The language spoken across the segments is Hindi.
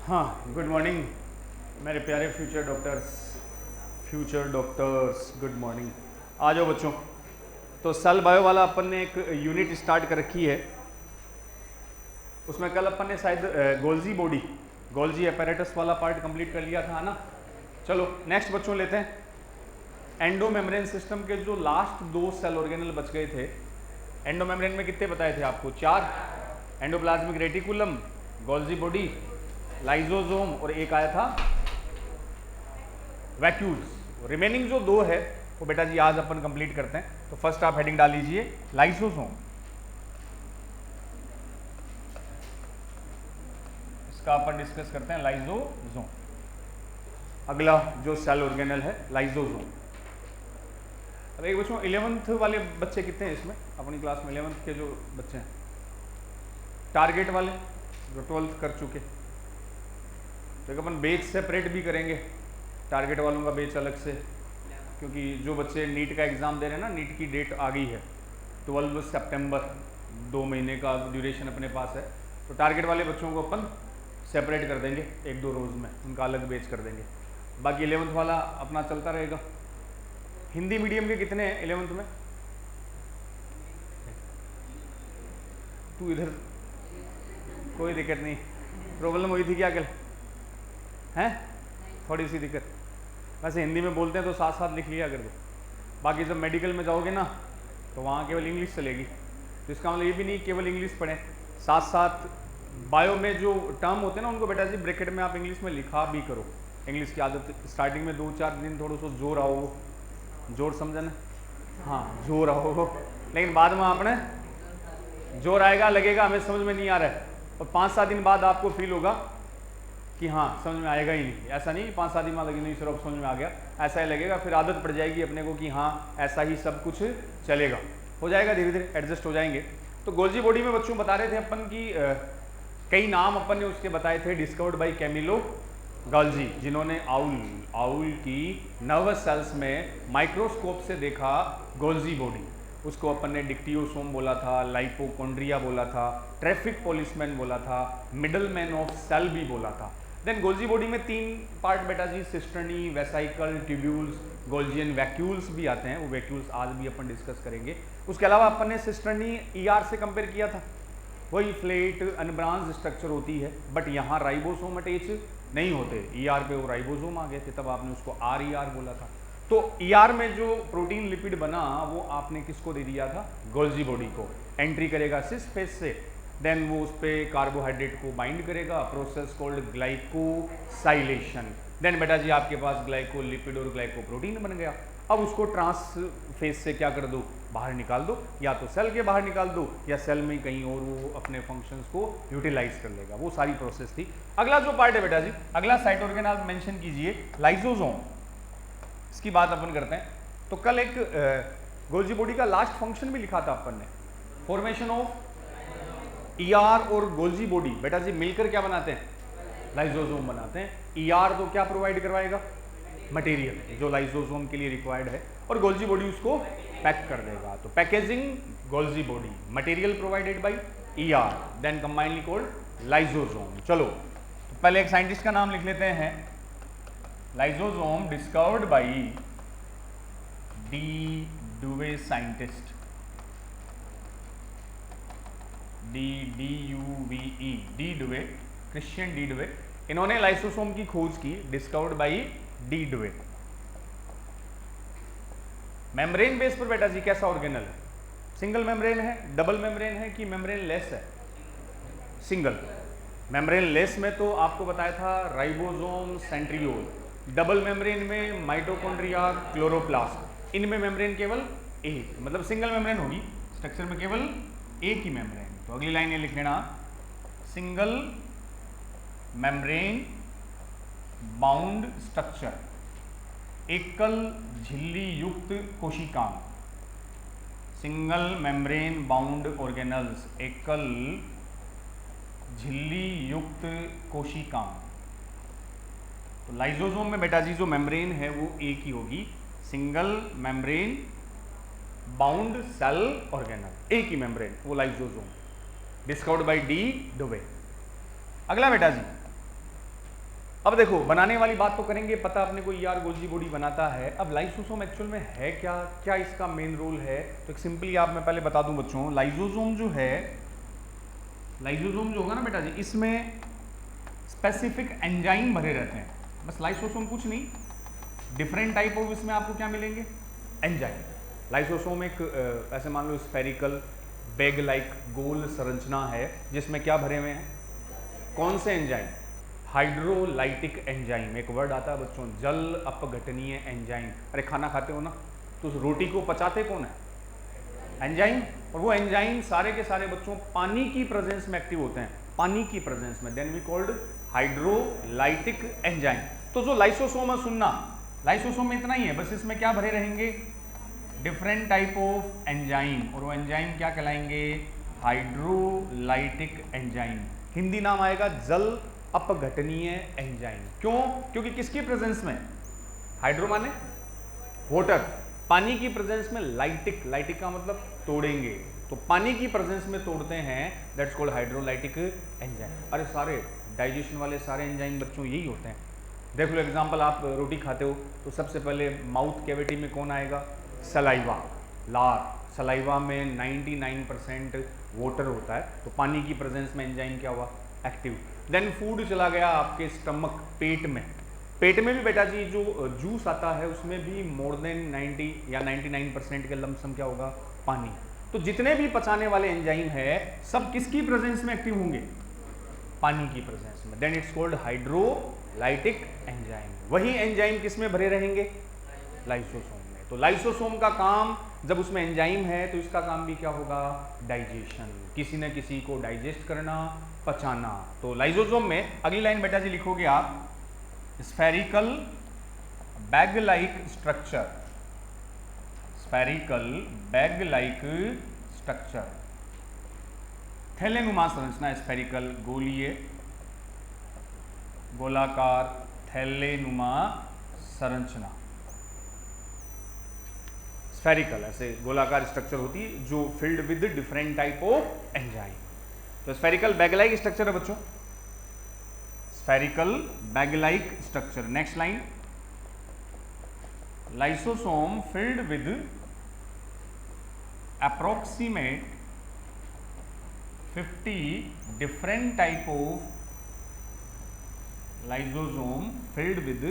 हाँ, गुड मॉर्निंग मेरे प्यारे फ्यूचर डॉक्टर्स, गुड मॉर्निंग। आ जाओ बच्चों। तो सेल बायो वाला अपन ने एक यूनिट स्टार्ट कर रखी है। उसमें कल अपन ने शायद गोल्जी अपैरेटस वाला पार्ट कंप्लीट कर लिया था ना। चलो नेक्स्ट बच्चों लेते हैं। एंडो मेम्ब्रेन सिस्टम के जो लास्ट दो सेल ऑर्गेनल बच गए थे, एंडो मेम्ब्रेन में कितने बताए थे आपको? 4। Endoplasmic reticulum, Golgi body, lysosome और एक आया था वैक्यूल्स। रिमेनिंग जो दो है वो बेटा जी आज अपन कंप्लीट करते हैं। तो फर्स्ट आप हेडिंग डाल लीजिए लाइसोसोम। इसका अपन डिस्कस करते हैं लाइसोसोम। अगला जो सेल ऑर्गेनल है लाइसोसोम। अब एक बच्चों 11th वाले बच्चे कितने हैं इसमें अपनी क्लास में? 11th के जो बच्चे हैं टारगेट वाले जो 12th कर चुके, तो अपन बैच सेपरेट भी करेंगे, टारगेट वालों का बैच अलग से, क्योंकि जो बच्चे नीट का एग्ज़ाम दे रहे हैं ना, नीट की डेट आ गई है 12 सितंबर, 2 महीने का ड्यूरेशन अपने पास है। तो टारगेट वाले बच्चों को अपन सेपरेट कर देंगे 1-2 रोज़ में, उनका अलग बैच कर देंगे। बाकी 11th वाला अपना चलता रहेगा। हिंदी मीडियम के कितने हैं 11th में? तू इधर, कोई दिक्कत नहीं। प्रॉब्लम हुई थी क्या कल? हैं थोड़ी सी दिक्कत। वैसे हिंदी में बोलते हैं तो साथ साथ लिख लिया कर दो। बाकी जब मेडिकल में जाओगे ना तो वहाँ केवल इंग्लिश चलेगी, तो इसका मतलब ये भी नहीं केवल इंग्लिश पढ़ें, साथ साथ बायो में जो टर्म होते हैं ना उनको बेटा जी ब्रैकेट में आप इंग्लिश में लिखा भी करो। इंग्लिश की आदत स्टार्टिंग में 2-4 दिन थोड़ा सा जोर आओ, जोर समझना, हाँ जोर आओ, लेकिन बाद में आपने जोर आएगा, लगेगा हमें समझ में नहीं आ रहा है, और 5-7 दिन बाद आपको फील होगा कि हाँ समझ में आएगा ही नहीं। ऐसा नहीं 5-7 दिन में लगे नहीं सर अब समझ में आ गया, ऐसा ही लगेगा। फिर आदत पड़ जाएगी अपने को कि हाँ ऐसा ही सब कुछ चलेगा, हो जाएगा, धीरे धीरे एडजस्ट हो जाएंगे। तो गोल्जी बॉडी में बच्चों बता रहे थे अपन की कई नाम अपन ने उसके बताए थे, डिस्कवर्ड बाय कैमिलो गोल्जी, जिन्होंने आउल की नर्वस सेल्स में माइक्रोस्कोप से देखा गोल्जी बॉडी। उसको अपन ने डिक्टियोसोम बोला था, लाइपोकोन्ड्रिया बोला था, ट्रैफिक पॉलिसमैन बोला था, मिडलमैन ऑफ सेल भी बोला था। देन गोल्जी बॉडी में 3 पार्ट बेटा जी, cisternae, vesicle, tubules, Golgian vacuoles भी आते हैं। वो वैक्यूल्स आज भी अपन डिस्कस करेंगे। उसके अलावा अपन ने सिस्टर्नी ईआर से कंपेयर किया था, वही फ्लेट अनब्रांच स्ट्रक्चर होती है, बट यहाँ राइबोसोम अटैच नहीं होते। ईआर पे वो राइबोसोम आ गए थे, तब आपने उसको आरईआर बोला था। तो ईआर में जो प्रोटीन लिपिड बना वो आपने किसको दे दिया था? गोल्जी बॉडी को। एंट्री करेगा सिस फेस से, देन वो उस पर कार्बोहाइड्रेट को बाइंड करेगा, प्रोसेस कॉल्ड ग्लाइकोसाइलेशन। देन बेटा जी आपके पास ग्लाइकोलिपिड और ग्लाइकोप्रोटीन बन गया। अब उसको ट्रांस फेज से क्या कर दो? बाहर निकाल दो, या तो सेल के बाहर निकाल दो या सेल में कहीं और वो अपने फंक्शंस को यूटिलाइज कर लेगा। वो सारी प्रोसेस थी। अगला जो पार्ट है बेटा जी, अगला साइट ऑर्गेन आप मेंशन कीजिए लाइसोसोम। इसकी बात अपन करते हैं। तो कल एक गोल्जी बॉडी का लास्ट फंक्शन भी लिखा था अपन ने, फॉर्मेशन ऑफ ईआर और गोल्जी बॉडी बेटा जी मिलकर क्या बनाते हैं? लाइसोसोम बनाते हैं। ईआर तो क्या प्रोवाइड करवाएगा? मटेरियल जो लाइसोसोम के लिए रिक्वायर्ड है, और गोल्जी बॉडी उसको पैक कर देगा। तो packaging Golgi body, material provided by ER, then combinedly called lysosome. चलो तो पहले एक साइंटिस्ट का नाम लिख लेते हैं। Lysosome discovered by de Duve scientist, DUVE, de Duve, Christian de Duve. इन्होंने लाइसोसोम की खोज की, discovered by de Duve. Membrane base पर बेटा जी कैसा ऑर्गेनल है? सिंगल मेम्ब्रेन है, डबल मेम्ब्रेन है कि मेम्ब्रेन लेस है? सिंगल। मेम्ब्रेन लेस में तो आपको बताया था राइबोसोम, सेंट्रियोल। डबल मेम्ब्रेन में माइटोकॉन्ड्रिया, क्लोरोप्लास्ट। इनमें मेम्ब्रेन केवल एक, मतलब सिंगल मेम्ब्रेन होगी, स्ट्रक्चर में केवल एक ही मेम्ब्रेन। तो अगली लाइन ये लिख लेना, सिंगल मेम्ब्रेन बाउंड स्ट्रक्चर, एकल झिल्ली युक्त कोशिकांग। सिंगल मेम्ब्रेन बाउंड ऑर्गेनल्स, एकल झिल्ली युक्त कोशिकांग। तो लाइसोसोम में बेटा जी जो मेम्ब्रेन है वो एक ही होगी, single membrane bound cell organelle, एक ही मेम्ब्रेन, वो lysosome, discovered by de Duve. अगला बेटा जी अब देखो बनाने वाली बात तो करेंगे, पता अपने को यार गोल्जी बॉडी बनाता है। अब लाइसोसोम एक्चुअल में है क्या, क्या इसका मेन रोल है? तो एक सिंपली आप मैं पहले बता दूं बच्चों, लाइसोसोम जो है, लाइसोसोम जो होगा ना बेटा जी, इसमें स्पेसिफिक एंजाइम भरे रहते हैं। बस लाइसोसोम कुछ नहीं, डिफरेंट टाइप ऑफ इसमें आपको क्या मिलेंगे, एंजाइम। लाइसोसोम एक ऐसे मान लो स्फेरिकल बैग लाइक गोल संरचना है जिसमें क्या भरे हुए हैं, कौन से एंजाइम, हाइड्रोलाइटिक एंजाइम। एक वर्ड आता है बच्चों, जल अपघटनीय एंजाइम। अरे खाना खाते हो ना तो उस रोटी को पचाते कौन है, एंजाइम। और वो एंजाइम सारे के सारे बच्चों पानी की प्रेजेंस में एक्टिव होते हैं, पानी की प्रेजेंस में, then we called hydrolytic enzyme. तो जो लाइसोसोम है, सुनना, लाइसोसोम में इतना ही है, बस इसमें क्या भरे रहेंगे, डिफरेंट टाइप ऑफ एंजाइम, और वो एंजाइम क्या कहलाएंगे, हाइड्रोलाइटिक एंजाइम। हिंदी नाम आएगा जल अपघटनीय एंजाइम। क्यों? क्योंकि किसकी प्रेजेंस में, हाइड्रो माने वाटर, पानी की प्रेजेंस में लाइटिक, लाइटिक का मतलब तोड़ेंगे, तो पानी की प्रेजेंस में तोड़ते हैं, दैट्स कॉल्ड हाइड्रोलाइटिक एंजाइम। अरे सारे डाइजेशन वाले सारे एंजाइम बच्चों यही होते हैं। देख लो एग्जांपल, आप रोटी खाते हो तो सबसे पहले माउथ कैविटी में कौन आएगा, सलाइवा, लार। सलाइवा में 99% वाटर होता है, तो पानी की प्रेजेंस में एंजाइम क्या हुआ, एक्टिव। देन फूड चला गया आपके स्टमक, पेट में। पेट में भी बेटा जी जो जूस आता है उसमें भी मोर देन 90 या 99% के लमसम क्या होगा, पानी। तो जितने भी पचाने वाले एंजाइम है सब किसकी प्रेजेंस में एक्टिव होंगे, पानी की प्रेजेंस में, then it's called hydrolytic enzyme. वही एंजाइम किस में भरे रहेंगे, लाइसोसोम में। तो लाइसोसोम का काम, जब उसमें एंजाइम है तो इसका काम भी क्या होगा, डाइजेशन, किसी न किसी को डाइजेस्ट करना, पचाना। तो लाइसोसोम में अगली लाइन बेटा जी लिखोगे आप, spherical bag like structure, spherical bag like structure, थैलेनुमा संरचना, स्फेरिकल गोलीय गोलाकार थैलेनुमा संरचना, स्फेरिकल ऐसे गोलाकार स्ट्रक्चर होती है जो filled with different type of enzyme. तो स्फेरिकल बैग लाइक स्ट्रक्चर है बच्चों, spherical bag like structure. Next line, lysosome filled with approximate 50 different type of, lysosome filled with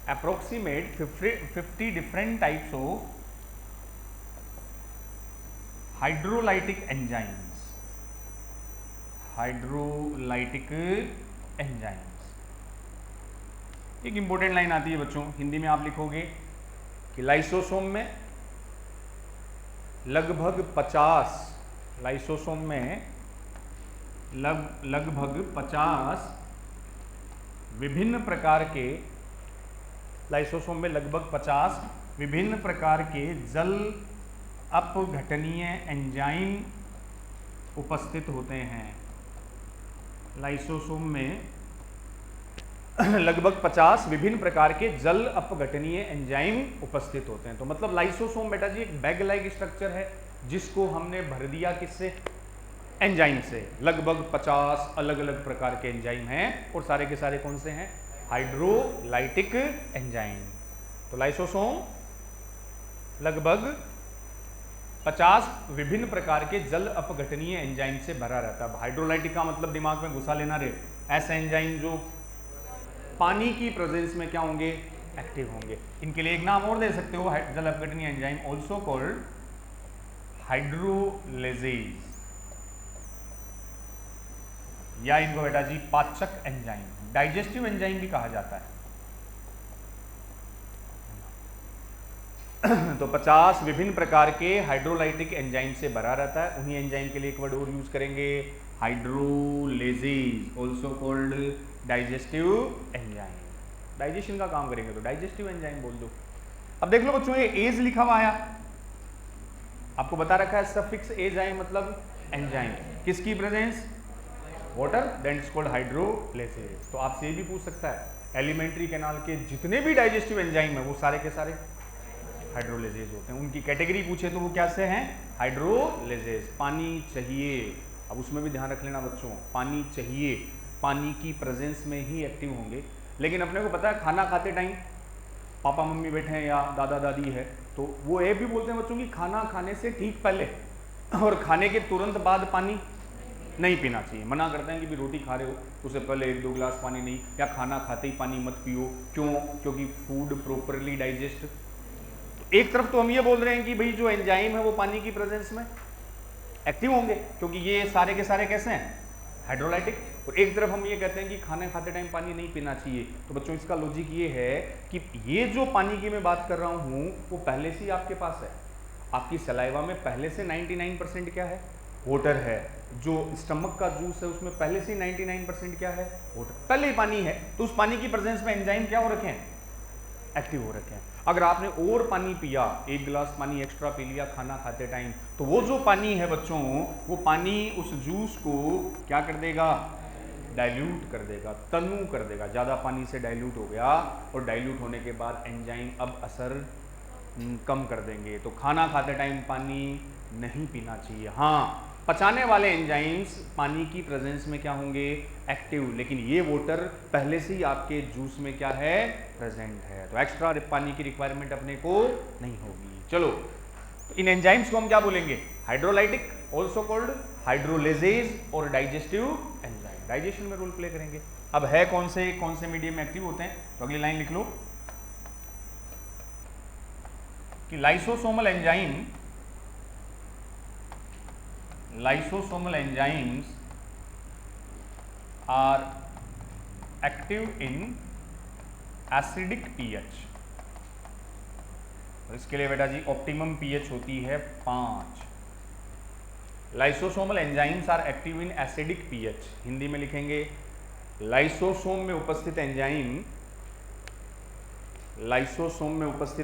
approximate 50 different types of hydrolytic enzymes, hydrolytic enzymes. एक इंपॉर्टेंट लाइन आती है बच्चों, हिंदी में आप लिखोगे कि लाइसोसोम में लगभग 50, लाइसोसोम में लगभग 50 विभिन्न प्रकार के, लाइसोसोम में लगभग 50 विभिन्न प्रकार के जल अपघटनीय एंजाइम उपस्थित होते हैं। लाइसोसोम में लगभग 50 विभिन्न प्रकार के जल अपघटनीय एंजाइम उपस्थित होते हैं। तो मतलब लाइसोसोम बेटा जी एक बैग लाइक स्ट्रक्चर है जिसको हमने भर दिया किससे, एंजाइम से। लगभग 50 अलग अलग प्रकार के एंजाइम हैं और सारे के सारे कौन से हैं, हाइड्रोलाइटिक एंजाइम। तो लाइसोसोम लगभग 50 विभिन्न प्रकार के जल अपघटनीय एंजाइम से भरा रहता है। हाइड्रोलाइटिक का मतलब दिमाग में घुसा लेना रे, ऐसे एंजाइम जो पानी की प्रेजेंस में क्या होंगे, एक्टिव होंगे। इनके लिए एक नाम और दे सकते हो, जल अपघटनीय एंजाइम, ऑल्सो कॉल्ड हाइड्रोलेजेज, या इनको बेटा जी पाचक एंजाइम, डाइजेस्टिव एंजाइम भी कहा जाता है। तो 50 विभिन्न प्रकार के हाइड्रोलाइटिक एंजाइम से भरा रहता है। उन्हीं एंजाइम के लिए एक वर्ड और यूज करेंगे, हाइड्रोलेजेज, also called digestive enzyme. Digestion का काम करेंगे तो डाइजेस्टिव एंजाइम बोल दो। अब देख लो बच्चों, ये एज लिखा हुआ आया, आपको बता रखा है सफिक्स एज आए मतलब एंजाइम, किसकी presence, water, then it's called hydrolases. तो आपसे ये भी पूछ सकता है, एलिमेंट्री कैनाल के जितने भी डाइजेस्टिव एंजाइम है वो सारे के सारे हाइड्रोलेजेज होते हैं। उनकी कैटेगरी पूछे तो वो कैसे हैं, हाइड्रोलेजेज। पानी चाहिए, अब उसमें भी ध्यान रख लेना बच्चों, पानी चाहिए, पानी की प्रेजेंस में ही एक्टिव होंगे। लेकिन अपने को पता है खाना खाते टाइम पापा मम्मी बैठे हैं या दादा दादी है तो वो ये भी बोलते हैं बच्चों की खाना खाने से ठीक पहले और खाने के तुरंत बाद पानी नहीं पीना चाहिए। मना करते हैं कि भी रोटी खा रहे हो उससे पहले 1-2 गिलास पानी नहीं, या खाना खाते ही पानी मत पियो। क्यों? क्योंकि फूड प्रॉपरली डाइजेस्ट। तो एक तरफ तो हम ये बोल रहे हैं कि भाई जो एंजाइम है वो पानी की प्रेजेंस में एक्टिव होंगे क्योंकि ये सारे के सारे कैसे हैं, हाइड्रोलाइटिक। और एक तरफ हम ये कहते हैं कि खाने खाते टाइम पानी नहीं पीना चाहिए। तो बच्चों इसका लॉजिक ये है कि ये जो पानी की मैं बात कर रहा हूँ वो पहले से ही आपके पास है। आपकी सलाइवा में पहले से 99% क्या है, वाटर है। जो स्टमक का जूस है उसमें पहले से 99% क्या है, वाटर, पहले ही पानी है। तो उस पानी की प्रेजेंस में एंजाइम क्या हो रखे हैं, एक्टिव हो रखे हैं। अगर आपने और पानी पिया, 1 गिलास पानी एक्स्ट्रा पी लिया खाना खाते टाइम, तो वो जो पानी है बच्चों, वो पानी उस जूस को क्या कर देगा, डाइल्यूट कर देगा, तनु कर देगा। ज़्यादा पानी से डाइल्यूट हो गया और डाइल्यूट होने के बाद एंजाइम अब असर कम कर देंगे। तो खाना खाते टाइम पानी नहीं पीना चाहिए। हाँ, पचाने वाले एंजाइम्स पानी की प्रेजेंस में क्या होंगे, एक्टिव, लेकिन ये वाटर पहले से ही आपके जूस में क्या है, प्रेजेंट है। तो एक्स्ट्रा पानी की रिक्वायरमेंट अपने को नहीं होगी। चलो, तो इन एंजाइम्स को हम क्या बोलेंगे, हाइड्रोलाइटिक, ऑल्सो कॉल्ड हाइड्रोलेजेज और डाइजेस्टिव एंजाइम, डाइजेशन में रोल प्ले करेंगे। अब है कौन से मीडियम में एक्टिव होते हैं, तो अगली लाइन लिख लो कि lysosomal enzymes are active in acidic pH. इसके लिए बेटा जी ऑप्टिमम पीएच होती है 5। Lysosomal enzymes are active in acidic pH. Hindi में लिखेंगे लाइसोसोम में उपस्थित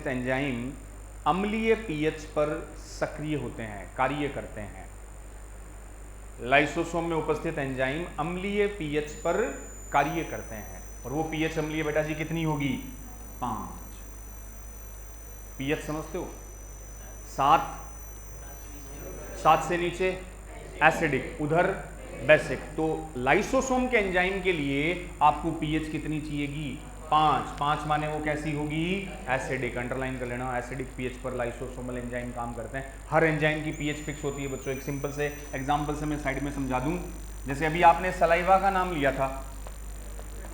एंजाइम अम्लीय पीएच पर सक्रिय होते हैं, कार्य करते हैं। लाइसोसोम में उपस्थित एंजाइम अम्लीय पीएच पर कार्य करते हैं और वो पीएच अम्लीय बेटा जी कितनी होगी, 5। पीएच समझते हो, 7 से नीचे एसिडिक, उधर बेसिक। तो लाइसोसोम के एंजाइम के लिए आपको पीएच कितनी चाहिएगी, 5 माने वो कैसी होगी, एसिडिक। अंडरलाइन कर लेना, एसिडिक पीएच पर लाइसोसोमल एंजाइम काम करते हैं। हर एंजाइम की पीएच फिक्स होती है बच्चों। एक सिंपल से एग्जांपल से मैं साइड में समझा दूं। जैसे अभी आपने सलाइवा का नाम लिया था,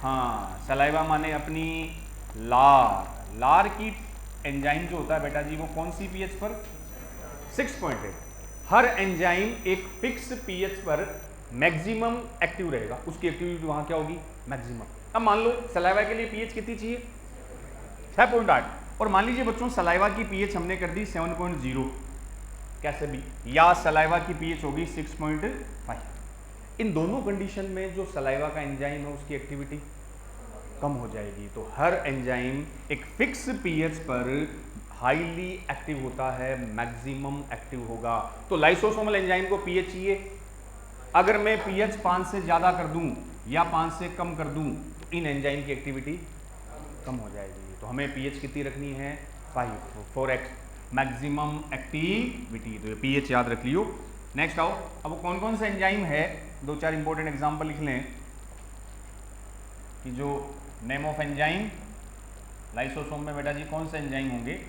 हाँ, सलाइवा माने अपनी लार की एंजाइम जो होता है बेटा जी वो कौन सी पीएच पर, 6.8। हर एंजाइम एक फिक्स पीएच पर मैक्सिमम एक्टिव रहेगा, उसकी एक्टिविटी वहां क्या होगी, मैक्सिमम। अब मान लो सलाइवा के लिए पीएच कितनी चाहिए, 6.8, और मान लीजिए बच्चों सलाइवा की पीएच हमने कर दी 7.0 कैसे भी, या सलाइवा की पीएच होगी 6.5। इन दोनों कंडीशन में जो सलाइवा का एंजाइम है उसकी एक्टिविटी कम हो जाएगी। तो हर एंजाइम एक फिक्स पीएच पर हाईली एक्टिव होता है, मैक्सिमम एक्टिव होगा। तो लाइसोसोमल एंजाइम को पीएच चाहिए। अगर मैं पीएच 5 से ज्यादा कर दूं या 5 से कम कर दूं तो इन एंजाइम की एक्टिविटी कम हो जाएगी। तो हमें पीएच कितनी रखनी है, 5 फॉर मैक्सिमम एक्टिविटी। तो ये पीएच याद रख लियो। नेक्स्ट आओ, अब कौन कौन से एंजाइम है, 2-4 इंपॉर्टेंट एग्जांपल लिख लें कि जो नेम ऑफ एंजाइम, लाइसोसोम में बेटा जी कौन से एंजाइम होंगे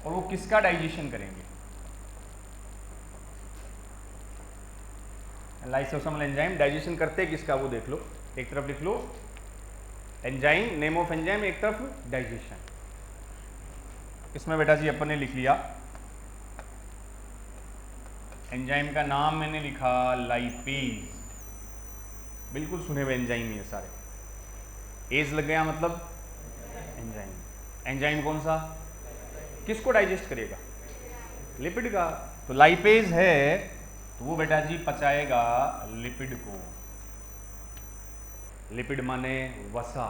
और वो किसका डाइजेशन करेंगे। लाइसोसोमल एंजाइम डाइजेशन करते किसका वो देख लो। एक तरफ लिख लो एंजाइम, नेम ऑफ एंजाइम, एक तरफ डाइजेशन। इसमें बेटा जी अपन ने लिख लिया एंजाइम का नाम मैंने लिखा लाइपेज, बिल्कुल सुने हुए एंजाइम ये सारे। एज लग गया मतलब एंजाइम। एंजाइम कौन सा, किसको डाइजेस्ट करेगा, लिपिड का। तो लाइपेज है तो वो बेटा जी पचाएगा लिपिड को। लिपिड माने वसा।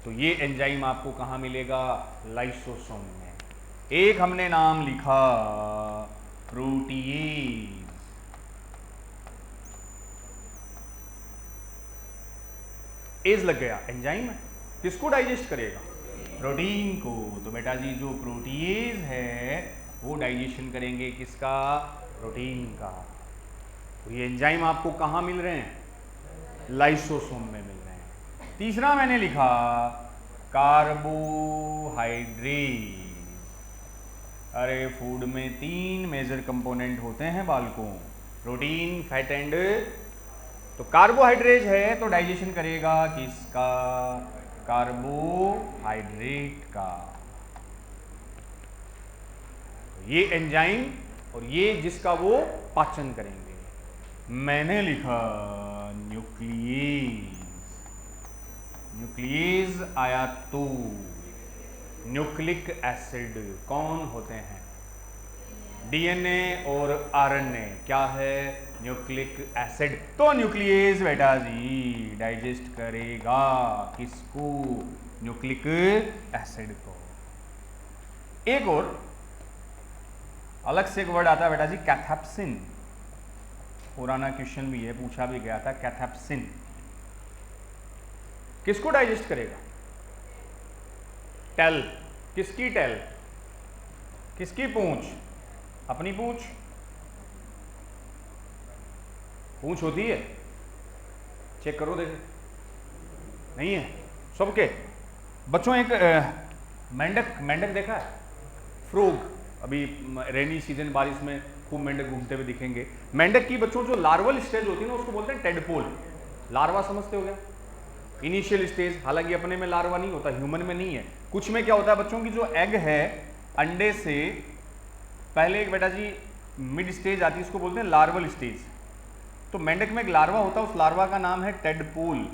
तो ये एंजाइम आपको कहाँ मिलेगा, लाइसोसोम में। एक हमने नाम लिखा प्रोटीएज। एज लग गया, एंजाइम है, किसको डाइजेस्ट करेगा, प्रोटीन को। तो बेटा जी जो प्रोटीएज है वो डाइजेशन करेंगे किसका, प्रोटीन का। तो ये एंजाइम आपको कहाँ मिल रहे हैं, लाइसोसोम में मिल रहे हैं। तीसरा मैंने लिखा कार्बोहाइड्रेट। अरे फूड में 3 मेजर कंपोनेंट होते हैं बालकों, प्रोटीन, फैट एंड, तो कार्बोहाइड्रेट है तो डाइजेशन करेगा किसका? कार्बोहाइड्रेट का। तो ये एंजाइम और ये जिसका वो पाचन करेंगे। मैंने लिखा न्यूक्लियेज। न्यूक्लियेज आया तो न्यूक्लिक एसिड कौन होते हैं? डीएनए और आरएनए क्या है? Nucleic acid. तो न्यूक्लियेज बेटा जी डाइजेस्ट करेगा किसको? न्यूक्लिक एसिड को। एक और अलग से एक वर्ड आता है बेटा जी, कैथेप्सिन। पुराना क्वेश्चन भी है, पूछा भी गया था, कैथेप्सिन किसको डाइजेस्ट करेगा? टेल। किसकी टेल? किसकी पूंछ? अपनी पूंछ। पूंछ होती है, चेक करो देखे, नहीं है सबके बच्चों। एक मेंढक, मेंढक देखा है? फ्रोग। अभी रेनी सीजन बारिश में खूब मेंढक घूमते हुए दिखेंगे। मेंढक की बच्चों जो लार्वल स्टेज होती है ना उसको बोलते हैं टेडपोल। लार्वा समझते हो क्या? इनिशियल स्टेज, हालांकि अपने में लार्वा नहीं होता, ह्यूमन में नहीं है। कुछ में क्या होता है बच्चों की, जो एग है अंडे से पहले एक बेटा जी मिड स्टेज आती है, इसको बोलते हैं लार्वल स्टेज। तो मेंढक में एक लार्वा होता है, उस लार्वा का नाम है टेडपोल।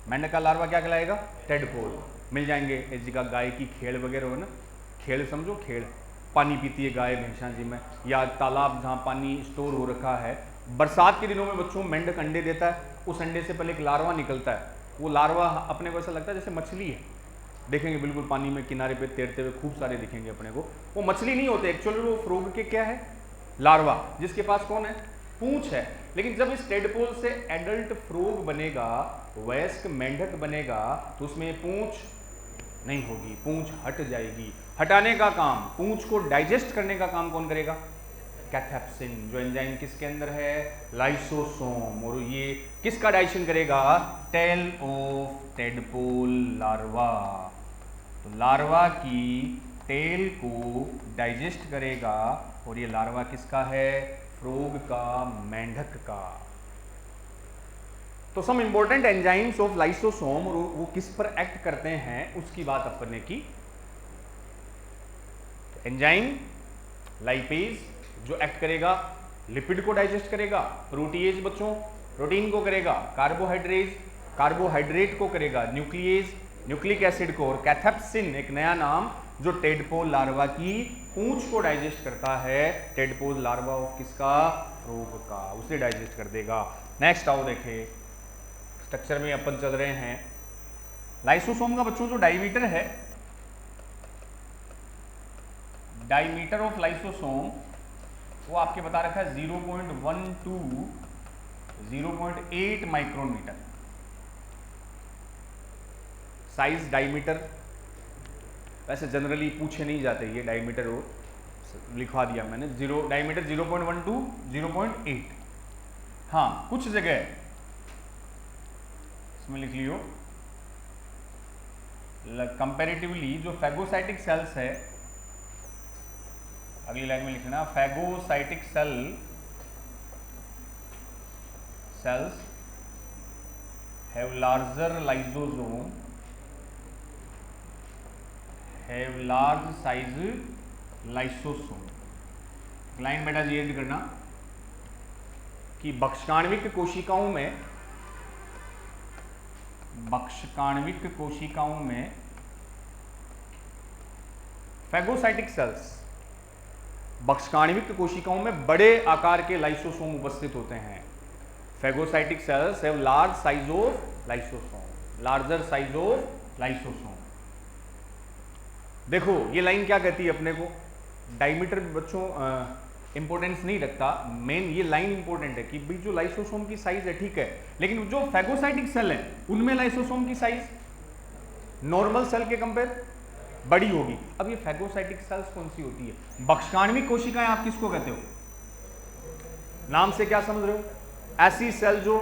मेंढक का लार्वा क्या कहलाएगा? टेडपोल। मिल जाएंगे इस जगह गाय की खेड़ वगैरह हो ना, खेड़ समझो, खेड़ पानी पीती है गाय भैंसा जी में, या तालाब जहाँ पानी स्टोर हो रखा है। बरसात के दिनों में बच्चों मेंढक अंडे देता है, उस अंडे से पहले एक लार्वा निकलता है। वो लार्वा अपने को ऐसा लगता है जैसे मछली है, देखेंगे बिल्कुल पानी में किनारे पे तैरते हुए खूब सारे दिखेंगे अपने को। वो मछली नहीं होते एक्चुअली, वो फ्रॉग के क्या है? लार्वा, जिसके पास कौन है? पूंछ है। लेकिन जब इस टेडपोल से एडल्ट फ्रॉग बनेगा, वयस्क मेंढक बनेगा, तो उसमें पूंछ नहीं होगी, पूंछ हट जाएगी। हटाने का काम, पूंछ को डाइजेस्ट करने का काम कौन करेगा? कैथेप्सिन, जो एंजाइम किसके अंदर है? लाइसोसोम। और ये किसका डाइजेशन करेगा? Tail of tadpole larva. तो लार्वा की टेल को डाइजेस्ट करेगा, और ये लार्वा किसका है? फ्रॉग का, मेंढक का। तो some important enzymes of lysosome, और वो किस पर एक्ट करते हैं उसकी बात अपने की। एंजाइम लाइपेज जो एक्ट करेगा, लिपिड को डाइजेस्ट करेगा। प्रोटीएज बच्चों प्रोटीन को करेगा। कार्बोहाइड्रेज कार्बोहाइड्रेट को करेगा। न्यूक्लियेज न्यूक्लिक एसिड को। और कैथेप्सिन एक नया नाम जो टेडपोल लार्वा की पूंछ को डाइजेस्ट करता है। टेडपोल लार्वा किसका? फ्रॉग का, उसे डाइजेस्ट कर देगा। नेक्स्ट आओ देखे, स्ट्रक्चर में अपन चल रहे हैं। लाइसोसोम का बच्चों जो डायमीटर है, डायमीटर ऑफ लाइसोसोम वो आपके बता रखा है 0.1 to 0.8 माइक्रोमीटर। साइज डायमीटर वैसे जनरली पूछे नहीं जाते, ये डायमीटर वो लिखवा दिया मैंने। Diameter 0.1 to 0.8। हाँ कुछ जगह इसमें लिख लियो, कंपैरेटिवली जो फैगोसाइटिक सेल्स है, अगली लाइन में लिखना, phagocytic cells have larger lysosome, have large size lysosome. Line बेटा जी एड करना कि बक्षकाण्विक कोशिकाओं में फैगोसाइटिक सेल्स, बक्षकाण्विक कोशिकाओं में बड़े आकार के लाइसोसोम उपस्थित होते हैं। Phagocytic cells have large size of lysosome, larger size of lysosome. देखो ये लाइन क्या कहती है अपने को, डायमीटर बच्चों इंपॉर्टेंस नहीं रखता, मेन ये लाइन इंपॉर्टेंट है कि भाई जो लाइसोसोम की साइज है ठीक है, लेकिन जो फैगोसाइटिक सेल है उनमें लाइसोसोम की साइज नॉर्मल सेल के कंपेयर बड़ी होगी। अब ये फैगोसाइटिक सेल्स कौन सी होती है? बक्षकाण्विक कोशिकाएं आप किसको कहते हो? नाम से क्या समझ रहे हो? ऐसी सेल जो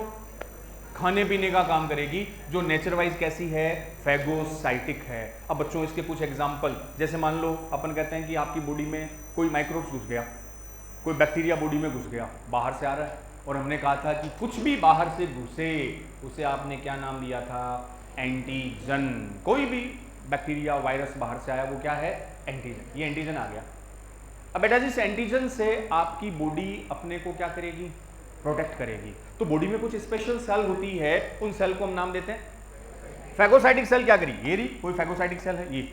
खाने पीने का काम करेगी, जो नेचर वाइज कैसी है, फैगोसाइटिक है। अब बच्चों इसके कुछ एग्जांपल, जैसे मान लो अपन कहते हैं कि आपकी बॉडी में कोई माइक्रोब्स घुस गया, कोई बैक्टीरिया बॉडी में घुस गया, बाहर से आ रहा है, और हमने कहा था कि कुछ भी बाहर से घुसे उसे आपने क्या नाम दिया था, एंटीजन। कोई भी बैक्टीरिया वायरस बाहर से आया वो क्या है, एंटीजन। ये एंटीजन आ गया। अब बेटा जी इस एंटीजन से आपकी बॉडी अपने को क्या करेगी, प्रोटेक्ट करेगी। तो बॉडी में कुछ स्पेशल सेल होती है, उन सेल को हम नाम देते हैं फैगोसाइटिक सेल। क्या करी, ये रही कोई फैगोसाइटिक सेल है, ये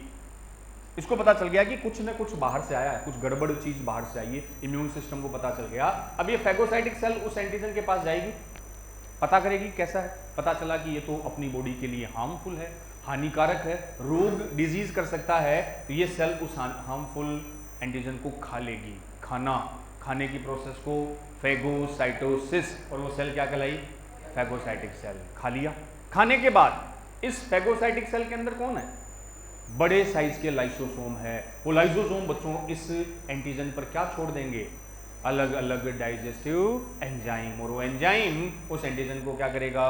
इसको पता चल गया कि कुछ ना कुछ बाहर से आया है, कुछ गड़बड़ चीज बाहर से आई है, इम्यून सिस्टम को पता चल गया। अब ये फैगोसाइटिक सेल उस एंटीजन के पास जाएगी, पता करेगी कैसा है, पता चला कि ये तो अपनी बॉडी के लिए हार्मफुल है, हानिकारक है, रोग डिजीज कर सकता है, तो ये सेल उस हार्मफुल एंटीजन को खा लेगी। खाने की प्रोसेस को फैगोसाइटोसिस, और वो सेल क्या कहलाई, फैगोसाइटिक सेल। खा लिया। खाने के बाद इस फैगोसाइटिक सेल के अंदर कौन है, बड़े साइज के लाइसोसोम है। वो लाइसोसोम बच्चों इस एंटीजन पर क्या छोड़ देंगे, अलग अलग डाइजेस्टिव एंजाइम, और वो एंजाइम उस एंटीजन को क्या करेगा,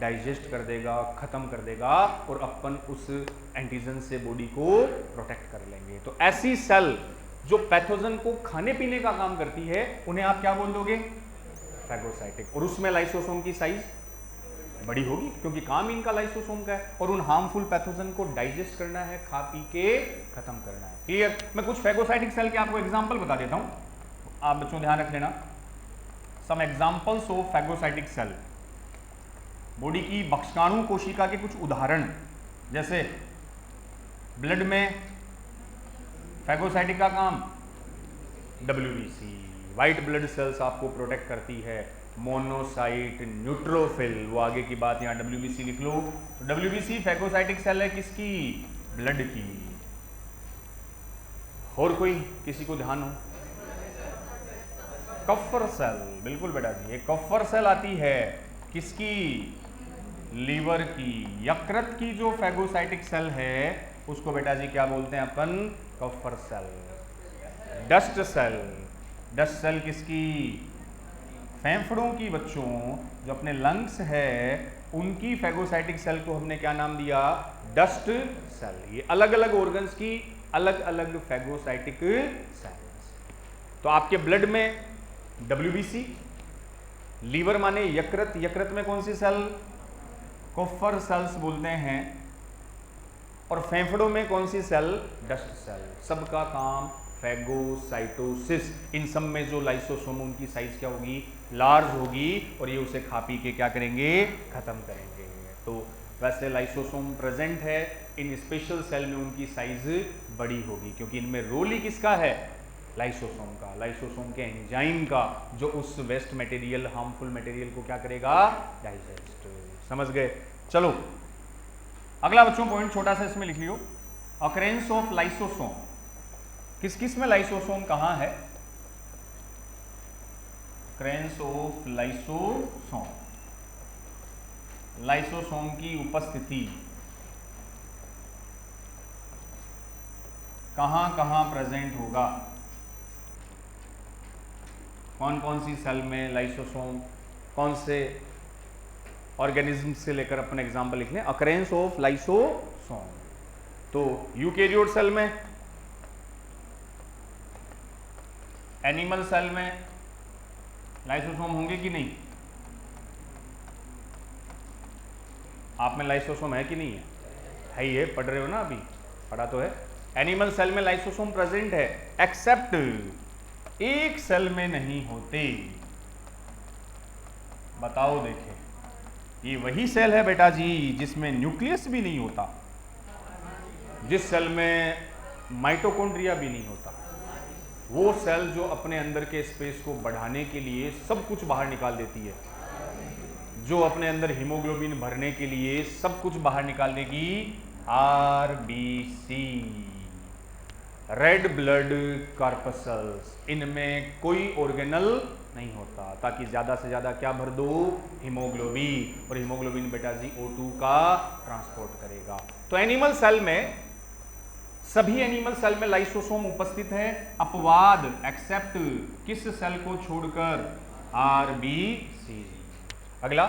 डाइजेस्ट कर देगा, खत्म कर देगा, और अपन उस एंटीजन से बॉडी को प्रोटेक्ट कर लेंगे। तो ऐसी सेल जो पैथोजन को खाने पीने का काम करती है उन्हें आप क्या बोल दोगे, फैगोसाइटिक। और उसमें लाइसोसोम की साइज बड़ी होगी क्योंकि काम इनका लाइसोसोम का है, और उन हार्मफुल पैथोजन को डाइजेस्ट करना है, खा पी के खत्म करना है। क्लियर। मैं कुछ फैगोसाइटिक सेल के आपको एग्जांपल बता देता हूं, आप बच्चों ध्यान रख लेना। Some examples of phagocytic cell. Body की बक्षकाणु कोशिका के कुछ उदाहरण, जैसे ब्लड में फैगोसाइटिक का काम WBC, व्हाइट ब्लड सेल्स आपको प्रोटेक्ट करती है, मोनोसाइट, न्यूट्रोफिल, वो आगे की बात, यहाँ WBC लिख लो। तो WBC फैगोसाइटिक सेल है किसकी, ब्लड की। और कोई किसी को ध्यान हो, कफर सेल, बिल्कुल बेटा जी, एक कफर सेल आती है किसकी, लीवर की। यकृत की जो फैगोसाइटिक सेल है उसको बेटा जी क्या बोलते हैं अपन, Kupffer cell. Dust cell, dust cell किसकी, फेफड़ों की बच्चों, जो अपने लंग्स है उनकी फैगोसाइटिक सेल को हमने क्या नाम दिया, डस्ट सेल। ये अलग अलग ऑर्गन्स की अलग अलग फैगोसाइटिक सेल्स। तो आपके ब्लड में WBC, लीवर माने यकृत, यकृत में कौन सी सेल, कफर सेल्स बोलते हैं, और फेफड़ों में कौन सी सेल, डस्ट सेल। सबका काम फैगोसाइटोसिस। इन सब में जो लाइसोसोम उनकी साइज क्या होगी, लार्ज होगी, और ये उसे खा पी के क्या करेंगे, खत्म करेंगे। तो वैसे लाइसोसोम प्रेजेंट है, इन स्पेशल सेल में उनकी साइज बड़ी होगी क्योंकि इनमें रोल ही किसका है, लाइसोसोम का, लाइसोसोम के एंजाइम का, जो उस वेस्ट मटेरियल, हार्मफुल मटेरियल को क्या करेगा, डाइजेस्ट। समझ गए। चलो अगला बच्चों पॉइंट छोटा सा इसमें लिख लियो, अकरेंस ऑफ लाइसोसोम। किस किस में लाइसोसोम कहां है, अकरेंस ऑफ लाइसोसोम, लाइसोसोम की उपस्थिति कहां कहां प्रेजेंट होगा, कौन कौन सी सेल में लाइसोसोम, कौन से ऑर्गेनिज्म से लेकर अपन एग्जांपल लिख लें। अकरेंस ऑफ लाइसोसोम, तो यूकेरियोट सेल में, एनिमल सेल में लाइसोसोम होंगे कि नहीं, आप में लाइसोसोम है कि नहीं है, है ही है, पढ़ रहे हो ना, अभी पढ़ा तो है। एनिमल सेल में लाइसोसोम प्रेजेंट है, एक्सेप्ट एक सेल में नहीं होते। बताओ देखें, ये वही सेल है बेटा जी जिसमें न्यूक्लियस भी नहीं होता, जिस सेल में माइटोकॉन्ड्रिया भी नहीं होता, वो सेल जो अपने अंदर के स्पेस को बढ़ाने के लिए सब कुछ बाहर निकाल देती है, जो अपने अंदर हीमोग्लोबिन भरने के लिए सब कुछ बाहर निकाल देगी, RBC, रेड ब्लड कॉर्पसल्स। इनमें कोई ऑर्गेनल नहीं होता ताकि ज्यादा से ज्यादा क्या भर दो, हीमोग्लोबिन, और हीमोग्लोबिन बेटा जी O2 का ट्रांसपोर्ट करेगा। तो एनिमल सेल में, सभी एनिमल सेल में लाइसोसोम उपस्थित है, अपवाद एक्सेप्ट किस सेल को छोड़कर, RBC। अगला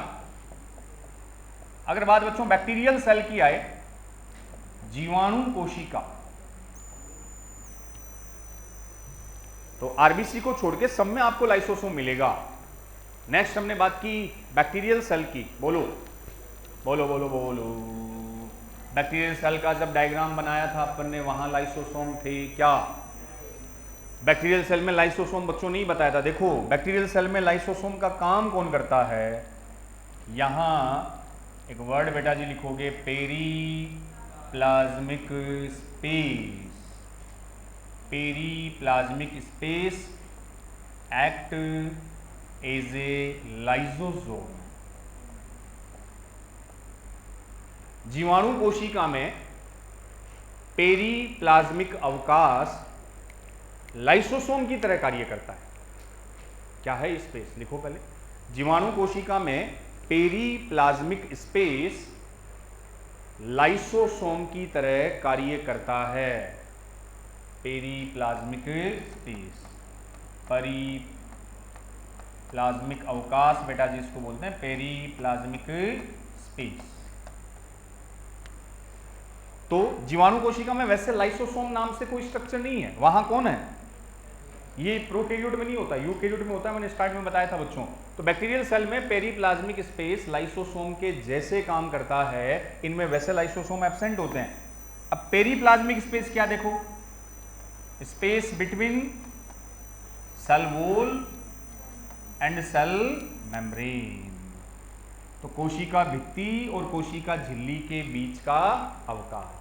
अगर बात बच्चों बैक्टीरियल सेल की आए, जीवाणु कोशिका, तो आरबीसी को छोड़ के सब में आपको लाइसोसोम मिलेगा। नेक्स्ट हमने बात की बैक्टीरियल सेल की, बोलो बोलो बोलो बोलो। बैक्टीरियल सेल का जब डायग्राम बनाया था अपन ने, वहां लाइसोसोम थे क्या? बैक्टीरियल सेल में लाइसोसोम बच्चों नहीं बताया था। देखो बैक्टीरियल सेल में लाइसोसोम का काम कौन करता है, यहां एक वर्ड बेटा जी लिखोगे, periplasmic space. Periplasmic space act as a lysosome. जीवाणु कोशिका में पेरीप्लाज्मिक अवकाश लाइसोसोम की तरह कार्य करता है। क्या है स्पेस, लिखो पहले। जीवाणु कोशिका में पेरीप्लाज्मिक स्पेस लाइसोसोम की तरह कार्य करता है। पेरीप्लाज्मिक स्पेस, पेरीप्लाज्मिक अवकाश बेटा जी इसको बोलते हैं, पेरीप्लाज्मिक स्पेस। तो जीवाणु कोशिका में वैसे लाइसोसोम नाम से कोई स्ट्रक्चर नहीं है। वहां कौन है, ये प्रोकैरियोट में नहीं होता, यूकैरियोट में होता है, मैंने स्टार्ट में बताया था बच्चों। तो बैक्टीरियल सेल में पेरीप्लाज्मिक स्पेस लाइसोसोम के जैसे काम करता है, इनमें वैसे लाइसोसोम एब्सेंट होते हैं। अब पेरीप्लाज्मिक स्पेस क्या, देखो space between cell wall and cell membrane. तो कोशिका भित्ति और कोशिका झिल्ली के बीच का अवकाश।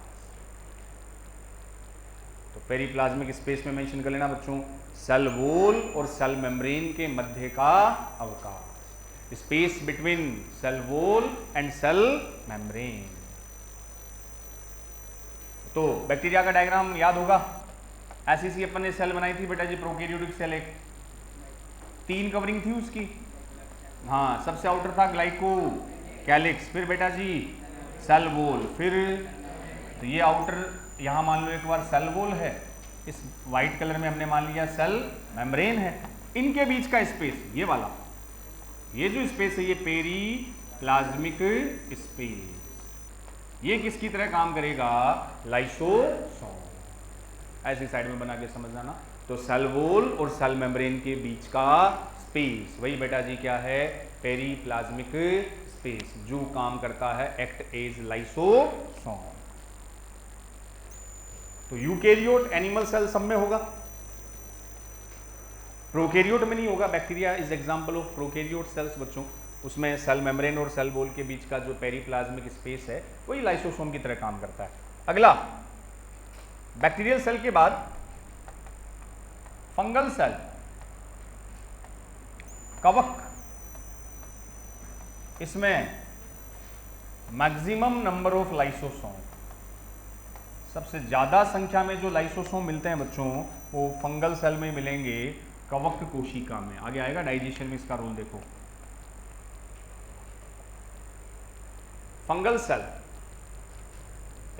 तो पेरीप्लाज्मिक स्पेस में मेंशन कर लेना बच्चों, सेल वॉल और सेल मेम्ब्रेन के मध्य का अवकाश, space between cell wall and cell membrane. तो बैक्टीरिया का डायग्राम याद होगा, ऐसी सी अपन ने सेल बनाई थी बेटा जी, प्रोकैरियोटिक सेल, एक 3 कवरिंग थी उसकी। हाँ, सबसे आउटर था ग्लाइको कैलिक्स, फिर बेटा जी सेल वॉल, फिर तो ये आउटर यहाँ मान लो एक बार सेल वॉल है, इस वाइट कलर में हमने मान लिया सेल मेम्ब्रेन है। इनके बीच का स्पेस ये वाला, ये जो स्पेस है ये पेरीप्लाज्मिक स्पेस, ये किसकी तरह काम करेगा, लाइसोसोम। ऐसी साइड में बना के समझना ना। तो सेल वॉल और सेल मेम्ब्रेन के बीच का स्पेस, वही बेटा जी क्या है, पेरीप्लाज्मिक स्पेस, जो काम करता है एक्ट एज लाइसोसोम। तो यूकैरियोट एनिमल सेल सब में होगा, प्रोकैरियोट में नहीं होगा। Bacteria is example of prokaryote cells बच्चों, उसमें सेल मेम्ब्रेन और सेल वॉल के बीच का जो पेरीप्लाज्मिक स्पेस है वही लाइसोसोम की तरह काम करता है। अगला बैक्टीरियल सेल के बाद फंगल सेल, कवक। इसमें मैक्सिमम नंबर ऑफ लाइसोसोम, सबसे ज्यादा संख्या में जो लाइसोसोम मिलते हैं बच्चों वो फंगल सेल में मिलेंगे, कवक कोशिका में। आगे आएगा डाइजेशन में इसका रोल देखो। फंगल सेल,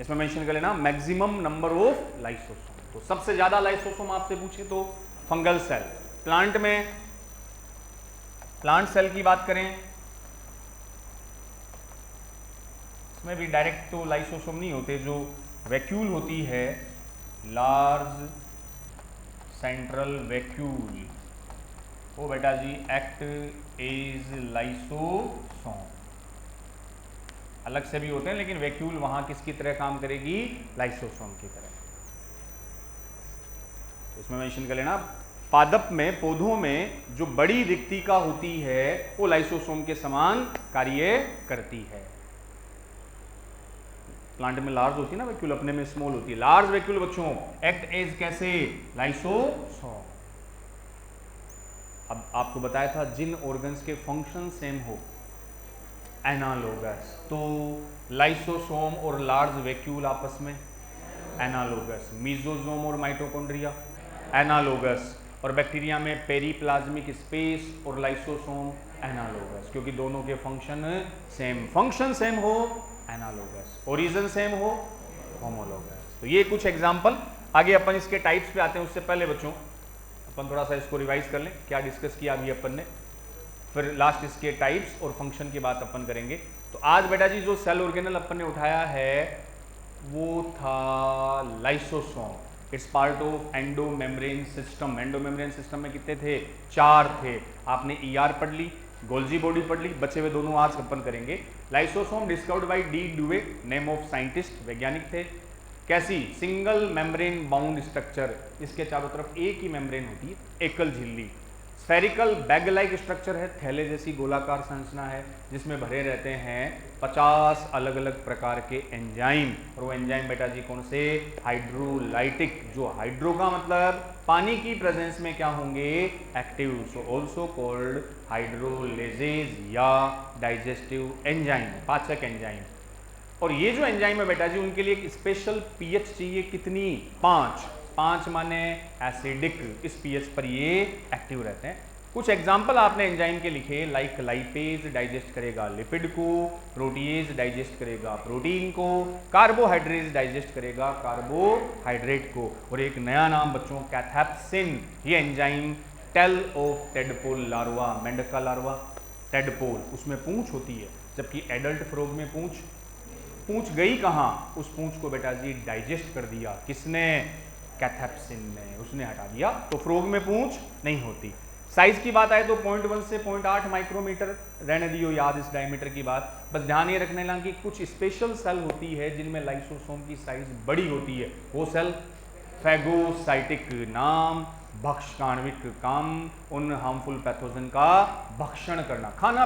इसमें मेंशन कर लेना मैक्सिमम नंबर ऑफ लाइसोसोम। तो सबसे ज्यादा लाइसोसोम आपसे पूछे तो फंगल सेल। प्लांट में, प्लांट सेल की बात करें, इसमें भी डायरेक्ट तो लाइसोसोम नहीं होते, जो वैक्यूल होती है, लार्ज सेंट्रल वैक्यूल, वो बेटा जी एक्ट एज लाइसोसोम। अलग से भी होते हैं लेकिन वैक्यूल वहां किसकी तरह काम करेगी, लाइसोसोम की तरह। तो इसमें मेंशन कर लेना, पादप में, पौधों में जो बड़ी रिक्तिका होती है वो लाइसोसोम के समान कार्य करती है। प्लांट में लार्ज होती है ना वैक्यूल, अपने में स्मॉल होती है। लार्ज वैक्यूल बच्चों एक्ट एज कैसे, लाइसोसोम। अब आपको बताया था जिन ऑर्गन्स के फंक्शन सेम हो, एनालोगस, तो लाइसोसोम और लार्ज वैक्यूल आपस में एनालोगस। मीजोसोम और माइटोकॉन्ड्रिया एनालोगस, और बैक्टीरिया में पेरीप्लाज्मिक स्पेस और लाइसोसोम एनालोगस, क्योंकि दोनों के फंक्शन सेम, फंक्शन सेम हो एनालोगस, ओरिजिन सेम हो होमोलोगस। तो ये कुछ एग्जांपल। आगे अपन इसके टाइप्स पे आते हैं, उससे पहले बच्चों अपन थोड़ा सा इसको रिवाइज कर लें, क्या डिस्कस किया अभी अपन ने। फिर लास्ट इसके टाइप्स और फंक्शन की बात अपन करेंगे। तो आज बेटा जी जो सेल ऑर्गेनल अपन ने उठाया है वो था lysosome. It's part of endo membrane system. Endo membrane system में कितने थे? 4 थे। आपने ईआर पढ़ ली, गोल्जी बॉडी पढ़ ली, बचे हुए दोनों आज अपन करेंगे। Lysosome discovered by de Duve, name of scientist, वैज्ञानिक थे। कैसी? सिंगल मेम्ब्रेन बाउंड स्ट्रक्चर, इसके चारों तरफ एक ही मेम्ब्रेन होती है, एकल झिल्ली। स्फेरिकल बैग लाइक स्ट्रक्चर है, थैले जैसी गोलाकार संरचना है जिसमें भरे रहते हैं 50 अलग अलग प्रकार के एंजाइम। और वो एंजाइम बेटा जी कौन से? हाइड्रोलाइटिक। जो हाइड्रो का मतलब पानी की प्रेजेंस में क्या होंगे? एक्टिव। सो ऑल्सो कॉल्ड हाइड्रोलेजेज या डाइजेस्टिव एंजाइम, पाचक एंजाइम। और ये जो एंजाइम है बेटा जी उनके लिए एक स्पेशल पीएच चाहिए। कितनी? 5 माने एसिडिक। इस पीएच पर ये एक्टिव रहते हैं। कुछ एग्जाम्पल आपने एंजाइम के लिखे, लाइक लाइपेज डाइजेस्ट करेगा लिपिड को, प्रोटीएज डाइजेस्ट करेगा प्रोटीन को, कार्बोहाइड्रेट डाइजेस्ट करेगा कार्बोहाइड्रेट को। और एक नया नाम बच्चों कैथेप्सिन। ये enzyme tail of tadpole larva, मेंढक का लार्वा टेडपोल, उसमें पूंछ होती है, जबकि एडल्ट फ्रॉग में पूंछ गई कहाँ? उस पूंछ को बेटा जी डाइजेस्ट कर दिया। किसने? कैथेप्सिन ने। उसने हटा दिया, तो फ्रॉग में पूंछ नहीं होती। साइज की बात आए तो 0.1 से 0.8 माइक्रोमीटर, रहने दियो याद इस डायमीटर की बात। बस ध्यान ये रखने लगा कि कुछ स्पेशल सेल होती है जिनमें लाइसोसोम की साइज बड़ी होती है। वो सेल फैगोसाइटिक, नाम भक्षकाण्विक, काम उन हार्मफुल पैथोजन का भक्षण करना। खाना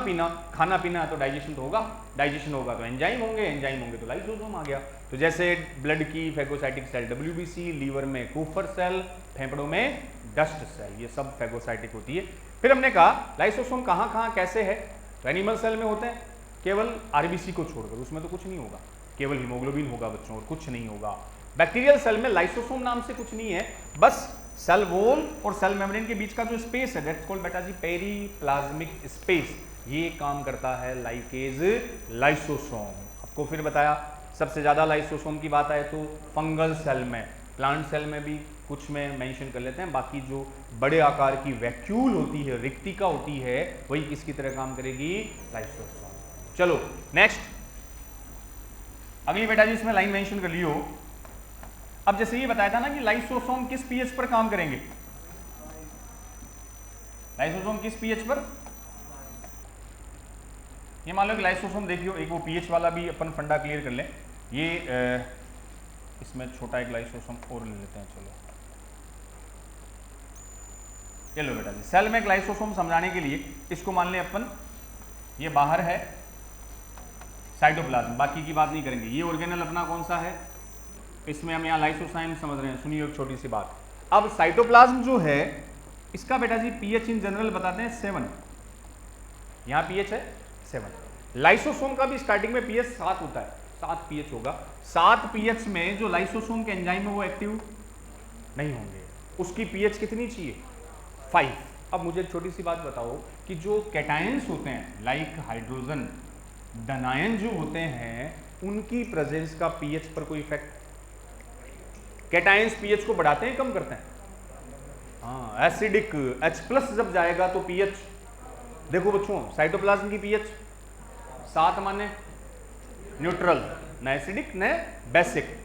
पीना है तो डाइजेशन तो होगा, डाइजेशन होगा तो एंजाइम होंगे तो लाइसोसोम आ गया। तो जैसे ब्लड की फैगोसाइटिक सेल WBC, लीवर में कूफर सेल, फेफड़ों में डस्ट सेल, ये सब फैगोसाइटिक होती है। फिर हमने कहा लाइसोसोम कहाँ कैसे है? तो एनिमल सेल में होते हैं, केवल RBC को छोड़कर, उसमें तो कुछ नहीं होगा, केवल हीमोग्लोबिन होगा बच्चों और कुछ नहीं होगा। बैक्टीरियल सेल में लाइसोसोम नाम से कुछ नहीं है, बस सेल वॉल और सेल मेम्ब्रेन के बीच का जो स्पेस है दैट्स कॉल्ड बेटा जी पेरीप्लाज्मिक स्पेस, ये काम करता है लाइकेज लाइसोसोम। आपको फिर बताया सबसे ज्यादा लाइसोसोम की बात आए तो फंगल सेल में, प्लांट सेल में भी कुछ में मेंशन कर लेते हैं। बाकी जो बड़े आकार की वैक्यूल होती है, रिक्तिका होती है, वही किसकी तरह काम करेगी? लाइसोसोम। चलो नेक्स्ट, अगली बेटा जी इसमें लाइन मेंशन कर लियो। अब जैसे ये बताया था ना कि लाइसोसोम किस पीएच पर काम करेंगे? लाइसोसोम किस पीएच पर? ये मान लो कि लाइसोसोम देखियो, एक वो पीएच वाला भी अपन फंडा क्लियर कर लें। ये इसमें छोटा एक लाइसोसोम और ले लेते हैं। चलो बेटा जी, सेल में एक लाइसोसोम समझाने के लिए इसको मान लें अपन, ये बाहर है साइटोप्लाज्म, बाकी की बात नहीं करेंगे। ये ऑर्गेनल अपना कौन सा है? इसमें हम यहाँ लाइसोसाइम समझ रहे हैं। सुनिए एक छोटी सी बात, अब साइटोप्लाज्म जो है इसका बेटा जी पीएच इन जनरल बताते हैं 7, यहाँ पीएच है 7। लाइसोसोम का भी स्टार्टिंग में पीएच 7 होता है, 7 पीएच होगा। 7 पीएच में जो लाइसोसोम के एंजाइम है वो एक्टिव नहीं होंगे, उसकी पीएच कितनी चाहिए? 5। अब मुझे एक छोटी सी बात बताओ कि जो कैटायंस होते हैं लाइक हाइड्रोजन, डनायन जो होते हैं, उनकी प्रेजेंस का पीएच पर कोई इफेक्ट? कैटायंस पीएच को बढ़ाते हैं कम करते हैं? हाँ, एसिडिक H+ जब जाएगा तो पीएच देखो बच्चों, साइटोप्लाज्म की पीएच 7 माने न्यूट्रल, न एसिडिक न बेसिक।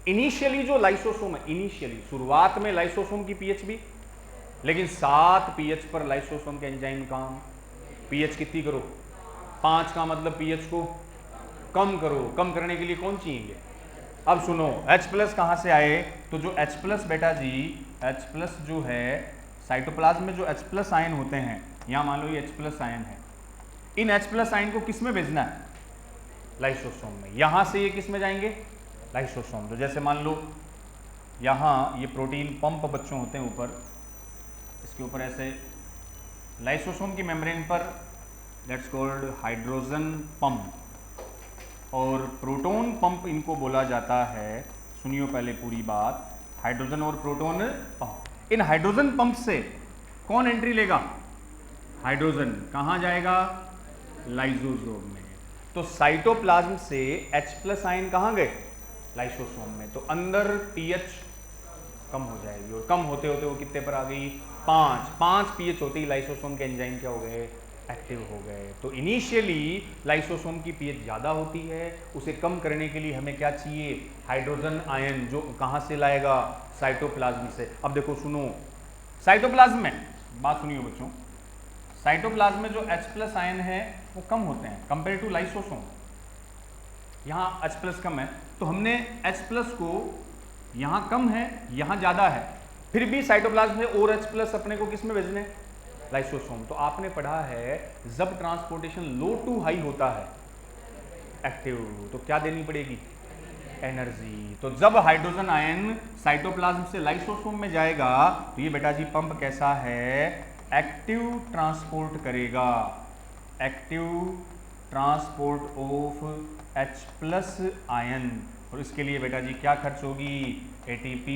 इनिशियली जो लाइसोसोम है, इनिशियली शुरुआत में लाइसोसोम की पीएच भी, लेकिन 7 पीएच पर लाइसोसोम के एंजाइम काम, पीएच कितनी करो? 5 का मतलब पीएच को कम करो। कम करने के लिए कौन चाहिए? अब सुनो, H+ कहाँ से आए? तो जो H+ बेटा जी, H+ जो है साइटोप्लाज्म में जो H+ आयन होते हैं, यहाँ मान लो ये H+ आयन है, इन H+ आयन को किस में भेजना है? लाइसोसोम में। यहाँ से ये किस में जाएंगे? लाइसोसोम। तो जैसे मान लो यहाँ ये प्रोटीन पंप बच्चों होते हैं ऊपर, इसके ऊपर ऐसे लाइसोसोम की मेम्ब्रेन पर दैट्स कॉल्ड हाइड्रोजन पंप, और प्रोटोन पंप इनको बोला जाता है। सुनियो पहले पूरी बात, हाइड्रोजन और प्रोटोन पंप। इन हाइड्रोजन पंप से कौन एंट्री लेगा? हाइड्रोजन। कहाँ जाएगा? लाइसोसोम में। तो साइटोप्लाज्म से H+ आयन कहाँ गए? लाइसोसोम में। तो अंदर पीएच कम हो जाएगी, और कम होते होते वो कितने पर आ गई? 5 पीएच होती ही लाइसोसोम के एंजाइम क्या हो गए? एक्टिव हो गए। तो इनिशियली लाइसोसोम की पीएच ज़्यादा होती है, उसे कम करने के लिए हमें क्या चाहिए, हाइड्रोजन आयन, जो कहाँ से लाएगा, साइटोप्लाज्म से। अब देखो सुनो, साइटोप्लाज्म में बात सुनियो बच्चों, साइटोप्लाज्म में जो H+ आयन है वो कम होते हैं कंपेयर टू लाइसोसोम। यहाँ H+ कम है, तो हमने H+ को यहाँ कम है, यहाँ ज़्यादा है, फिर भी साइटोप्लाज्म से और H+ अपने को किस में भेजने, लाइसोसोम। तो आपने पढ़ा है जब ट्रांसपोर्टेशन लो टू हाई होता है एक्टिव, तो क्या देनी पड़ेगी, एनर्जी। तो जब हाइड्रोजन आयन साइटोप्लाज्म से लाइसोसोम में जाएगा तो ये बेटा जी पंप कैसा है, एक्टिव ट्रांसपोर्ट करेगा, active transport of H+ ion. और इसके लिए बेटा जी क्या खर्च होगी, ATP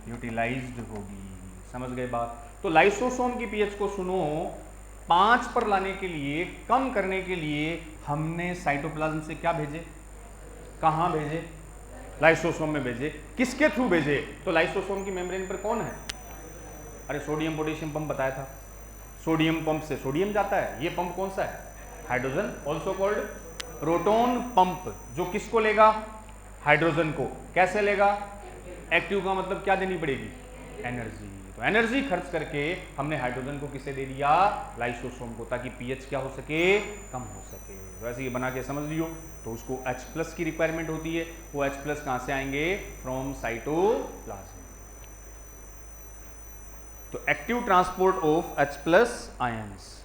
यूटिलाइज्ड होगी। समझ गए बात। तो लाइसोसोम की पीएच को सुनो 5 पर लाने के लिए, कम करने के लिए हमने साइटोप्लाज्म से क्या भेजे, कहां भेजे, लाइसोसोम में भेजे। किसके थ्रू भेजे, तो लाइसोसोम की मेम्ब्रेन पर कौन है, अरे सोडियम पोटेशियम पंप बताया था, सोडियम पंप से सोडियम जाता है। ये पंप कौन सा है, hydrogen, also called proton pump, जो किसको लेगा, हाइड्रोजन को। कैसे लेगा, एक्टिव का मतलब क्या देनी पड़ेगी, एनर्जी। तो एनर्जी खर्च करके हमने हाइड्रोजन को किसे दे दिया, लाइसोसोम को, ताकि पीएच क्या हो सके, कम हो सके। तो ऐसे ये बना के समझ लियो। तो उसको H+ की रिक्वायरमेंट होती है, वो H+ कहां से आएंगे, फ्रॉम साइटोप्लाज्म। तो active transport of H+ ions,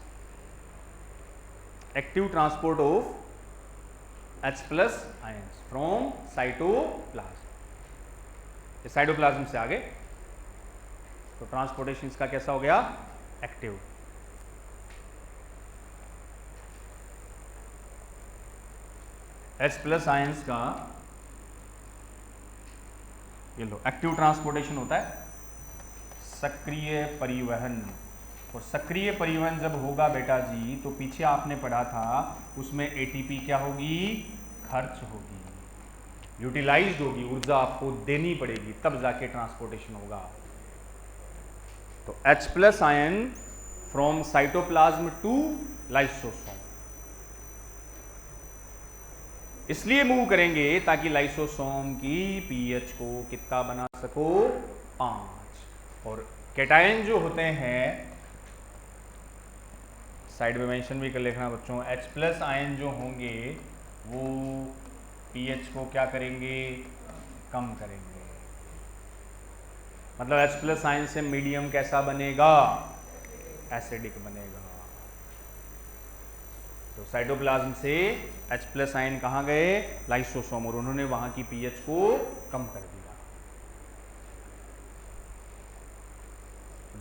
active transport of H+ ions from cytoplasm, cytoplasm से आगे। तो ट्रांसपोर्टेशन इसका कैसा हो गया, एक्टिव। H+ आयंस का ये लो, एक्टिव ट्रांसपोर्टेशन होता है सक्रिय परिवहन। और सक्रिय परिवहन जब होगा बेटा जी, तो पीछे आपने पढ़ा था उसमें ATP क्या होगी, खर्च होगी, यूटिलाइज्ड होगी, ऊर्जा आपको देनी पड़ेगी, तब जाके ट्रांसपोर्टेशन होगा। तो H+ ion from cytoplasm to lysosome, इसलिए मूव करेंगे ताकि लाइसोसोम की पीएच को कितना बना सको, 5। और कैटायन जो होते हैं, साइड में मेंशन भी कर लिखना बच्चों, H+ आयन जो होंगे वो पीएच को क्या करेंगे, कम करेंगे। मतलब H+ आयन से मीडियम कैसा बनेगा, एसिडिक बनेगा। तो साइटोप्लाज्म से H+ आयन कहाँ गए, लाइसोसोम, और उन्होंने वहां की पीएच को कम कर दिया।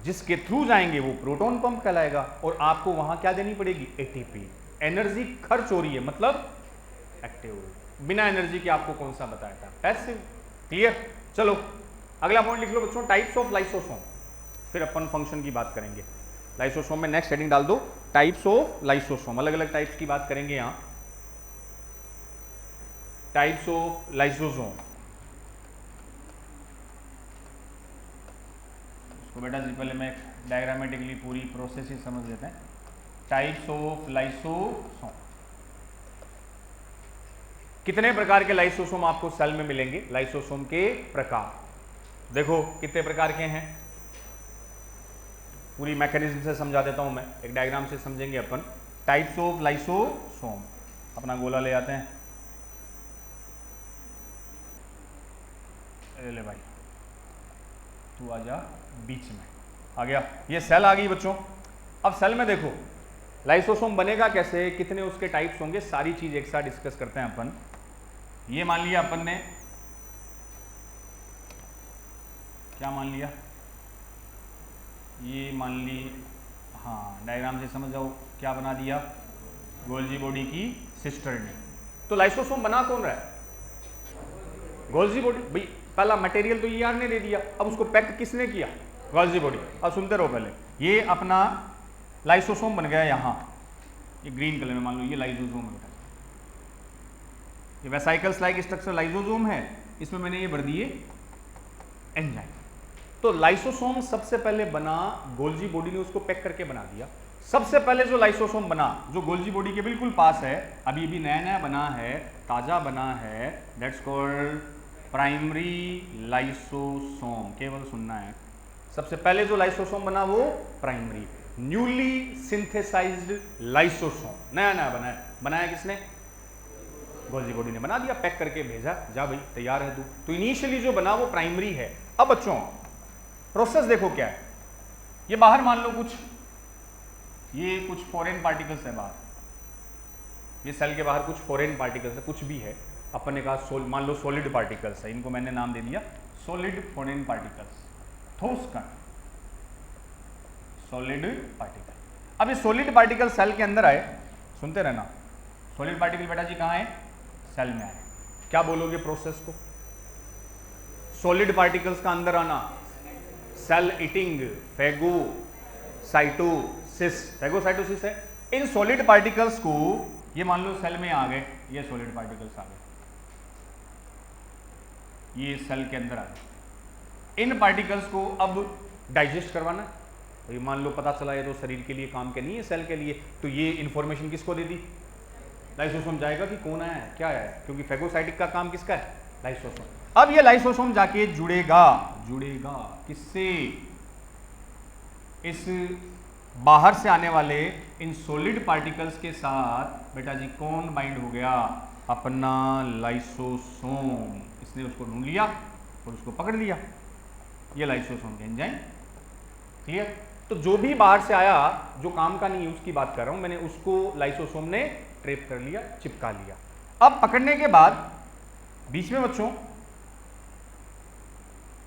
जिसके थ्रू जाएंगे वो प्रोटॉन पंप कहलाएगा, और आपको वहां क्या देनी पड़ेगी, ATP। एनर्जी खर्च हो रही है, मतलब एक्टिव। बिना एनर्जी के आपको कौन सा बताया था, पैसिव। क्लियर। चलो अगला पॉइंट लिख लो बच्चों, टाइप्स ऑफ लाइसोसोम, फिर अपन फंक्शन की बात करेंगे। लाइसोसोम में नेक्स्ट हेडिंग डाल दो, टाइप्स ऑफ लाइसोसोम। अलग अलग टाइप्स की बात करेंगे यहां, टाइप्स ऑफ लाइसोसोम। तो बेटा जी पहले मैं डायग्रामेटिकली पूरी प्रोसेस ही समझ लेते हैं। टाइप्स ऑफ लाइसोसोम, कितने प्रकार के लाइसोसोम आपको सेल में मिलेंगे, लाइसोसोम के प्रकार देखो कितने प्रकार के हैं, पूरी मैकेनिज्म से समझा देता हूं मैं, एक डायग्राम से समझेंगे अपन। टाइप्स ऑफ लाइसोसोम, अपना गोला ले आते हैं, ले भाई तू आ जा बीच में, आ गया, ये सेल आ गई बच्चों। अब सेल में देखो लाइसोसोम बनेगा कैसे, कितने उसके टाइप्स होंगे, सारी चीज एक साथ डिस्कस करते हैं अपन। ये मान लिया अपन ने, क्या मान लिया, ये मान ली, हाँ डायग्राम से समझ जाओ, क्या बना दिया, गोल्जी बॉडी की सिस्टर ने। तो लाइसोसोम बना कौन रहा है, गोल्जी बॉडी। भाई पहला मटेरियल तो ER ने दे दिया, अब उसको पैक किसने किया, गोल्जी बॉडी। अब सुनते रहो पहले, ये अपना लाइसोसोम बन गया यहाँ, ये ग्रीन कलर में मान लो, ये लाइसोसोम बन गया, ये वेसाइकल्स लाइक स्ट्रक्चर लाइसोसोम है, इसमें मैंने ये भर दिए एंजाइम। तो लाइसोसोम सबसे पहले बना, गोल्जी बॉडी ने उसको पैक करके बना दिया। सबसे पहले जो लाइसोसोम बना, जो गोल्जी बॉडी के बिल्कुल पास है, अभी भी नया नया बना है, ताजा बना है, दैट्स कॉल्ड प्राइमरी लाइसोसोम। केवल सुनना है, सबसे पहले जो लाइसोसोम बना वो प्राइमरी, न्यूली सिंथेसाइज्ड लाइसोसोम, नया नया बना है। बनाया किसने? गोल्जी बॉडी ने बना दिया, पैक करके भेजा, जा भाई तैयार है तू। तो इनिशियली जो बना वो प्राइमरी है। अब बच्चों प्रोसेस देखो क्या है, ये बाहर मान लो कुछ, ये कुछ फॉरेन पार्टिकल्स है बाहर, ये सेल के बाहर कुछ फॉरेन पार्टिकल्स है, कुछ भी है, अपन ने कहा मान लो सॉलिड पार्टिकल्स है, इनको मैंने नाम दे दिया सॉलिड फॉरेन पार्टिकल्स, ठोस कण, सॉलिड पार्टिकल। अब ये सॉलिड पार्टिकल सेल के अंदर आए, सुनते रहना, सॉलिड पार्टिकल बेटा जी कहाँ है? सेल में आए। क्या बोलोगे प्रोसेस को? सॉलिड पार्टिकल्स का अंदर आना, सेल ईटिंग, फैगोसाइटोसिस, फैगोसाइटोसिस है। इन सॉलिड पार्टिकल्स को, ये मान लो सेल में आ गए, ये सॉलिड पार्टिकल्स आ गए, ये सेल के अंदर आ गए। इन पार्टिकल्स को अब डाइजेस्ट करवाना, तो ये मान लो पता चला ये तो शरीर के लिए काम के नहीं है, सेल के लिए, तो ये इंफॉर्मेशन किसको दे दी? लाइसोसोम जाएगा कि कौन आया है, क्या है, क्योंकि फैगोसाइटिक का काम किसका है? लाइसोसोम। अब ये लाइसोसोम जाके जुड़ेगा किससे? इस बाहर से आने वाले इन सॉलिड पार्टिकल्स के साथ। बेटा जी कौन बाइंड हो गया? अपना लाइसोसोम। इसने उसको ढूंढ लिया और उसको पकड़ लिया, ये लाइसोसोम के एंजाइम। क्लियर? तो जो भी बाहर से आया, जो काम का नहीं है उसकी बात कर रहा हूं मैंने, उसको लाइसोसोम ने ट्रैप कर लिया, चिपका लिया। अब पकड़ने के बाद बीच में बच्चों,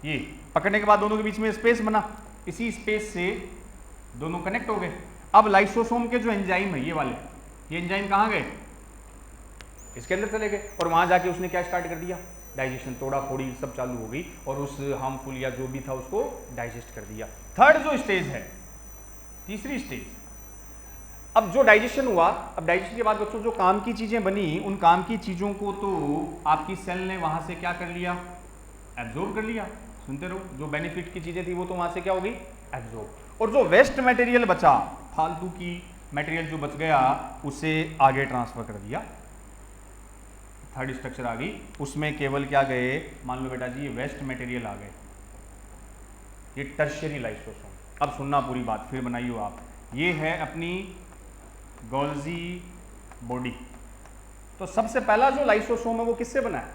ये पकड़ने के बाद दोनों के बीच में स्पेस बना, इसी स्पेस से दोनों कनेक्ट हो गए। अब लाइसोसोम के जो एंजाइम है, ये वाले, ये एंजाइम कहां गए? इसके अंदर चले गए, और वहां जाके उसने क्या स्टार्ट कर दिया? डाइजेशन, तोड़ा फोड़ी सब चालू हो गई, और उस हार्मफुल या जो भी था उसको डाइजेस्ट कर दिया। थर्ड जो स्टेज है, तीसरी स्टेज, अब जो डाइजेशन हुआ, अब डाइजेशन के बाद बच्चों जो काम की चीजें बनी, उन काम की चीजों को तो आपकी सेल ने वहां से क्या कर लिया? एब्जॉर्ब कर लिया। सुनते रहो, जो बेनिफिट की चीजें थी वो तो वहां से क्या हो गई? एब्जॉर्ब। और जो वेस्ट मटेरियल बचा, फालतू की मटेरियल जो बच गया, उसे आगे ट्रांसफर कर दिया। थर्ड स्ट्रक्चर आ गई, उसमें केवल क्या गए? मान लो बेटा जी ये वेस्ट मटेरियल आ गए, ये टर्शियरी लाइसोसोम। अब सुनना पूरी बात, फिर बनाइयो आप। ये है अपनी गोल्जी बॉडी। तो सबसे पहला जो लाइसोसोम है वो किससे बना है?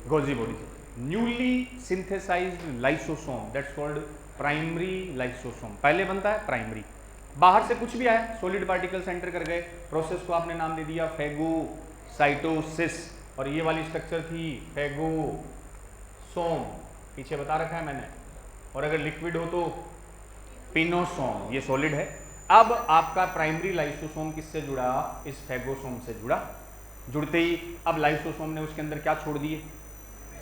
गोल्जी बॉडी से। Newly synthesised lysosome, that's called primary lysosome. पहले बनता है प्राइमरी, बाहर से कुछ भी आया, सॉलिड पार्टिकल एंटर कर गए, प्रोसेस को आपने नाम दे दिया फैगोसाइटोसिस, और ये वाली स्ट्रक्चर थी फैगोसोम, पीछे बता रखा है मैंने, और अगर लिक्विड हो तो पिनोसोम, ये सॉलिड है। अब आपका प्राइमरी लाइसोसोम किससे जुड़ा? इस फैगोसोम से जुड़ा। जुड़ते ही अब लाइसोसोम ने उसके अंदर क्या छोड़ दिए?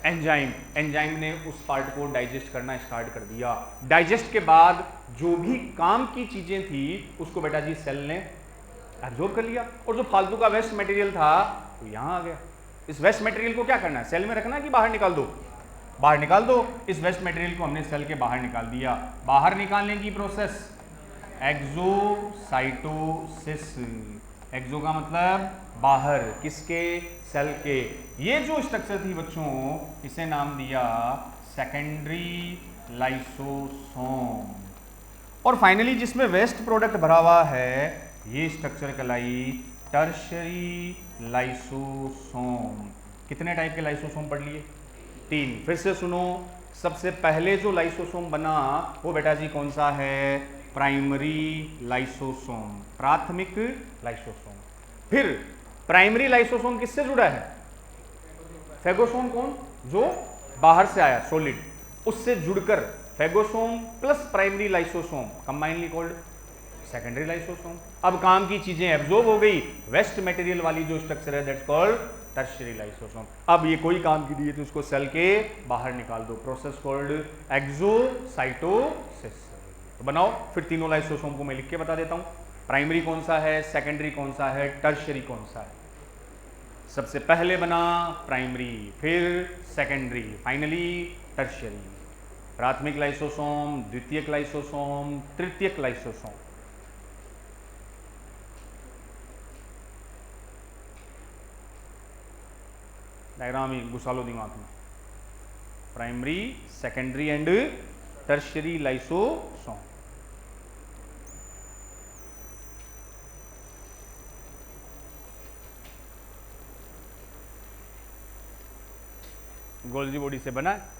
एंजाइम। एंजाइम ने उस पार्ट को डाइजेस्ट करना स्टार्ट कर दिया। डाइजेस्ट के बाद जो भी काम की चीजें थी उसको बेटा जी सेल ने एब्जॉर्ब कर लिया, और जो फालतू का वेस्ट मटेरियल था तो यहां आ गया। इस वेस्ट मटेरियल को क्या करना है? सेल में रखना है कि बाहर निकाल दो? बाहर निकाल दो। इस वेस्ट मटेरियल को हमने सेल के बाहर निकाल दिया। बाहर निकालने की प्रोसेस एक्सोसाइटोसिस। एक्सो का मतलब बाहर, किसके? सेल के। ये जो स्ट्रक्चर थी बच्चों, इसे नाम दिया सेकेंडरी लाइसोसोम। और फाइनली जिसमें वेस्ट प्रोडक्ट भरा हुआ है, ये स्ट्रक्चर कहलाई टर्शियरी लाइसोसोम। कितने टाइप के लाइसोसोम पढ़ लिए? 3। फिर से सुनो, सबसे पहले जो लाइसोसोम बना वो बेटा जी कौन सा है? प्राइमरी लाइसोसोम, प्राथमिक लाइसोसोम। फिर प्राइमरी लाइसोसोम किससे जुड़ा है? फैगोसोम। कौन? जो बाहर से आया, सॉलिड, उससे जुड़कर phagosome plus primary lysosome combinedly called secondary lysosome. अब काम की चीजें एब्जॉर्ब हो गई, वेस्ट मटेरियल वाली जो स्ट्रक्चर है दैट्स कॉल्ड टर्शियरी लाइसोसोम। अब ये कोई काम की नहीं है तो उसको सेल के बाहर निकाल दो, प्रोसेस कॉल्ड एक्सोसाइटोसिस। तो बनाओ फिर तीनों लाइसोसोम को मैं लिख के बता देता हूं। प्राइमरी कौन सा है, सेकेंडरी कौन सा है, टर्शियरी कौन सा है। सबसे पहले बना प्राइमरी, फिर सेकेंडरी, फाइनली टर्शियरी। प्राथमिक लाइसोसोम, द्वितीयक लाइसोसोम, तृतीयक लाइसोसोम। डायग्राम ही घुसा लो दिमाग में। Primary, secondary and tertiary lysosome. Golgi body से बना है।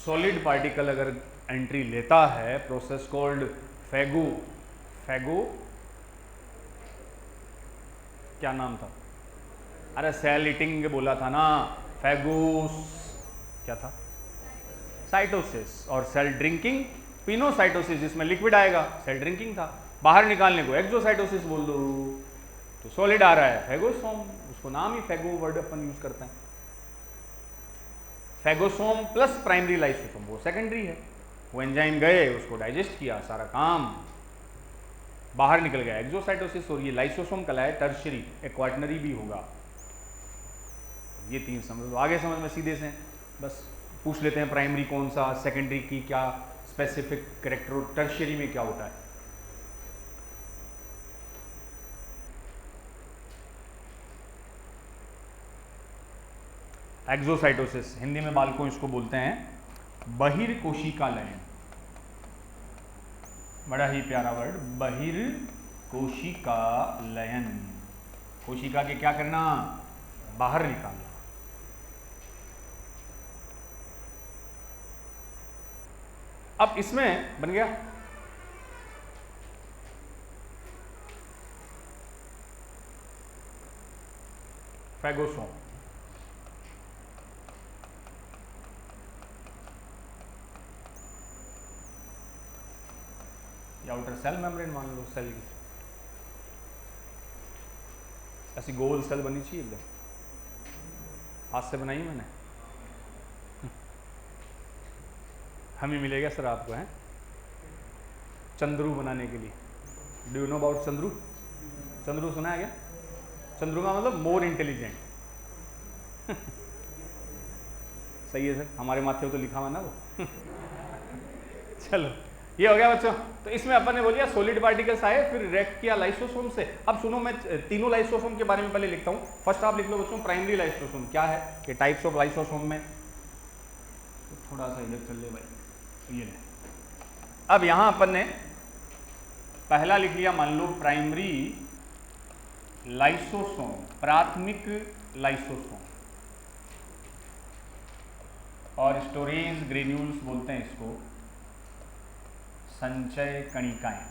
सॉलिड पार्टिकल अगर एंट्री लेता है, प्रोसेस कॉल्ड फैगो, क्या नाम था, अरे सेल ईटिंग बोला था ना, फैगोस क्या था, साइटोसिस, और सेल ड्रिंकिंग पिनोसाइटोसिस, जिसमें लिक्विड आएगा, सेल ड्रिंकिंग था। बाहर निकालने को एक्सोसाइटोसिस बोल दो, तो सॉलिड आ रहा है फैगोसोम, उसको नाम ही फैगो वर्ड अपन यूज करते हैं। फैगोसोम प्लस प्राइमरी लाइसोसोम वो सेकेंडरी है, वो एंजाइम गए, उसको डाइजेस्ट किया, सारा काम बाहर निकल गया, एक्सोसाइटोसिस। और ये लाइसोसोम कला है टर्शियरी, एक क्वार्टनरी भी होगा। ये तीन समझ लो, आगे समझ में सीधे से बस पूछ लेते हैं प्राइमरी कौन सा, सेकेंडरी की क्या स्पेसिफिक कैरेक्टर, टर्शियरी में क्या होता है। एक्सोसाइटोसिस, हिंदी में बालकों इसको बोलते हैं बहिर्कोशिका लयन, बड़ा ही प्यारा वर्ड, बहिर्कोशिका लयन। कोशिका के क्या करना, बाहर निकालना। अब इसमें बन गया फैगोसोम, आउटर सेल मेम्ब्रेन मान लो सेल की, ऐसी गोल सेल बनी चाहिए एकदम, हाथ से बनाई मैंने, हम ही मिलेगा सर आपको, है चंद्रू बनाने के लिए। Do you know about Chandru? Chandru सुना है क्या? चंद्रू का मतलब मोर इंटेलिजेंट। सही है सर, हमारे माथे तो लिखा हुआ ना वो। चलो ये हो गया बच्चों। तो इसमें अपन ने बोलिया सॉलिड पार्टिकल्स आए, फिर रिएक्ट किया लाइसोसोम से। अब सुनो, मैं तीनों लाइसोसोम के बारे में पहले लिखता हूँ। फर्स्ट आप लिख लो बच्चों प्राइमरी लाइसोसोम क्या है, कि टाइप्स ऑफ लाइसोसोम में, तो थोड़ा सा इधर चल ले भाई, ये ले। अब यहां अपन ने पहला लिख लिया, मान लो प्राइमरी लाइसोसोम, प्राथमिक लाइसोसोम, और स्टोरेज ग्रेन्यूल्स बोलते हैं इसको, संचय कणिकाएं।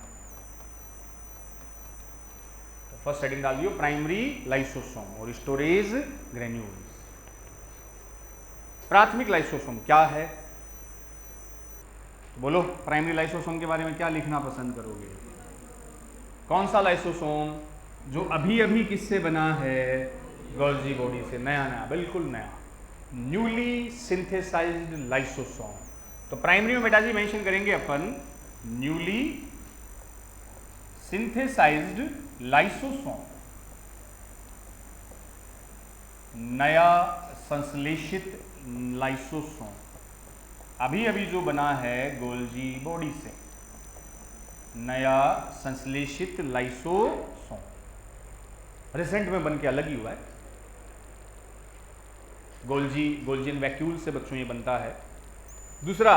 तो फर्स्ट हेडिंग डाल दियो प्राइमरी लाइसोसोम और स्टोरेज ग्रेन्यूल्स। प्राथमिक लाइसोसोम क्या है, तो बोलो प्राइमरी लाइसोसोम के बारे में क्या लिखना पसंद करोगे? कौन सा लाइसोसोम जो अभी अभी किससे बना है? गोल्जी बॉडी से, नया नया, बिल्कुल नया, न्यूली सिंथेसाइज्ड लाइसोसोम। तो प्राइमरी में बेटा जी मेंशन करेंगे अपन न्यूली सिंथेसाइज्ड लाइसोसोम, नया संश्लेषित लाइसोसोम, अभी अभी जो बना है गोल्जी बॉडी से, नया संश्लेषित लाइसोसोम, रिसेंट में बन के अलग ही हुआ है। गोल्जियन वैक्यूल से बच्चों ये बनता है। दूसरा,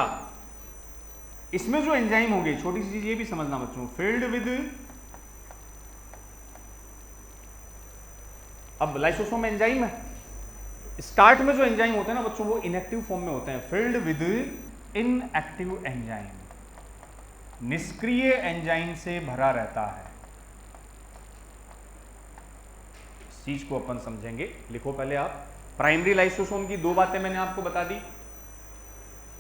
इसमें जो एंजाइम होंगे, छोटी सी चीज ये भी समझना बच्चों, फिल्ड विद, अब लाइसोसोम में एंजाइम है, स्टार्ट में जो एंजाइम होते हैं ना बच्चों, वो इनएक्टिव फॉर्म में होते हैं, फिल्ड विद इनएक्टिव एंजाइम, निष्क्रिय एंजाइम से भरा रहता है। इस चीज को अपन समझेंगे, लिखो पहले आप। प्राइमरी लाइसोसोम की दो बातें मैंने आपको बता दी,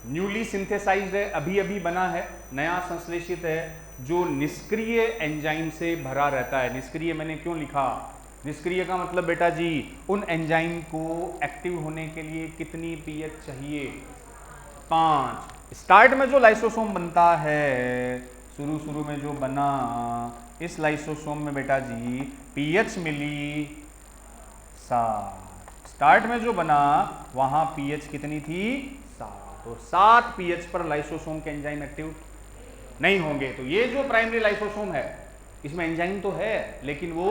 न्यूली सिंथेसाइज्ड है, अभी अभी बना है, नया संश्लेषित है, जो निष्क्रिय एंजाइम से भरा रहता है। निष्क्रिय मैंने क्यों लिखा? निष्क्रिय का मतलब बेटा जी, उन एंजाइम को एक्टिव होने के लिए कितनी पीएच चाहिए? 5। स्टार्ट में जो लाइसोसोम बनता है शुरू में जो बना इस लाइसोसोम में बेटा जी पीएच मिली 7। स्टार्ट में जो बना वहां पीएच कितनी थी 7। तो 7 पीएच पर लाइसोसोम के एंजाइम एक्टिव नहीं होंगे। तो ये जो प्राइमरी लाइसोसोम है इसमें एंजाइम तो है लेकिन वो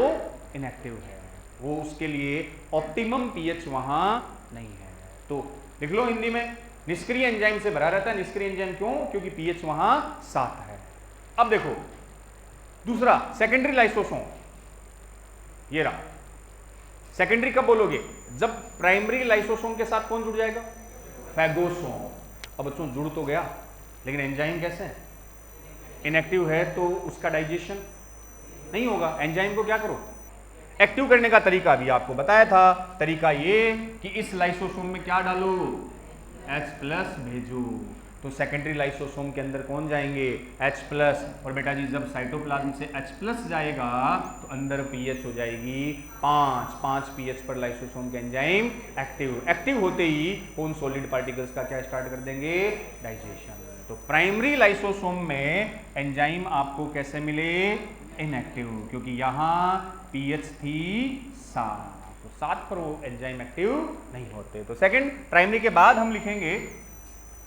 इनएक्टिव है, वो उसके लिए ऑप्टिमम पीएच वहां नहीं है। तो लिख लो हिंदी में, निष्क्रिय एंजाइम से भरा रहता है। निष्क्रिय एंजाइम क्यों? क्योंकि पीएच वहां 7 है। अब देखो दूसरा सेकेंडरी लाइसोसोम, ये रहा। सेकेंडरी कब बोलोगे? जब प्राइमरी लाइसोसोम के साथ कौन जुड़ जाएगा? फैगोसोम। अब बच्चों जुड़ तो गया लेकिन एंजाइम कैसे है? इनएक्टिव है, तो उसका डाइजेशन नहीं होगा। एंजाइम को क्या करो? एक्टिव करने का तरीका भी आपको बताया था। तरीका ये कि इस लाइसोसोम में क्या डालो? H+ भेजो। तो सेकेंडरी लाइसोसोम के अंदर कौन जाएंगे? H+। और बेटा जी जब साइटोप्लाज्म से H+ जाएगा तो अंदर पीएच हो जाएगी 5 पीएच पर लाइसोसोम के एंजाइम एक्टिव होते ही उन सॉलिड पार्टिकल्स का क्या स्टार्ट कर देंगे? डाइजेशन। तो प्राइमरी लाइसोसोम में एंजाइम आपको कैसे मिले? इनएक्टिव, क्योंकि यहां पीएच थी 7। तो 7 पर वो एंजाइम एक्टिव नहीं होते। तो सेकंड प्राइमरी के बाद हम लिखेंगे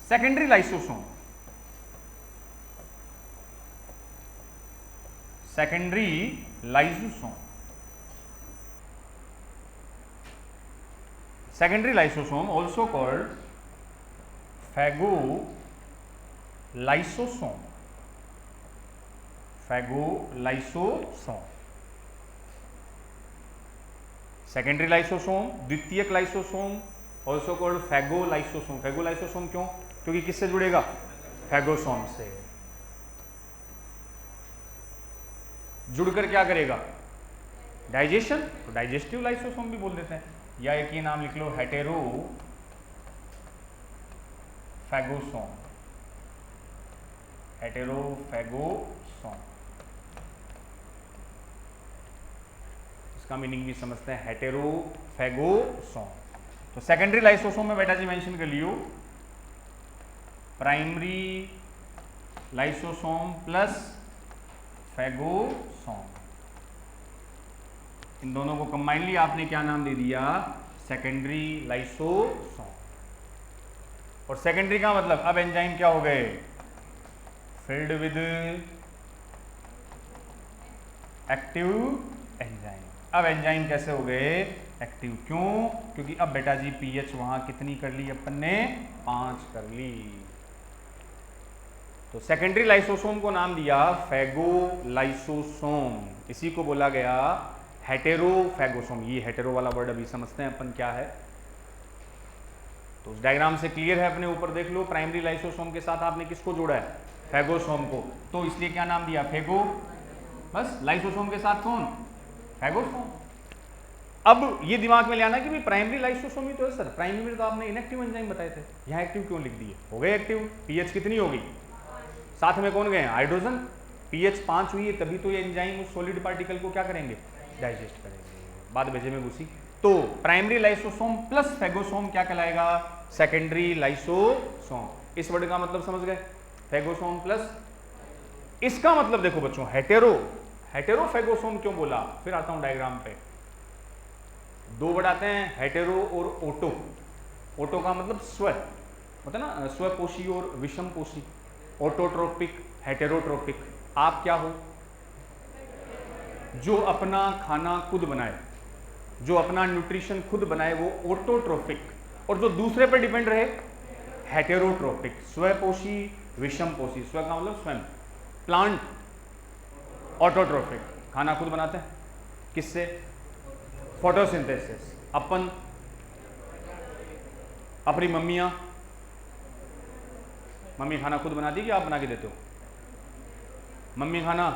secondary lysosome. Secondary lysosome, secondary lysosome also called phagolysosome. Phagolysosome, secondary lysosome, द्वितीयक lysosome also called phagolysosome. Phagolysosome क्यों? क्योंकि किससे जुड़ेगा? फैगोसोम से। जुड़कर क्या करेगा? डाइजेशन। तो डाइजेस्टिव लाइसोसोम भी बोल देते हैं। या एक ही नाम लिख लो, हेटेरो फैगोसोम। हेटेरोफैगोसोम, इसका मीनिंग भी समझते हैं, हेटेरोफैगोसोम। तो सेकेंडरी लाइसोसोम में बेटा जी मेंशन कर लियो प्राइमरी लाइसोसोम प्लस फैगोसोम। इन दोनों को कंबाइनली आपने क्या नाम दे दिया? Secondary lysosome. और सेकेंडरी का मतलब अब एंजाइम क्या हो गए? Filled with active enzyme. अब एंजाइम कैसे हो गए? एक्टिव। क्यों? क्योंकि अब बेटा जी पीएच वहां कितनी कर ली अपन ने? 5 कर ली। तो सेकेंडरी लाइसोसोम को नाम दिया फैगोलाइसोसोम। इसी को बोला गया हेटेरोफैगोसोम। ये हेटेरो वाला वर्ड अभी समझते हैं अपन क्या है। तो उस डायग्राम से क्लियर है, अपने ऊपर देख लो। प्राइमरी लाइसोसोम के साथ आपने किसको जोड़ा है? फैगोसोम को। तो इसलिए क्या नाम दिया? फैगो। बस लाइसोसोम के साथ कौन? फैगोसोम। अब ये दिमाग में ले आना कि भाई प्राइमरी लाइसोसोम ही तो है सर, प्राइमरी में तो आपने इनएक्टिव एंजाइम बताए थे, यहाँ एक्टिव क्यों लिख दिए? हो गए एक्टिव। पीएच कितनी होगी? साथ में कौन गए? हाइड्रोजन। पीएच 5 हुई है, तभी तो ये एंजाइम उस सॉलिड पार्टिकल को क्या करेंगे? डाइजेस्ट करेंगे। बाद भेजे में घुसी। तो प्राइमरी लाइसोसोम प्लस फैगोसोम क्या कहलाएगा? Secondary lysosome. इस वर्ड का मतलब समझ गए? Phagosome plus. इसका मतलब देखो बच्चों, हेटेरोफैगोसोम क्यों बोला? फिर आता हूं डायग्राम पे। 2 वर्ड आते हैं, हेटेरो और ओटो। ओटो का मतलब स्व होता है ना, स्वपोषी और विषमपोषी। ऑटोट्रोपिक, हेटेरोट्रोपिक। आप क्या हो? जो अपना खाना खुद बनाए, जो अपना न्यूट्रिशन खुद बनाए, वो ऑटोट्रोपिक। और जो दूसरे पर डिपेंड रहे, हेटेरोट्रोपिक। स्वपोषी, विषमपोषी। स्व का मतलब स्वयं। प्लांट ऑटोट्रोपिक, खाना खुद बनाते हैं। किससे? फोटोसिंथेसिस। अपन अपनी मम्मी खाना खुद बनाती है कि आप बना के देते हो? मम्मी खाना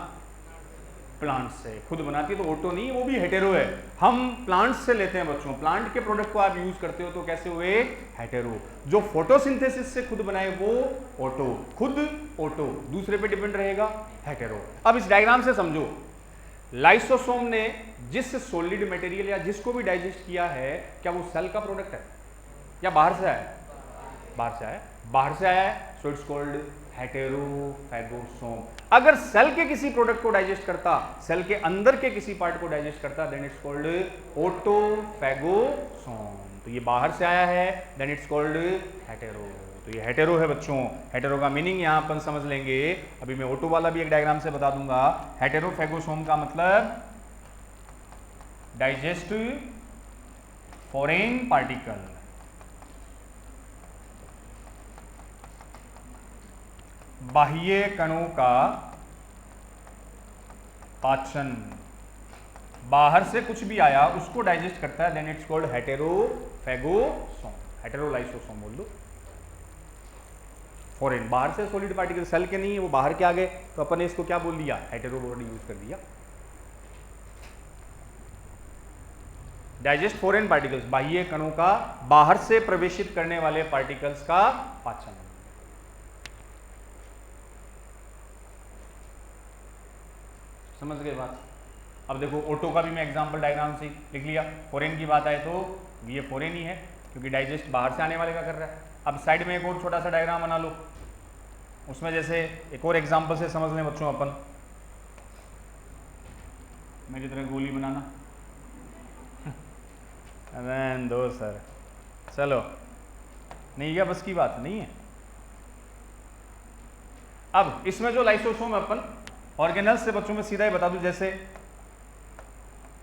प्लांट से खुद बनाती है, तो ऑटो नहीं, वो भी हेटेरो है। हम प्लांट से लेते हैं बच्चों, प्लांट के प्रोडक्ट को आप यूज करते हो तो कैसे हुए? हेटेरो। जो फोटोसिंथेसिस से खुद बनाए वो ऑटो। खुद ऑटो, दूसरे पे डिपेंड रहेगा हेटेरो। अब इस डायग्राम से समझो, लाइसोसोम ने जिस सॉलिड मटेरियल या जिसको भी डाइजेस्ट किया है, क्या वो सेल का प्रोडक्ट है या बाहर से आया? बाहर से आया। बाहर से आया है, सो इट्स कॉल्ड हेटेरोफैगोसोम। अगर सेल के किसी प्रोडक्ट को डाइजेस्ट करता, सेल के अंदर के किसी पार्ट को डाइजेस्ट करता, देन इट्स कॉल्ड ऑटोफैगोसोम। तो ये बाहर से आया है, देन इट्स कॉल्ड हेटेरो। तो ये हेटेरो है बच्चों। हेटेरो का मीनिंग यहां अपन समझ लेंगे, अभी मैं ऑटो वाला भी एक डायग्राम से बता दूंगा। हेटेरोफैगोसोम का मतलब डाइजेस्ट फॉरेन पार्टिकल, बाह्य कणों का पाचन, बाहर से कुछ भी आया उसको डाइजेस्ट करता है, देन इट्स कॉल्ड हेटेरोफैगोसोम। हेटेरोलाइसोसोम बोल दो। फॉरेन, बाहर से सॉलिड पार्टिकल, सेल के नहीं है, वो बाहर के आ गए, तो अपन ने इसको क्या बोल दिया, हेटेरो वर्ड यूज कर दिया। डाइजेस्ट फॉरेन पार्टिकल्स, बाह्य कणों का बाहर से प्रवेशित करने वाले पार्टिकल्स का पाचन। समझ गए बात। अब देखो ऑटो का भी मैं एग्जांपल डायग्राम से लिख लिया। फॉरेन की बात आए तो ये फॉरेन ही है, क्योंकि डाइजेस्ट बाहर से आने वाले का कर रहा है। अब साइड में एक और छोटा सा डायग्राम बना लो, उसमें जैसे एक और एग्जांपल से समझ लें बच्चों अपन, मेरी तरह गोली बनाना अरे दो सर, चलो नहीं, क्या बस की बात नहीं है। अब इसमें जो लाइसोसोम है अपन ऑर्गेनल्स से बच्चों में सीधा ही बता दूं, जैसे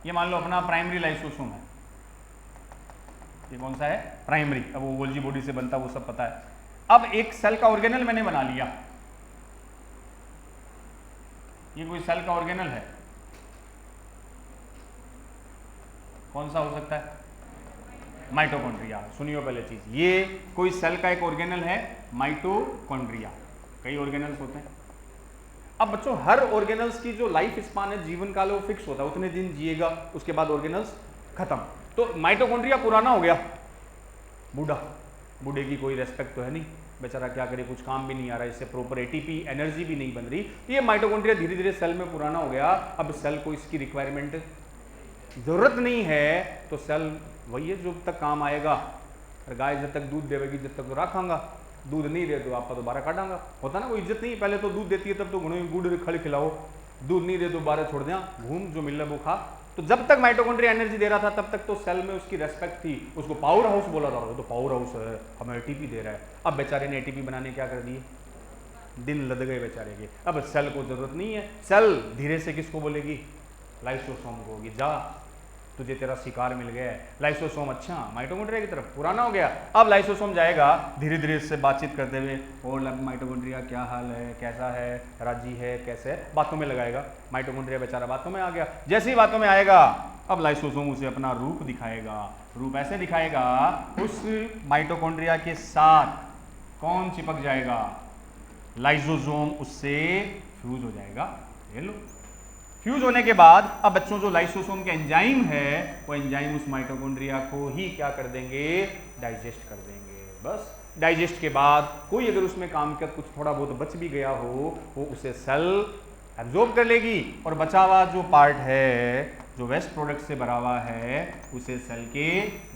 ये मान लो अपना प्राइमरी लाइसोसोम है, ये कौन सा है, प्राइमरी। अब वो गोल्जी बॉडी से बनता है, वो सब पता है। अब एक सेल का ऑर्गेनल मैंने बना लिया, ये कोई सेल का ऑर्गेनल है, कौन सा हो सकता है, माइटोकॉन्ड्रिया। सुनियो पहले चीज, ये कोई सेल का एक ऑर्गेनल है, माइटोकॉन्ड्रिया। कई ऑर्गेनल्स होते हैं। अब बच्चों हर ऑर्गेनल्स की जो लाइफ स्पान है, जीवन काल, वो फिक्स होता है, उतने दिन जिएगा, उसके बाद ऑर्गेनल्स खत्म। तो माइटोकॉन्ड्रिया पुराना हो गया, बूढ़ा, बूढ़े की कोई रेस्पेक्ट तो है नहीं, बेचारा क्या करे, कुछ काम भी नहीं आ रहा, इससे प्रॉपर एटीपी एनर्जी भी नहीं बन रही। ये माइटोकॉन्ड्रिया धीरे धीरे सेल में पुराना हो गया। अब सेल को इसकी रिक्वायरमेंट जरूरत नहीं है, तो सेल वही है जो तक काम आएगा। गाय जब तक दूध देवेगी जब तक तो रखांगा, दूध नहीं दे तो आपका दोबारा काटांगा। होता ना, कोई इज्जत नहीं, पहले तो दूध देती है तब तो गुड़ खड़ खिलाओ, दूध नहीं दे तो बारह छोड़ दिया, घूम जो मिल रहा वो खा। तो जब तक माइटोकॉन्ड्रिया एनर्जी दे रहा था तब तक तो सेल में उसकी रेस्पेक्ट थी, उसको पावर हाउस बोला था, तो पावर हाउस है, हमें एटीपी दे रहा है। अब बेचारे ने एटीपी बनाने क्या कर दिए, दिन लद गए बेचारे के। अब सेल को जरूरत नहीं है, सेल धीरे से किसको बोलेगी, लाइसोसोम को होगी, जा तुझे तेरा शिकार मिल गया है। लाइसोसोम अच्छा माइटोकॉन्ड्रिया की तरफ पुराना हो गया, अब लाइसोसोम जाएगा धीरे धीरे इससे बातचीत करते हुए, और माइटोकॉन्ड्रिया क्या हाल है, कैसा है, राजी है, कैसे है, बातों में लगाएगा। माइटोकॉन्ड्रिया बेचारा बातों में आ गया। जैसे ही बातों में आएगा, अब लाइसोसोम उसे अपना रूप दिखाएगा। रूप ऐसे दिखाएगा, उस माइटोकॉन्ड्रिया के साथ कौन चिपक जाएगा, लाइसोसोम उससे फ्यूज हो जाएगा। ये लो, फ्यूज होने के बाद अब बच्चों जो लाइसोसोम के एंजाइम है, वो एंजाइम उस माइटोकॉन्ड्रिया को ही क्या कर देंगे, डाइजेस्ट कर देंगे। बस डाइजेस्ट के बाद कोई अगर उसमें काम का कुछ थोड़ा बहुत बच भी गया हो, वो उसे सेल एब्जॉर्ब कर लेगी, और बचा हुआ जो पार्ट है, जो वेस्ट प्रोडक्ट से भरा हुआ है, उसे सेल के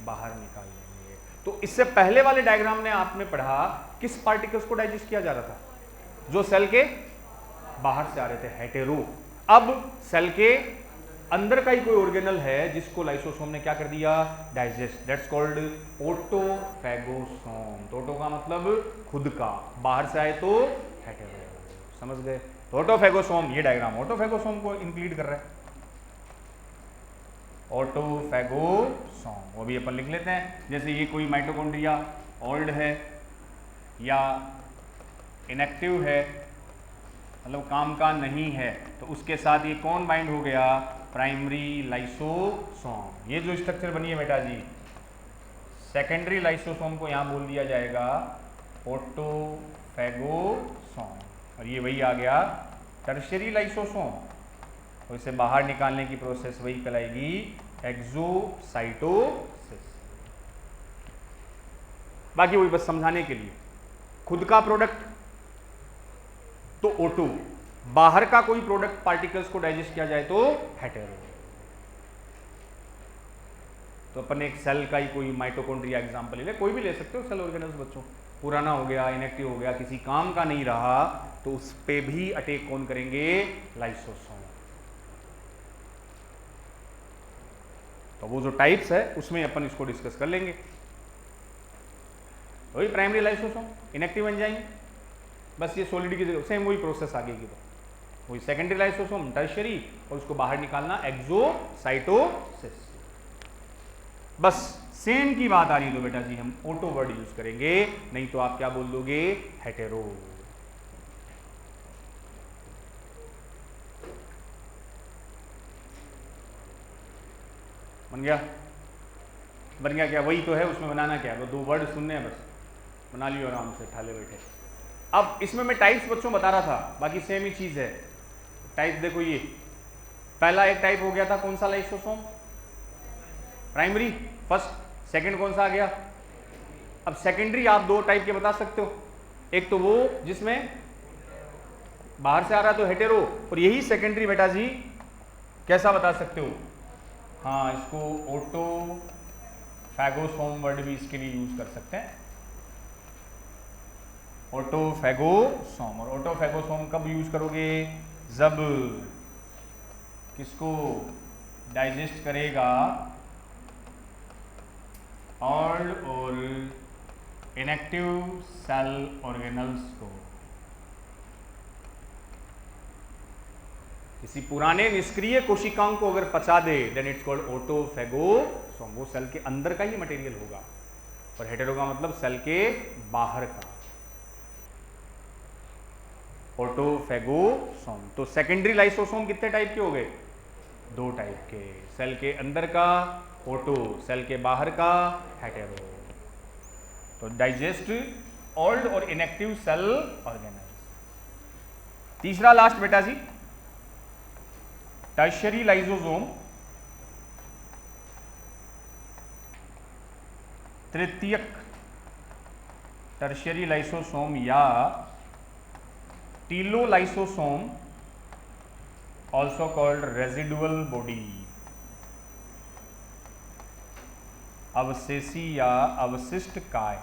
बाहर निकाल लेंगे। तो इससे पहले वाले डायग्राम में आपने पढ़ा किस पार्टिकल्स को डाइजेस्ट किया जा रहा था, जो सेल के बाहर से आ रहे थे, हेटेरो। अब सेल के अंदर का ही कोई ऑर्गेनल है जिसको लाइसोसोम ने क्या कर दिया, डाइजेस्ट, दैट्स कॉल्ड ऑटोफैगोसोम। तो ऑटो का मतलब खुद का, बाहर से आए तो हेटेरो, समझ गए। तो ऑटोफैगोसोम, ये डायग्राम ऑटोफैगोसोम को इंक्लूड कर रहा है, ऑटोफैगोसोम। वो भी अपन लिख लेते हैं, जैसे ये कोई माइटोकॉन्ड्रिया ओल्ड है या इनएक्टिव है, मतलब काम का नहीं है, तो उसके साथ ये कौन बाइंड हो गया, प्राइमरी लाइसोसोम। ये जो स्ट्रक्चर बनी है बेटा जी, सेकेंडरी लाइसोसोम को यहाँ बोल दिया जाएगा ऑटोफैगोसोम, और ये वही आ गया टर्शियरी लाइसोसोम। और इसे बाहर निकालने की प्रोसेस वही कहलाएगी एक्सोसाइटोसिस। बाकी वही बस समझाने के लिए, खुद का प्रोडक्ट तो O2, बाहर का कोई प्रोडक्ट पार्टिकल्स को डाइजेस्ट किया जाए तो हेटेरो। तो अपन एक सेल का ही कोई माइटोकॉन्ड्रिया एग्जांपल ले, कोई भी ले सकते हो सेल ऑर्गेनल्स बच्चों, पुराना हो गया, इनएक्टिव हो गया, किसी काम का नहीं रहा, तो उस पे भी अटैक कौन करेंगे? लाइसोसोम। तो वो जो टाइप्स है उसमें अपन इसको डिस्कस कर लेंगे। वही प्राइमरी लाइसोसोम इनएक्टिव बन जाएंगे, बस ये सॉलिड की जगह सेम वही प्रोसेस आगे की, तो वही सेकेंडरी लाइसोसोम, टर्शियरी, और उसको बाहर निकालना एक्सोसाइटोसिस। बस सेम की बात आ रही है तो बेटा जी हम ऑटो वर्ड यूज करेंगे, नहीं तो आप क्या बोल दोगे? हेटेरो। बन गया? बन गया क्या? वही तो है, उसमें बनाना क्या है? वो 2 वर्ड सुनने हैं, बस बना लियो आराम से ठाले बैठे। अब इसमें मैं टाइप्स बच्चों बता रहा था, बाकी सेम ही चीज है। टाइप देखो, ये पहला एक टाइप हो गया था, कौन सा लाइसोसोम? Primary first. सेकंड कौन सा आ गया? अब सेकेंडरी आप 2 टाइप के बता सकते हो, एक तो वो जिसमें बाहर से आ रहा है तो हेटेरो, और यही सेकेंडरी बेटा जी कैसा बता सकते हो? हाँ, इसको ऑटोफैगोसोम वर्ड भी इसके लिए यूज कर सकते हैं, ऑटोफैगोसोम। और ऑटोफैगोसोम कब यूज करोगे? जब किसको डाइजेस्ट करेगा? ऑल्ड और इनएक्टिव सेल ऑर्गेनल्स को। किसी पुराने निष्क्रिय कोशिकाओं को अगर पचा दे, देन इट्स कॉल्ड ऑटोफैगोसोम। वो सेल के अंदर का ही मटेरियल होगा, और हेटेरो का मतलब सेल के बाहर का। ऑटोफैगोसोम। तो सेकेंडरी लाइसोसोम कितने टाइप के हो गए? 2 टाइप के, सेल के अंदर का ऑटो, सेल के बाहर का हेटेरो। तो डाइजेस्ट ओल्ड और इनएक्टिव सेल ऑर्गेनल्स। तीसरा लास्ट बेटा जी टर्शियरी लाइसोसोम, तृतीयक टर्शियरी लाइसोसोम या टीलोलाइसोसोम, ऑल्सो कॉल्ड रेजिडुअल बॉडी, अवशेषी या अवशिष्ट काय।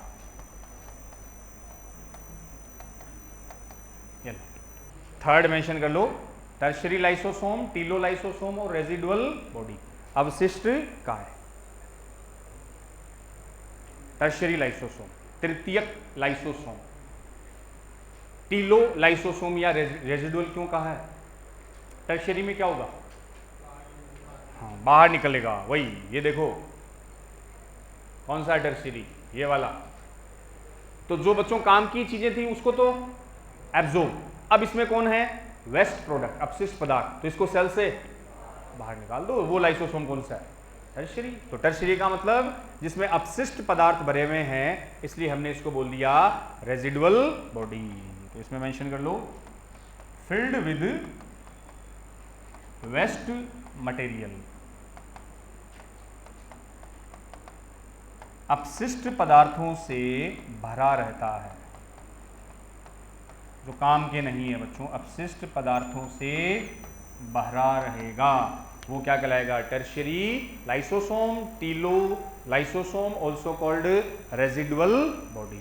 थर्ड मेंशन कर लो, टर्शियरी लाइसोसोम, टीलोलाइसोसोम और रेजिडुअल बॉडी, अवशिष्ट काय। टर्शियरी लाइसोसोम, तृतीयक लाइसोसोम, टीलोलाइसोसोम या रेजिडुअल क्यों कहा है? टर्शियरी में क्या होगा? हाँ, बाहर निकलेगा, वही ये देखो कौन सा टर्शियरी, ये वाला। तो जो बच्चों काम की चीजें थी उसको तो एब्जॉर्ब, अब इसमें कौन है? वेस्ट प्रोडक्ट, अपशिष्ट पदार्थ, तो इसको सेल से बाहर निकाल दो। वो लाइसोसोम कौन सा है? टर्शियरी। तो टर्शियरी का मतलब जिसमें अपशिष्ट पदार्थ भरे हुए हैं, इसलिए हमने इसको बोल दिया रेजिडुअल बॉडी। तो इसमें मेंशन कर लो, फिल्ड विद वेस्ट मटेरियल, अपशिष्ट पदार्थों से भरा रहता है, जो काम के नहीं है बच्चों, अपशिष्ट पदार्थों से भरा रहेगा, वो क्या कहलाएगा? Tertiary lysosome, telolysosome, also called residual body.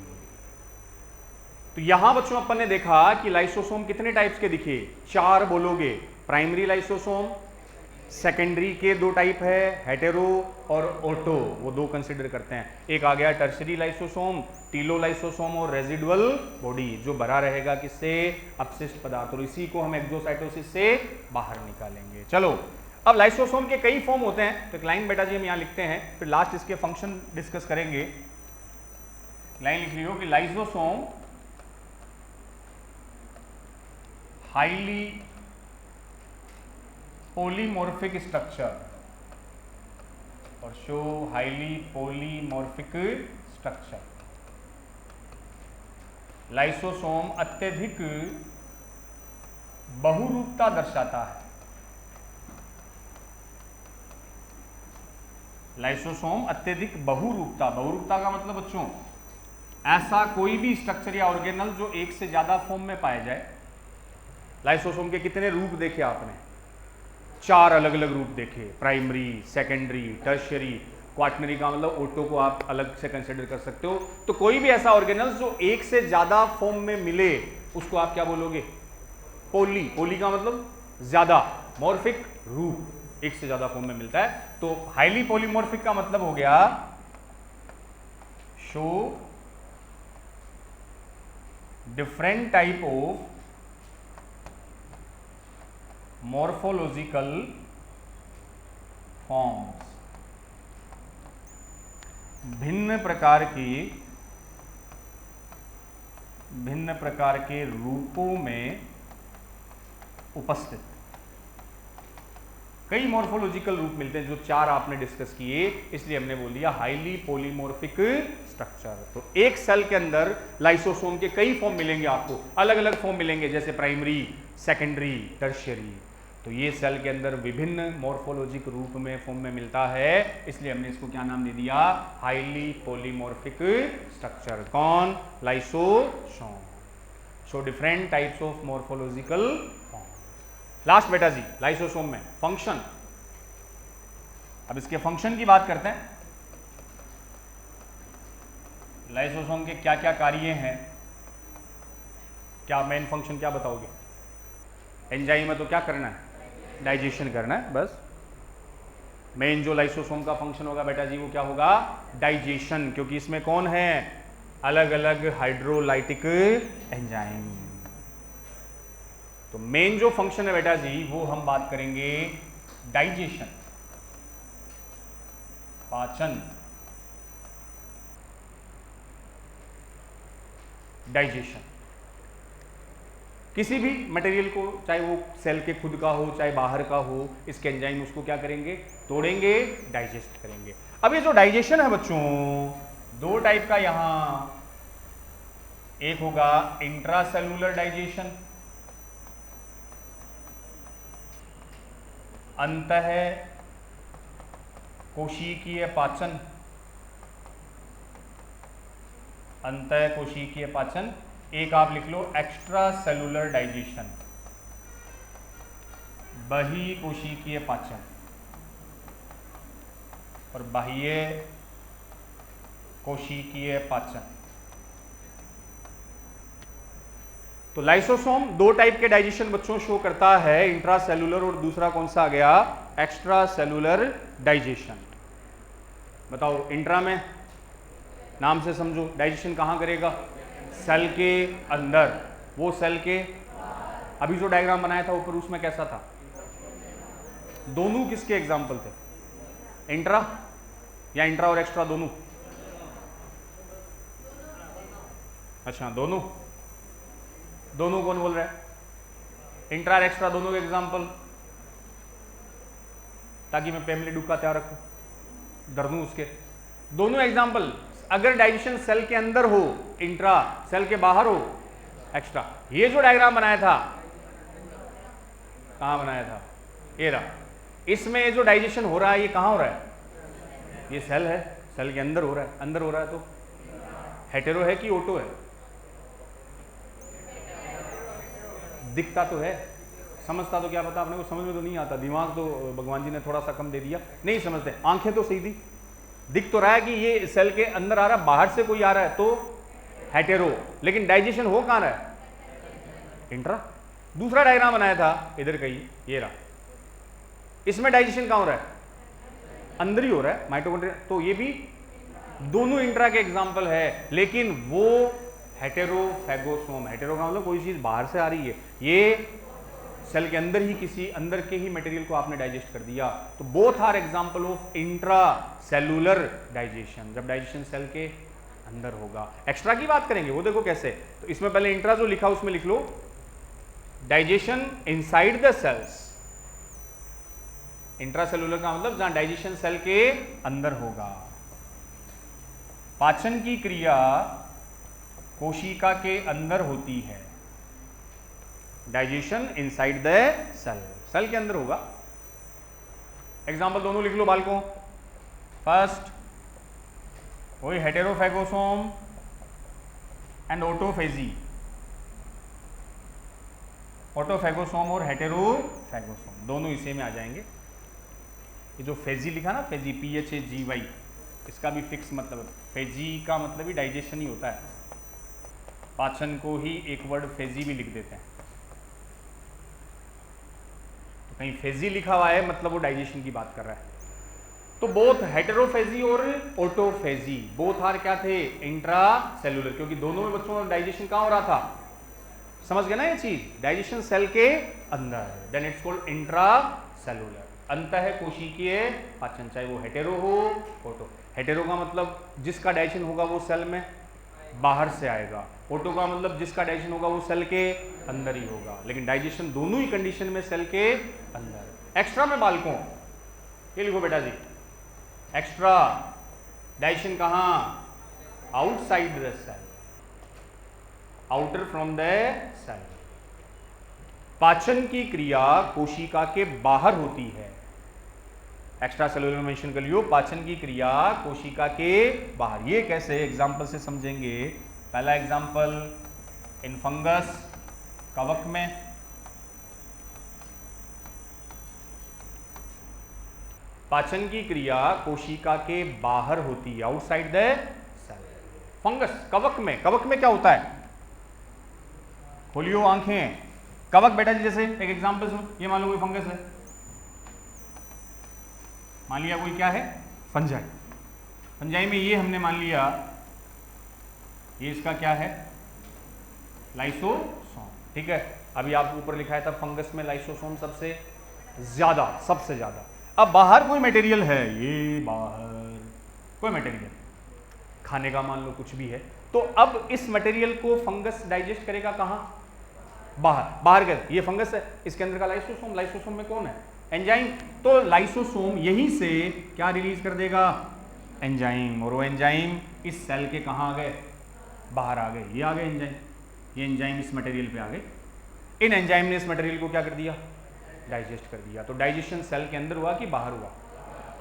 तो यहां बच्चों अपन ने देखा कि लाइसोसोम कितने टाइप्स के दिखे? 4 बोलोगे। प्राइमरी लाइसोसोम, सेकेंडरी के 2 टाइप है, हेटेरो और ऑटो, वो 2 कंसिडर करते हैं। एक आ गया टर्शियरी लाइसोसोम, टीलोलाइसोसोम और रेजिडुअल बॉडी, जो भरा रहेगा किससे? अपशिष्ट पदार्थ, और इसी को हम एक्सोसाइटोसिस से बाहर निकालेंगे। चलो, अब लाइसोसोम के कई फॉर्म होते हैं, तो एक लाइन बेटा जी हम यहाँ लिखते हैं, फिर लास्ट इसके फंक्शन डिस्कस करेंगे। लाइन लिख लियो कि लाइसोसोम हाईली पॉलीमॉर्फिक स्ट्रक्चर, और show highly polymorphic structure. Lysosome अत्यधिक बहुरूपता दर्शाता है। लाइसोसोम अत्यधिक बहुरूपता, बहुरूपता का मतलब बच्चों ऐसा कोई भी स्ट्रक्चर या ऑर्गेनल जो एक से ज्यादा फॉर्म में पाया जाए। लाइसोसोम के कितने रूप देखे आपने? 4 अलग अलग रूप देखे, प्राइमरी, सेकेंडरी, टर्शियरी, क्वाटनरी का मतलब ओटो को आप अलग से कंसिडर कर सकते हो। तो कोई भी ऐसा ऑर्गेनल जो एक से ज्यादा फॉर्म में मिले उसको आप क्या बोलोगे? पोली। पोली का मतलब ज्यादा, मॉर्फिक रूप एक से ज्यादा फॉर्म में मिलता है। तो हाईली पॉलीमॉर्फिक का मतलब हो गया show different type of morphological forms, भिन्न प्रकार के रूपों में उपस्थित। कई मॉर्फोलॉजिकल रूप मिलते हैं जो 4 आपने डिस्कस किए, इसलिए हमने बोल दिया हाईली पॉलीमॉर्फिक स्ट्रक्चर। तो एक सेल के अंदर लाइसोसोम के कई फॉर्म मिलेंगे आपको, अलग अलग फॉर्म मिलेंगे, जैसे प्राइमरी, सेकेंडरी, टर्शियरी। तो ये सेल के अंदर विभिन्न मॉर्फोलॉजिक रूप में फॉर्म में मिलता है, इसलिए हमने इसको क्या नाम दे दिया? Highly polymorphic structure. कौन? Lysosome. So different types of morphological form. Last बेटा जी, लाइसोसोम में फंक्शन। अब इसके फंक्शन की बात करते हैं। लाइसोसोम के क्या क्या कार्य हैं? क्या मेन फंक्शन क्या बताओगे? एंजाइम में तो क्या करना है? डाइजेशन करना है बस। मेन जो लाइसोसोम का फंक्शन होगा बेटा जी वो क्या होगा? डाइजेशन, क्योंकि इसमें कौन है? अलग अलग हाइड्रोलाइटिक एंजाइम। तो मेन जो फंक्शन है बेटा जी वो हम बात करेंगे डाइजेशन, पाचन। डाइजेशन किसी भी मटेरियल को, चाहे वो सेल के खुद का हो चाहे बाहर का हो, इसके एंजाइम उसको क्या करेंगे? तोड़ेंगे, डाइजेस्ट करेंगे। अब ये जो डाइजेशन है बच्चों, 2 टाइप का यहां, एक होगा इंट्रासेलुलर डाइजेशन, अंतः कोशिकीय पाचन। अंतः कोशिकीय पाचन। एक आप लिख लो एक्स्ट्रा सेलुलर डाइजेशन, बही कोशिकीय पाचन। और बाह्य कोशिकीय पाचन। तो लाइसोसोम 2 टाइप के डाइजेशन बच्चों शो करता है, इंट्रासेलुलर और दूसरा कौन सा आ गया? Extra cellular digestion. बताओ, इंट्रा में नाम से समझो, डाइजेशन कहां करेगा? सेल के अंदर। वो सेल के, अभी जो डायग्राम बनाया था ऊपर उसमें कैसा था? दोनों किसके एग्जाम्पल थे? इंट्रा या इंट्रा और एक्स्ट्रा दोनों? अच्छा, दोनों। दोनों कौन बोल रहा है? इंट्रा और एक्स्ट्रा दोनों के एग्जाम्पल, ताकि मैं फैमिली डुक का तैयार रखूं, डर दूं उसके। दोनों एग्जाम्पल, अगर डाइजेशन सेल के अंदर हो इंट्रा, सेल के बाहर हो एक्स्ट्रा। ये जो डायग्राम बनाया था कहां बनाया था? ये रहा। इसमें ये जो डाइजेशन हो रहा है ये कहां हो रहा है? ये सेल है, सेल के अंदर हो रहा है। अंदर हो रहा है तो हेटेरो है कि ओटो है? दिखता तो है, समझता तो क्या पता अपने को, समझ में तो नहीं आता। दिमाग तो भगवान जी ने थोड़ा सा कम दे दिया, नहीं समझते। आंखें तो सीधी, दिख तो रहा है कि ये सेल के अंदर आ रहा है, बाहर से कोई आ रहा है तो हेटेरो, लेकिन डाइजेशन हो कहां रहा है? इंट्रा। दूसरा डायग्राम बनाया था इधर कहीं, ये रहा। इसमें डाइजेशन कहां हो रहा है? अंदर ही हो रहा है, माइटोकॉन्ड्रिया। तो ये भी दोनों इंट्रा के एग्जाम्पल है, लेकिन वो हेटेरोफैगोसोम। हेटेरो का मतलब कोई चीज बाहर से आ रही है, ये सेल के अंदर ही किसी अंदर के ही मटेरियल को आपने डाइजेस्ट कर दिया। तो both are example of intracellular digestion, जब डाइजेशन सेल के अंदर होगा। एक्स्ट्रा की बात करेंगे, वो देखो कैसे। तो इसमें पहले इंट्रा जो लिखा उसमें लिख लो digestion inside the cells. Intracellular का मतलब जहां डाइजेशन सेल के अंदर होगा। पाचन की क्रिया कोशिका के अंदर होती है, digestion inside the cell, cell के अंदर होगा। एग्जाम्पल दोनों लिख लो बालकों। फर्स्ट वही हेटेरोफैगोसोम एंड ऑटोफेजी। ऑटोफैगोसोम और हेटेरोफैगोसोम दोनों इसी में आ जाएंगे। ये जो फेजी लिखा ना, फेजी PHAGY, इसका भी फिक्स मतलब है। फेजी का मतलब ही डाइजेशन ही होता है, पाचन को ही एक वर्ड फेजी भी लिख देते हैं। तो कहीं फेजी लिखा हुआ है मतलब वो डाइजेशन की बात कर रहा है। तो बोथ हेटेरोफेजी और ऑटोफेजी बोथ आर क्या थे, इंट्रा सेलुलर, क्योंकि दोनों में बच्चों का डाइजेशन कहां हो रहा था, समझ गए ना ये चीज, डाइजेशन सेल के अंदर, then it's called intracellular, अंतः कोशिकीय पाचन, चाहे वो हेटेरो हो ऑटो। हेटेरो का मतलब जिसका डाइजेशन होगा वो सेल में बाहर से आएगा, ऑटो का मतलब जिसका डाइजेशन होगा वो सेल के अंदर ही होगा, लेकिन डाइजेशन दोनों ही कंडीशन में सेल के अंदर। एक्स्ट्रा में बालकों ये लिखो बेटा जी, एक्स्ट्रा डाइजेशन कहां, outside the cell, outer from the cell. पाचन की क्रिया कोशिका के बाहर होती है, एक्स्ट्रा सेलुलर मेंशन कर लियो, पाचन की क्रिया कोशिका के बाहर। ये कैसे, एग्जांपल से समझेंगे। पहला एग्जांपल, इन फंगस, कवक में पाचन की क्रिया कोशिका के बाहर होती है, आउटसाइड द सेल। फंगस, कवक में, कवक में क्या होता है, खोलियो आंखें, कवक बेटा जी जैसे एक एग्जांपल सुनो, ये मान लो कोई फंगस है, मान लिया कोई क्या है, फंजाई। फंजाई में ये हमने मान लिया ये इसका क्या है, लाइसोसोम, ठीक है। अभी आपको ऊपर लिखा है था फंगस में लाइसोसोम सबसे ज्यादा, सबसे ज्यादा। अब बाहर कोई मटेरियल है, ये बाहर कोई मटेरियल खाने का मान लो कुछ भी है, तो अब इस मटेरियल को फंगस डाइजेस्ट करेगा कहां, बाहर, बाहर गए, ये फंगस है, इसके अंदर का लाइसोसोम, लाइसोसोम में कौन है, एंजाइम, तो लाइसोसोम यहीं से क्या रिलीज कर देगा, एंजाइम, और वो एंजाइम इस सेल के कहां आ गए, बाहर आ गए, ये आ गए एंजाइम, ये एंजाइम इस मटेरियल पे आ गए, इन एंजाइम ने इस मटेरियल को क्या कर दिया, डाइजेस्ट कर दिया। तो डाइजेशन सेल के अंदर हुआ कि बाहर हुआ,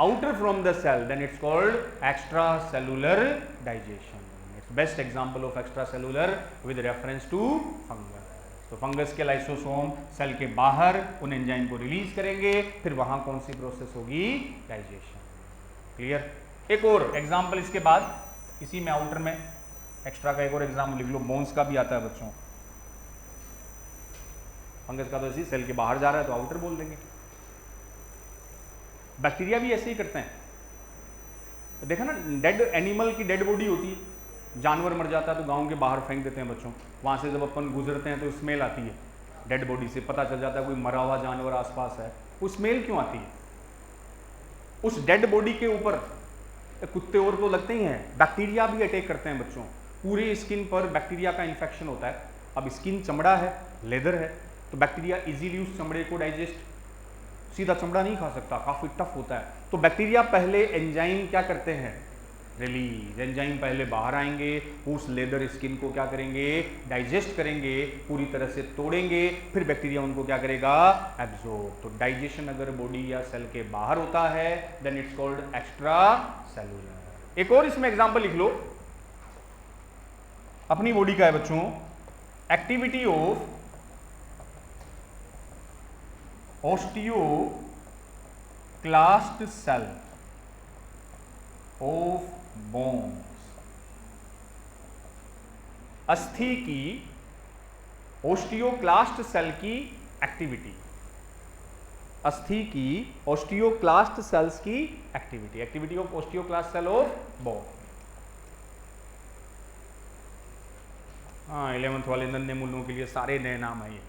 outer from the cell, then it's called extracellular digestion. It's best example of extracellular with reference to fungus. तो फंगस के लाइसोसोम सेल के बाहर उन एंजाइम को रिलीज करेंगे, फिर वहां कौन सी प्रोसेस होगी, डाइजेशन। क्लियर। एक और एग्जांपल इसके बाद, इसी में आउटर में एक्स्ट्रा का एक और एग्जांपल लिख लो, बोन्स का भी आता है बच्चों, फंगस का तो ऐसे ही सेल के बाहर जा रहा है तो आउटर बोल देंगे। बैक्टीरिया भी ऐसे ही करते हैं, देखा ना, डेड एनिमल की डेड बॉडी होती है, जानवर मर जाता है तो गांव के बाहर फेंक देते हैं बच्चों, वहां से जब अपन गुजरते हैं तो स्मेल आती है डेड बॉडी से, पता चल जाता है कोई मरा हुआ जानवर आसपास है। वो स्मेल क्यों आती है, उस डेड बॉडी के ऊपर कुत्ते और तो लगते ही हैं, बैक्टीरिया भी अटैक करते हैं बच्चों, पूरे स्किन पर बैक्टीरिया का इन्फेक्शन होता है। अब स्किन चमड़ा है, लेदर है, तो बैक्टीरिया इजीली उस चमड़े को डाइजेस्ट, सीधा चमड़ा नहीं खा सकता, काफी टफ होता है, तो बैक्टीरिया पहले एंजाइम क्या करते हैं, रिलीज, एंजाइम पहले बाहर आएंगे, उस लेदर स्किन को क्या करेंगे, डाइजेस्ट करेंगे, पूरी तरह से तोड़ेंगे, फिर बैक्टीरिया उनको क्या करेगा, एब्जॉर्ब। तो डाइजेशन अगर बॉडी या सेल के बाहर होता है then it's called extracellular. एक और इसमें एग्जांपल लिख लो, अपनी बॉडी का है बच्चों, activity of osteoclast cell of bones. अस्थि की ओस्टियोक्लास्ट सेल की एक्टिविटी, अस्थि की ओस्टियोक्लास्ट सेल्स की activity, activity of osteoclast cell of bone. हाँ 11th वाले नन्हे मुन्नों के लिए सारे नए नाम है ये।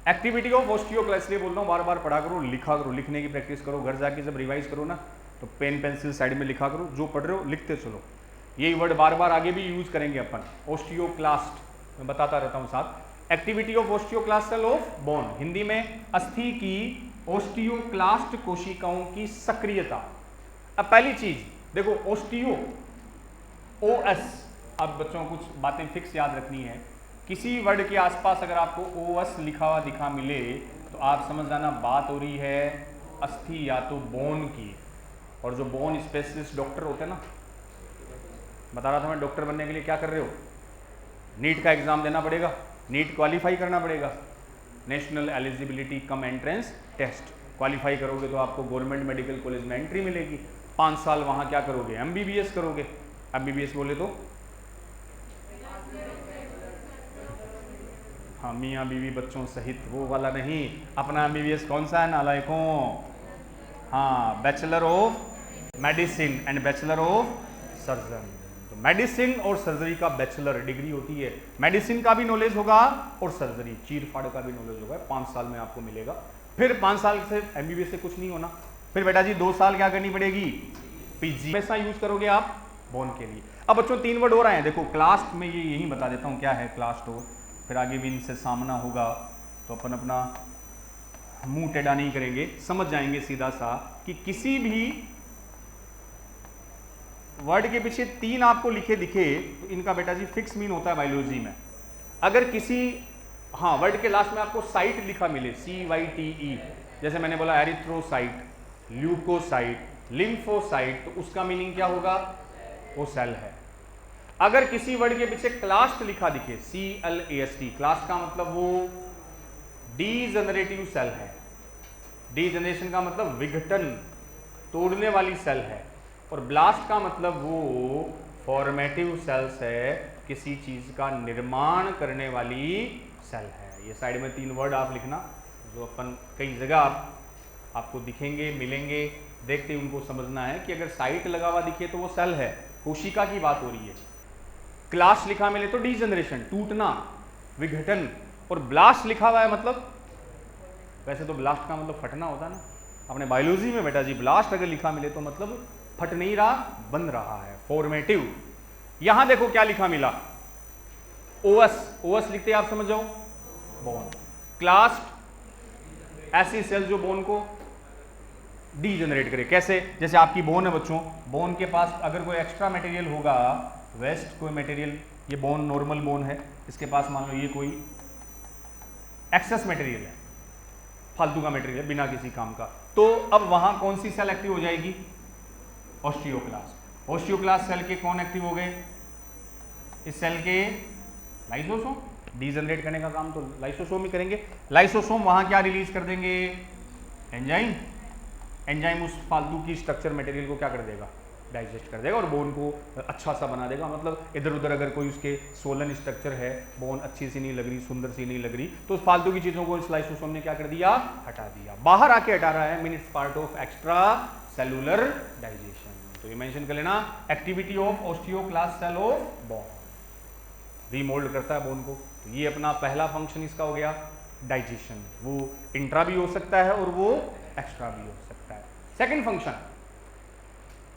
एक्टिविटी ऑफ ओस्टियोक्लास्ट, इसलिए बोल रहा हूँ बार बार पढ़ा करो, लिखा करो, लिखने की प्रैक्टिस करो, घर जाके जब रिवाइज करो ना तो पेन पेंसिल साइड में लिखा करो, जो पढ़ रहे हो लिखते चलो, यही वर्ड बार बार आगे भी यूज करेंगे अपन। ओस्टियोक्लास्ट मैं बताता रहता हूँ साथ, activity of osteoclast cell of bone, Hindi में अस्थि की ओस्टियोक्लास्ट कोशिकाओं की सक्रियता। अब पहली चीज देखो, ओस्टियो, ओएस, अब बच्चों कुछ बातें फिक्स याद रखनी है, किसी वर्ड के आसपास अगर आपको ओएस लिखा हुआ दिखा मिले तो आप समझ जाना बात हो रही है अस्थि या तो बोन की। और जो बोन स्पेशलिस्ट डॉक्टर होते हैं ना, बता रहा था मैं, डॉक्टर बनने के लिए क्या कर रहे हो, नीट का एग्जाम देना पड़ेगा, नीट क्वालिफाई करना पड़ेगा, national eligibility cum entrance test, qualify करोगे तो आपको गवर्नमेंट मेडिकल कॉलेज में एंट्री मिलेगी। 5 साल वहाँ क्या करोगे, MBBS करोगे। MBBS बोले तो हाँ, मियाँ बीवी बच्चों सहित वो वाला नहीं, अपना MBBS कौन सा है नालायकों, हाँ, bachelor of medicine and bachelor of surgeon. तो मेडिसिन और सर्जरी का बैचलर डिग्री होती है, मेडिसिन का भी नॉलेज होगा और सर्जरी चीर फाड़ का भी नॉलेज होगा, 5 साल में आपको मिलेगा। फिर 5 साल से MBBS से कुछ नहीं होना, फिर बेटा जी 2 साल क्या करनी पड़ेगी, PG। पैसा यूज करोगे आप बोन के लिए। अब बच्चों 3 वर्ड हो रहे हैं, देखो क्लास्ट में ये यही बता देता हूँ क्या है क्लास्ट हो, फिर आगे भी इनसे सामना होगा तो अपन अपना मुंह टेढ़ा नहीं करेंगे, समझ जाएंगे सीधा सा कि किसी भी वर्ड के पीछे 3 आपको लिखे दिखे तो इनका बेटा जी फिक्स मीन होता है बायोलॉजी में। अगर किसी हाँ वर्ड के लास्ट में आपको साइट लिखा मिले, CYTE, जैसे मैंने बोला एरिथ्रोसाइट, ल्यूकोसाइट, लिम्फोसाइट, तो उसका मीनिंग क्या होगा, वो सेल है। अगर किसी वर्ड के पीछे क्लास्ट लिखा दिखे, CLAST, क्लास्ट का मतलब वो डीजनरेटिव सेल है, डीजनरेशन का मतलब विघटन, तोड़ने वाली सेल है, और ब्लास्ट का मतलब वो फॉर्मेटिव सेल्स है, किसी चीज का निर्माण करने वाली सेल है। ये साइड में 3 वर्ड आप लिखना, जो अपन कई जगह आपको दिखेंगे, मिलेंगे, देखते ही उनको समझना है कि अगर साइट लगा हुआ दिखे तो वो सेल है, कोशिका की बात हो रही है। क्लास लिखा मिले तो डीजनरेशन, टूटना, विघटन, और ब्लास्ट लिखा हुआ है मतलब, वैसे तो ब्लास्ट का मतलब फटना होता है ना, अपने बायोलॉजी में बेटा जी ब्लास्ट अगर लिखा मिले तो मतलब फट नहीं रहा, बन रहा है, फॉर्मेटिव। यहां देखो क्या लिखा मिला, OS लिखते आप समझ जाओ, बोन। क्लास्ट ऐसी सेल जो बोन को डीजनरेट करे, कैसे, जैसे आपकी बोन है बच्चों, बोन के पास अगर कोई एक्स्ट्रा मटेरियल होगा, वेस्ट कोई मटेरियल, ये बोन नॉर्मल बोन है, इसके पास मान लो ये कोई एक्सेस मटेरियल है, फालतू का मटेरियल बिना किसी काम का, तो अब वहां कौन सी सेल एक्टिव हो जाएगी, ऑस्टियोक्लास्ट। ऑस्टियोक्लास्ट सेल के कौन एक्टिव हो गए, इस सेल के लाइसोसोम, डीजनरेट करने का काम तो लाइसोसोम ही करेंगे। लाइसोसोम वहां क्या रिलीज कर देंगे, एंजाइम। एंजाइम उस फालतू की स्ट्रक्चर मटेरियल को क्या कर देगा, डाइजेस्ट कर देगा और बोन को अच्छा सा बना देगा। मतलब इधर उधर अगर कोई उसके सोलन स्ट्रक्चर है, बोन अच्छी सी नहीं लग रही, सुंदर सी नहीं लग रही, तो उस फालतू की चीजों को इस लाइसोसोम ने क्या कर दिया, हटा दिया, बाहर आके हटा रहा है, mean it's part of extracellular digestion. तो ये मेंशन कर लेना, activity of osteoclast cell of bone, remould करता है बोन को। तो ये अपना पहला फंक्शन इसका हो गया, डाइजेशन। वो इंट्रा भी हो सकता है और वो एक्स्ट्रा भी हो सकता है। सेकंड फंक्शन,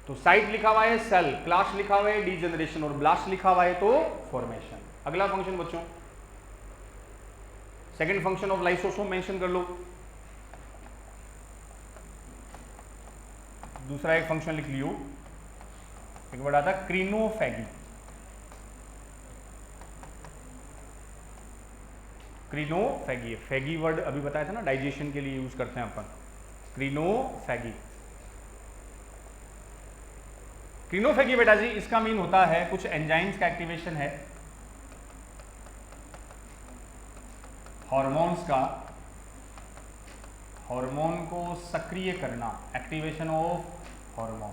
तो साइट लिखा हुआ है सेल, क्लास लिखा हुआ है डीजनरेशन, और ब्लास्ट लिखा हुआ है तो फॉर्मेशन। अगला फंक्शन बच्चों, second function of lysosome mention कर लो। दूसरा एक फंक्शन लिख लियो, एक वर्ड आता है क्रीनोफेगी। क्रीनोफेगी, फेगी वर्ड अभी बताया था ना, डाइजेशन के लिए यूज करते हैं अपन, क्रीनोफेगी। क्रीनोफेगी बेटा जी इसका मीन होता है कुछ एंजाइम्स का एक्टिवेशन है, हॉर्मोन्स का, हार्मोन को सक्रिय करना, एक्टिवेशन ऑफ हार्मोन।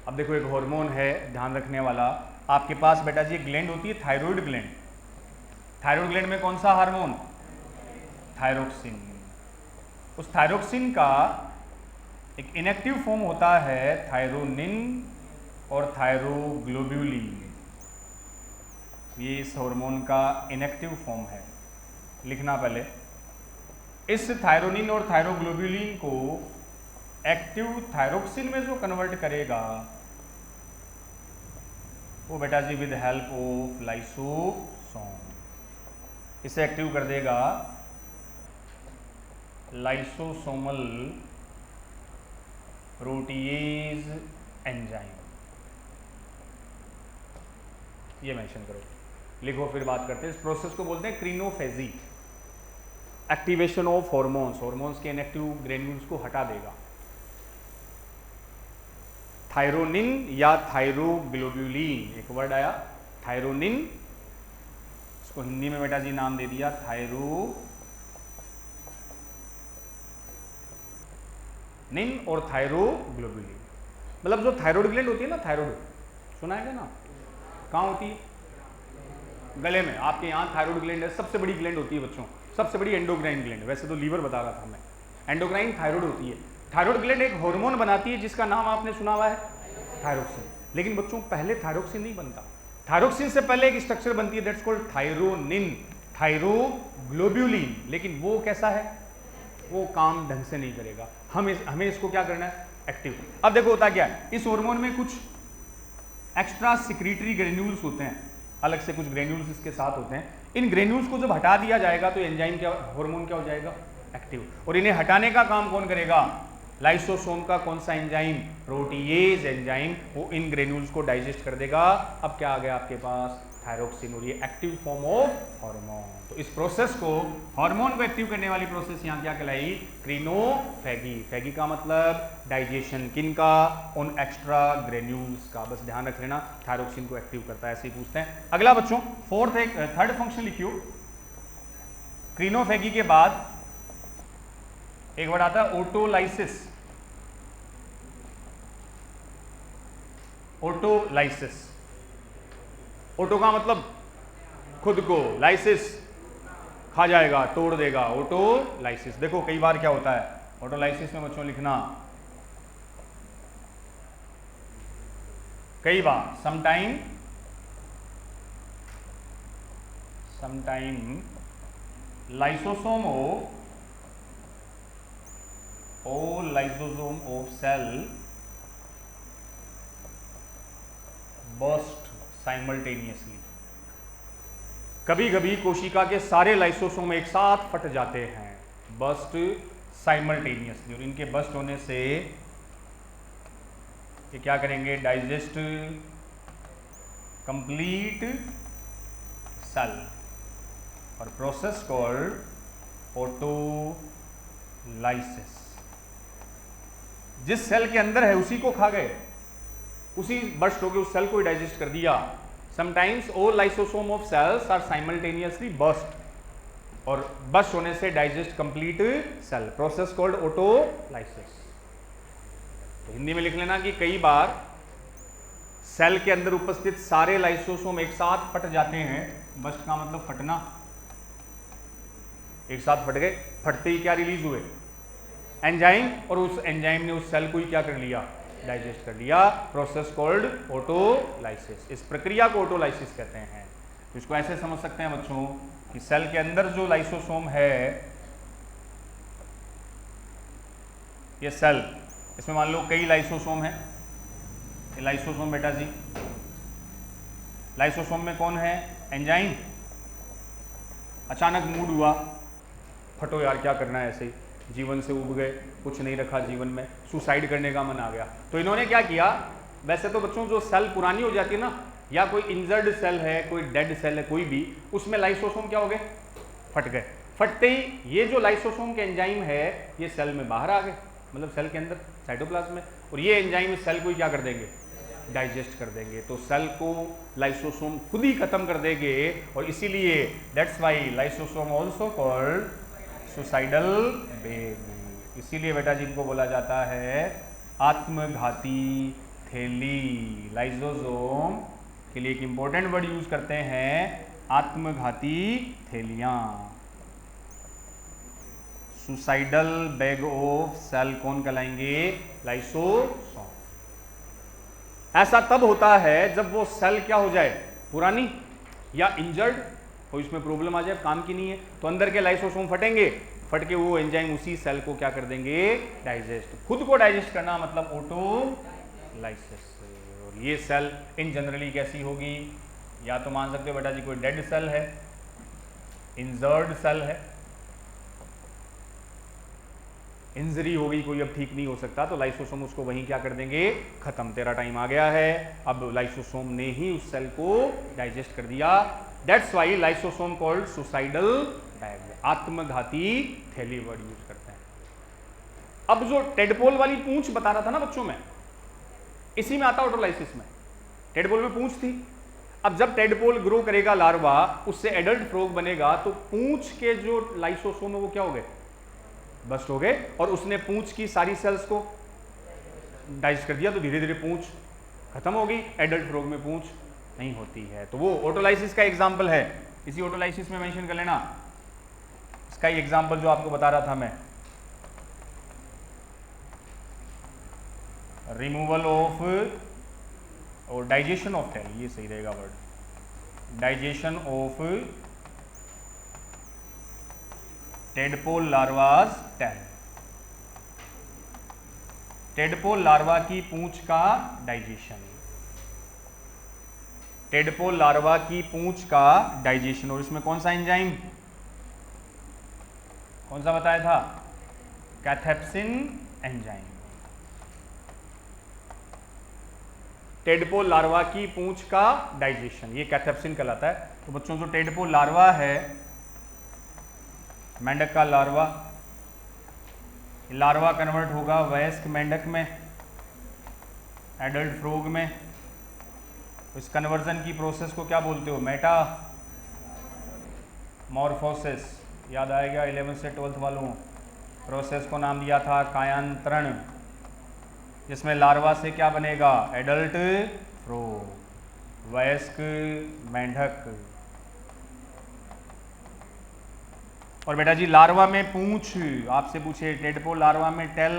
अब देखो एक हार्मोन है ध्यान रखने वाला, आपके पास बेटा जी एक ग्लैंड होती है थायराइड ग्लैंड। थायराइड ग्लैंड में कौन सा हार्मोन, थायरोक्सिन। उस थायरोक्सिन का एक इनएक्टिव फॉर्म होता है थायरोनिन और थायरोग्लोब्यूलिन। ये इस हार्मोन का इनएक्टिव फॉर्म है, लिखना पहले। इस थायरोनिन और थायरोग्लोब्यूलिन को एक्टिव थायरोक्सिन में जो कन्वर्ट करेगा वो बेटा जी विद हेल्प ऑफ लाइसोसोम, इसे एक्टिव कर देगा लाइसोसोमल प्रोटीएज एंजाइम। ये मेंशन करो, लिखो, फिर बात करते हैं। इस प्रोसेस को बोलते हैं क्रीनोफेजी, एक्टिवेशन ऑफ हॉर्मोन्स, हॉर्मोन्स के इनएक्टिव ग्रेन्यूल्स को हटा देगा। थायरोनिन या थायरोग्लोब्यूलिन, एक वर्ड आया थायरोनिन, इसको हिंदी में बेटा जी नाम दे दिया थायरोग्लोब्यूलिन। निन और थायरोग्लोबुलिन। मतलब जो थायराइड ग्लैंड होती है ना, थायराइड सुना है क्या ना, कहाँ होती है? गले में। आपके यहाँ थायराइड ग्लैंड है, सबसे बड़ी ग्लैंड होती है बच्चों, सबसे बड़ी एंडोक्राइन ग्लैंड। वैसे तो लीवर बता रहा था मैं, एंडोक्राइन थायराइड होती है। थायराइड ग्लैंड एक हार्मोन बनाती है जिसका नाम आपने सुना हुआ है थायरोक्सिन। लेकिन बच्चों पहले थायरोक्सिन नहीं बनता, थायरोक्सिन से पहले एक स्ट्रक्चर बनती है दैट्स कॉल्ड थायरोनिन, थायरोग्लोबुलिन। लेकिन वो कैसा है, वो काम ढंग से नहीं करेगा। हमें इसको क्या करना है, एक्टिव। अब देखो होता क्या है, इस हार्मोन में कुछ एक्स्ट्रा सिक्रीटरी ग्रेन्यूल्स होते हैं, अलग से कुछ ग्रेन्यूल्स इसके साथ होते हैं। इन ग्रेन्यूल्स को जब हटा दिया जाएगा तो एंजाइम क्या, हार्मोन क्या हो जाएगा, एक्टिव। और इन्हें हटाने का काम कौन करेगा, लाइसोसोम का कौन सा एंजाइम, प्रोटीएज एंजाइम, वो इन ग्रेन्यूल्स को डाइजेस्ट कर देगा। अब क्या आ गया आपके पास, थायरोक्सिन, और ये एक्टिव फॉर्म ऑफ हार्मोन। तो इस प्रोसेस को, हार्मोन को एक्टिव करने वाली प्रोसेस यहाँ क्या कहलाई, क्रीनोफेगी। फेगी का मतलब डाइजेशन, किन का, उन एक्स्ट्रा ग्रेन्यूल्स का। बस ध्यान रख लेना, थायरोक्सिन को एक्टिव करता है, ऐसे ही पूछते हैं। अगला बच्चों थर्ड फंक्शन लिखियो। क्रीनोफेगी के बाद एक वर्ड आता है ओटोलाइसिस। ओटोलाइसिस, ओटो का मतलब खुद को, लाइसिस खा जाएगा, तोड़ देगा, ओटोलाइसिस। देखो कई बार क्या होता है ओटोलाइसिस में बच्चों लिखना, कई बार sometime lysosome of cell burst simultaneously. कभी कभी कोशिका के सारे लाइसोसोम एक साथ फट जाते हैं, बर्स्ट साइमल्टेनियसली। और इनके बर्स्ट होने से ये क्या करेंगे, डाइजेस्ट कंप्लीट सेल, और प्रोसेस कॉल्ड ओटोलाइसिस। जिस सेल के अंदर है उसी को खा गए, उसी बर्स्ट हो गए, उस सेल को ही डाइजेस्ट कर दिया। Sometimes all lysosome of cells are simultaneously burst, और बर्स्ट होने से digest complete cell, process called autolysis. तो हिंदी में लिख लेना कि कई बार सेल के अंदर उपस्थित सारे लाइसोसोम एक साथ फट जाते हैं। बर्स्ट का मतलब फटना, एक साथ फट गए, फटते ही क्या रिलीज हुए, एंजाइम, और उस एंजाइम ने उस सेल को ही क्या कर लिया, डाइजेस्ट कर लिया। Process called autolysis. इस प्रक्रिया को ओटोलाइसिस कहते हैं। तो इसको ऐसे समझ सकते हैं बच्चों कि सेल के अंदर जो लाइसोसोम है, ये सेल, इसमें मान लो कई लाइसोसोम है, ये लाइसोसोम बेटा जी, लाइसोसोम में कौन है, एंजाइम। अचानक मूड हुआ, फटो यार क्या करना है, ऐसे ही जीवन से उब गए, कुछ नहीं रखा जीवन में, सुसाइड करने का मन आ गया। तो इन्होंने क्या किया, वैसे तो बच्चों जो सेल पुरानी हो जाती है ना, या कोई इंजर्ड सेल है, कोई डेड सेल है, कोई भी, उसमें लाइसोसोम क्या हो गए, फट गए। फटते ही ये जो लाइसोसोम के एंजाइम है ये सेल में बाहर आ गए, मतलब सेल के अंदर साइटोप्लाज्म में, और ये एंजाइम इस सेल को ही क्या कर देंगे, डाइजेस्ट कर देंगे। तो सेल को लाइसोसोम खुद ही खत्म कर देंगे, और इसीलिए that's why lysosome also called suicidal baby. इसीलिए बेटा जी इनको बोला जाता है आत्मघाती थैली। लाइसोसोम के लिए एक इंपॉर्टेंट वर्ड यूज करते हैं, आत्मघाती थैलियां। सुसाइडल बैग ऑफ सेल कौन कहलाएंगे, लाइसोसोम। ऐसा तब होता है जब वो सेल क्या हो जाए, पुरानी या इंजर्ड, कोई इसमें प्रॉब्लम आ जाए, काम की नहीं है, तो अंदर के लाइसोसोम फटेंगे, फट के वो एंजाइम उसी सेल को क्या कर देंगे, डाइजेस्ट। खुद को डाइजेस्ट करना मतलब ओटोलाइसिस। और ये सेल इन जनरली कैसी होगी, या तो मान सकते हो बेटा जी कोई डेड सेल है, इंजर्ड सेल है, इंजरी हो गई कोई, अब ठीक नहीं हो सकता, तो लाइसोसोम उसको वहीं क्या कर देंगे, खत्म, तेरा टाइम आ गया है। अब लाइसोसोम ने ही उस सेल को डाइजेस्ट कर दिया। That's why lysosome called suicidal bag, आत्मघाती थैली वर्ड यूज करते हैं। अब जो टेडपोल वाली पूंछ बता रहा था ना बच्चों में, इसी में आता ऑटोलाइसिस में, टेडपोल में पूंछ थी। अब जब टेडपोल ग्रो करेगा लार्वा, उससे एडल्ट फ्रॉग बनेगा, तो पूंछ के जो लाइसोसोम है वो क्या हो गए, बस्ट हो गए, और उसने पूंछ की सारी सेल्स को डाइजेस्ट कर दिया, तो धीरे धीरे पूंछ खत्म हो गई। एडल्ट फ्रॉग में पूंछ नहीं होती है। तो वो ऑटोलाइसिस का एग्जाम्पल है, इसी ऑटोलाइसिस में मेंशन कर लेना इसका ही एग्जाम्पल जो आपको बता रहा था मैं, रिमूवल ऑफ और डाइजेशन ऑफ टेल, ये सही रहेगा word, digestion of tadpole larva's tail. Tadpole larva की पूंछ का डाइजेशन, टेडपोल लार्वा की पूंछ का डाइजेशन। और इसमें कौन सा एंजाइम, कौन सा बताया था, कैथेप्सिन एंजाइम। टेडपोल लार्वा की पूंछ का डाइजेशन, ये कैथेप्सिन कहलाता है। तो बच्चों जो टेडपोल लार्वा है, मेंढक का लार्वा, लार्वा कन्वर्ट होगा वयस्क मेंढक में, एडल्ट फ्रॉग में। इस कन्वर्जन की प्रोसेस को क्या बोलते हो, मेटा मॉर्फोसिस। याद आएगा 11th से 12th वालों, प्रोसेस को नाम दिया था कायांतरण, जिसमें लार्वा से क्या बनेगा, एडल्ट फ्रॉग, वयस्क मेंढक। और बेटा जी लार्वा में पूंछ, आपसे पूछे टेडपोल लार्वा में टेल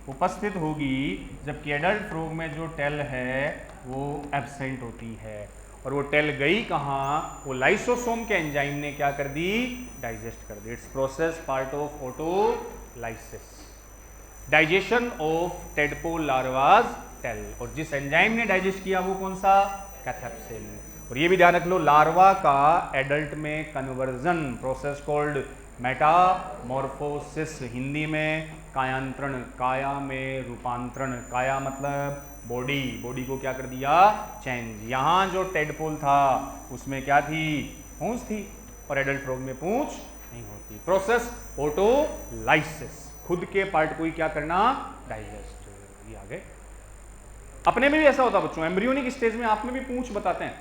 उपस्थित होगी, जबकि एडल्ट फ्रॉग में जो टेल है वो एब्सेंट होती है। और वो टेल गई कहाँ, वो लाइसोसोम के एंजाइम ने क्या कर दी, डाइजेस्ट कर दी। It's process part of autolysis, digestion of tadpole larvas tail. और जिस एंजाइम ने डाइजेस्ट किया वो कौन सा, कैथेप्सिन। और ये भी ध्यान रख लो, लार्वा का एडल्ट में conversion process called Metamorphosis, Hindi में कायांतरण, काया में रूपांतरण, काया मतलब बॉडी, बॉडी को क्या कर दिया, चेंज। यहाँ जो टेडपोल था उसमें क्या थी, पूंछ थी, और एडल्ट फ्रॉग में पूंछ नहीं होती। प्रोसेस ऑटोलाइसिस, खुद के पार्ट को ही क्या करना, डाइजेस्ट। ये आगे अपने में भी ऐसा होता बच्चों, एम्ब्रियोनिक स्टेज में आप में भी पूंछ बताते हैं,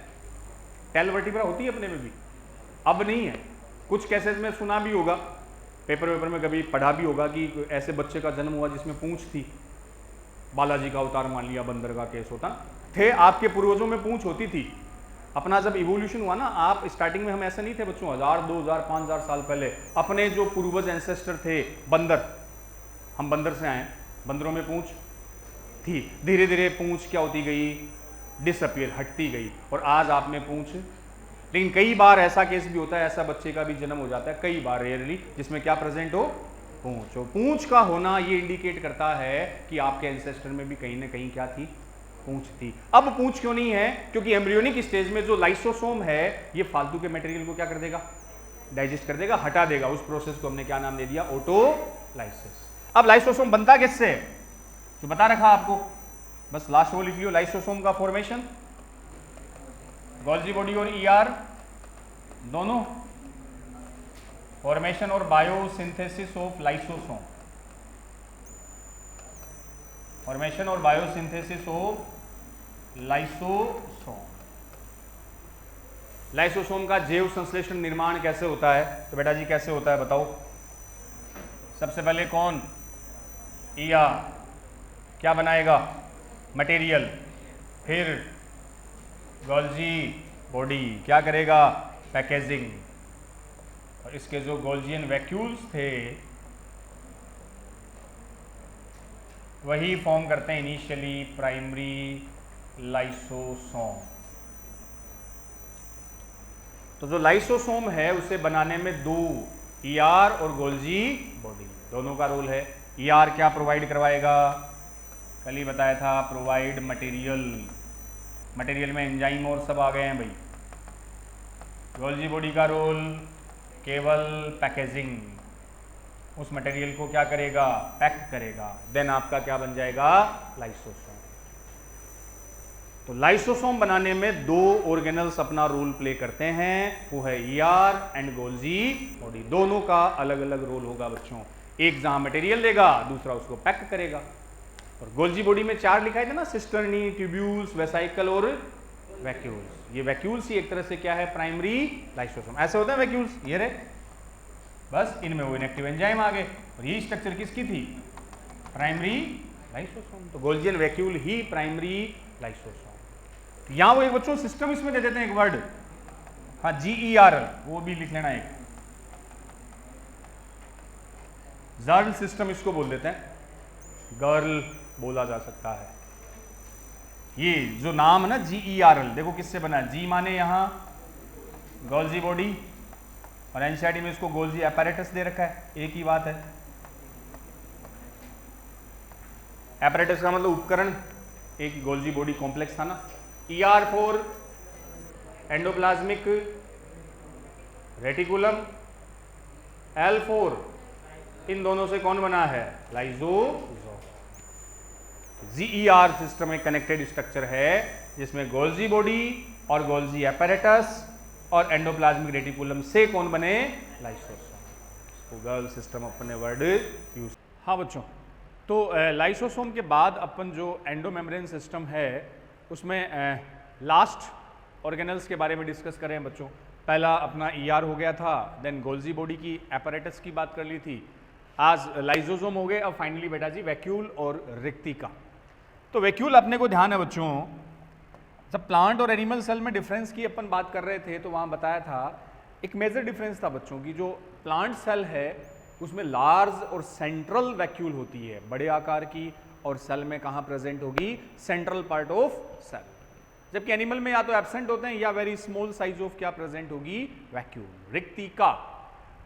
टेल वर्टिब्रा होती है अपने में भी, अब नहीं है। कुछ केसेस में सुना भी होगा, पेपर वेपर में कभी पढ़ा भी होगा कि ऐसे बच्चे का जन्म हुआ जिसमें पूंछ थी, बालाजी का अवतार मान लिया, बंदर का केस होता थे, आपके पूर्वजों में पूंछ होती थी। अपना जब इवोल्यूशन हुआ ना, आप स्टार्टिंग में हम ऐसे नहीं थे बच्चों, 1000 2000 5000 साल पहले अपने जो पूर्वज एंसेस्टर थे बंदर, हम बंदर से आए, बंदरों में पूंछ थी, धीरे धीरे पूंछ क्या होती गई, डिसअपियर, हटती गई, और आज आप में पूंछ। लेकिन कई बार ऐसा केस भी होता है, ऐसा बच्चे का भी जन्म हो जाता है, कई बार रेयरली, जिसमें क्या प्रेजेंट हो, पूंछ। और पूंछ का होना ये इंडिकेट करता है कि आपके एंसेस्टर में भी कहीं ना कहीं क्या थी, पूंछ थी। अब पूंछ क्यों नहीं है, क्योंकि एम्ब्रियोनिक स्टेज में जो लाइसोसोम है ये फालतू के मटेरियल को क्या कर देगा, डाइजेस्ट कर देगा, हटा देगा। उस प्रोसेस को हमने क्या नाम दे दिया, ऑटोलाइसिस। अब लाइसोसोम बनता किससे, जो बता रखा आपको, बस लास्ट वो लिख लियो, लाइसोसोम का फॉर्मेशन गोल्जी बॉडी और ईआर दोनों, फॉर्मेशन और बायोसिंथेसिस ऑफ लाइसोसोम, फॉर्मेशन और बायोसिंथेसिस ऑफ लाइसोसोम। लाइसोसोम का जैव संश्लेषण निर्माण कैसे होता है, तो बेटा जी कैसे होता है बताओ। सबसे पहले कौन, ईआर क्या बनाएगा, मटेरियल, फिर गोल्जी बॉडी क्या करेगा, पैकेजिंग। और इसके जो गोल्जियन वैक्यूल्स थे वही फॉर्म करते हैं इनिशियली प्राइमरी लाइसोसोम। तो जो लाइसोसोम है उसे बनाने में दो, ईआर और गोल्जी बॉडी, दोनों का रोल है। ईआर क्या प्रोवाइड करवाएगा, कल ही बताया था, प्रोवाइड मटेरियल, मटेरियल में एंजाइम और सब आ गए हैं भाई। गोल्जी बॉडी का रोल केवल पैकेजिंग, उस मटेरियल को क्या करेगा, पैक करेगा, देन आपका क्या बन जाएगा, लाइसोसोम। तो लाइसोसोम बनाने में दो ऑर्गेनल्स अपना रोल प्ले करते हैं, वो है ईआर एंड गोल्जी बॉडी। दोनों का अलग अलग रोल होगा बच्चों, एक जहां मटेरियल देगा, दूसरा उसको पैक करेगा। और गोल्जी बॉडी में चार लिखा है ना, सिस्टर्नी, ट्यूब्यूल्स, वेसाइकल और वैक्यूल्स। ये वैक्यूल्स ही एक तरह से क्या है, प्राइमरी लाइसोसोम। ऐसे होते हैं वैक्यूल्स, ये रहे बस इनमें वो इनएक्टिव एंजाइम आ गए और ये स्ट्रक्चर किसकी थी? Primary lysosome. तो गोल्जियन वैक्यूल ही प्राइमरी लाइसोसोम। यहां वो एक बच्चों सिस्टम इसमें दे देते हैं एक वर्ड, हाँ GERL, वो भी लिख लेना एक, जर्ल सिस्टम इसको बोल देते हैं, गर्ल बोला जा सकता है। ये जो नाम है ना GERL, देखो किससे बना है, जी माने यहां गोल्जी बॉडी और एनसीईआरटी में इसको गोल्जी एपैरेटस दे रखा है, एक ही बात है। एपैरेटस का मतलब उपकरण, एक ही गोल्जी बॉडी कॉम्प्लेक्स था ना। ER4 एंडोप्लाज्मिक रेटिकुलम, L4 इन दोनों से कौन बना है? लाइसोसोम। GER सिस्टम एक कनेक्टेड स्ट्रक्चर है जिसमें गोल्जी बॉडी और गोल्जी एपैरेटस और एंडोप्लाज्मिक रेटिकुलम से कौन बने? लाइसोसोम। तो गर्ल सिस्टम अपने वर्ड यूज। हाँ बच्चों, तो लाइसोसोम के बाद अपन जो एंडोमेम्ब्रेन सिस्टम है उसमें लास्ट ऑर्गेनल्स के बारे में डिस्कस करें बच्चों। पहला अपना ER हो गया था, देन गोल्जी बॉडी की एपैरेटस की बात कर ली थी, आज लाइसोसोम हो गए, अब फाइनली बेटा जी वैक्यूल और रिक्तिका। तो वैक्यूल अपने को ध्यान है बच्चों, जब प्लांट और एनिमल सेल में डिफरेंस की अपन बात कर रहे थे तो वहां बताया था एक मेजर डिफरेंस था बच्चों की, जो प्लांट सेल है उसमें लार्ज और सेंट्रल वैक्यूल होती है, बड़े आकार की, और सेल में कहां प्रेजेंट होगी? Central part of cell. जबकि एनिमल में या तो एब्सेंट होते हैं या वेरी स्मॉल साइज ऑफ क्या प्रेजेंट होगी? वैक्यूल, रिक्तिका।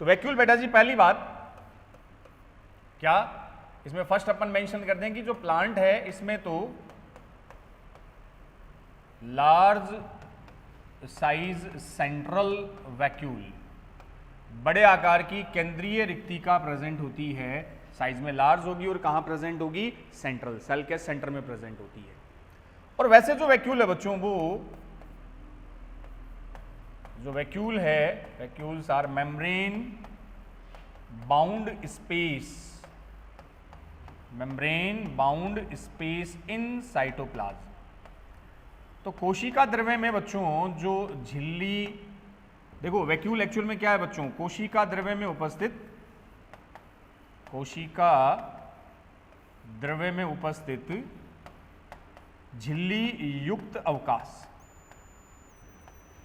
तो वैक्यूल बेटा जी पहली बात क्या, इसमें फर्स्ट अपन मेंशन कर दें कि जो प्लांट है इसमें तो लार्ज साइज सेंट्रल वैक्यूल, बड़े आकार की केंद्रीय रिक्तिका प्रेजेंट होती है, साइज में लार्ज होगी और कहां प्रेजेंट होगी? सेंट्रल, सेल के सेंटर में प्रेजेंट होती है। और वैसे जो वैक्यूल है बच्चों, वो जो वैक्यूल है, vacuoles are membrane bound space, membrane bound space in cytoplasm. तो कोशिका द्रव्य में बच्चों जो झिल्ली, देखो वैक्यूल एक्चुअल में क्या है बच्चों? कोशिका द्रव्य में उपस्थित, कोशिका द्रव्य में उपस्थित झिल्ली युक्त अवकाश,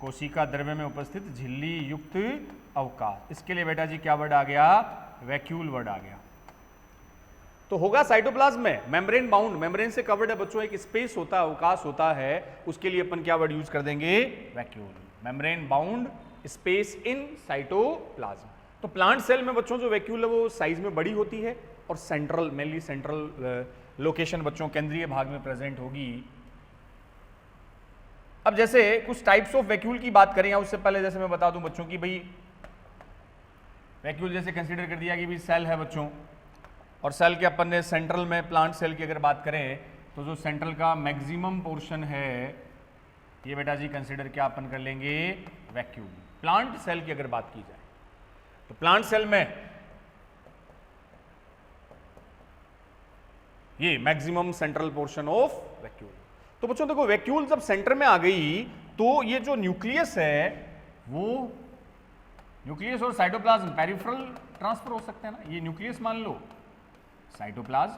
कोशिका द्रव्य में उपस्थित झिल्ली युक्त अवकाश, इसके लिए बेटा जी क्या वर्ड आ गया? वैक्यूल वर्ड आ गया। तो होगा साइटोप्लाज्म में मेम्ब्रेन बाउंड, मेम्ब्रेन से कवर्ड है बच्चों, एक स्पेस होता है, अवकाश होता है, उसके लिए अपन क्या वर्ड यूज कर देंगे? Vacuole, membrane bound space in cytoplasm. तो प्लांट सेल में बच्चों जो वैक्यूल है वो साइज में बड़ी होती है और सेंट्रल, मेनली सेंट्रल लोकेशन बच्चों केंद्रीय भाग में प्रेजेंट होगी। अब जैसे कुछ टाइप्स ऑफ वैक्यूल की बात करें, या उससे पहले जैसे मैं बता दूं बच्चों की भाई वैक्यूल जैसे कंसीडर कर दिया कि भाई सेल है बच्चों, और सेल के अपन ने सेंट्रल में प्लांट सेल की अगर बात करें तो जो सेंट्रल का मैक्सिमम पोर्शन है ये बेटा जी कंसीडर क्या अपन कर लेंगे? वैक्यूल। प्लांट सेल की अगर बात की जाए तो प्लांट सेल में ये maximum central portion of vacuole. तो बच्चों देखो वैक्यूल जब सेंटर में आ गई तो ये जो न्यूक्लियस है वो, न्यूक्लियस और साइटोप्लाज्म पेरिफेरल ट्रांसफर हो सकते हैं ना, ये न्यूक्लियस मान लो, साइटोप्लाज्म।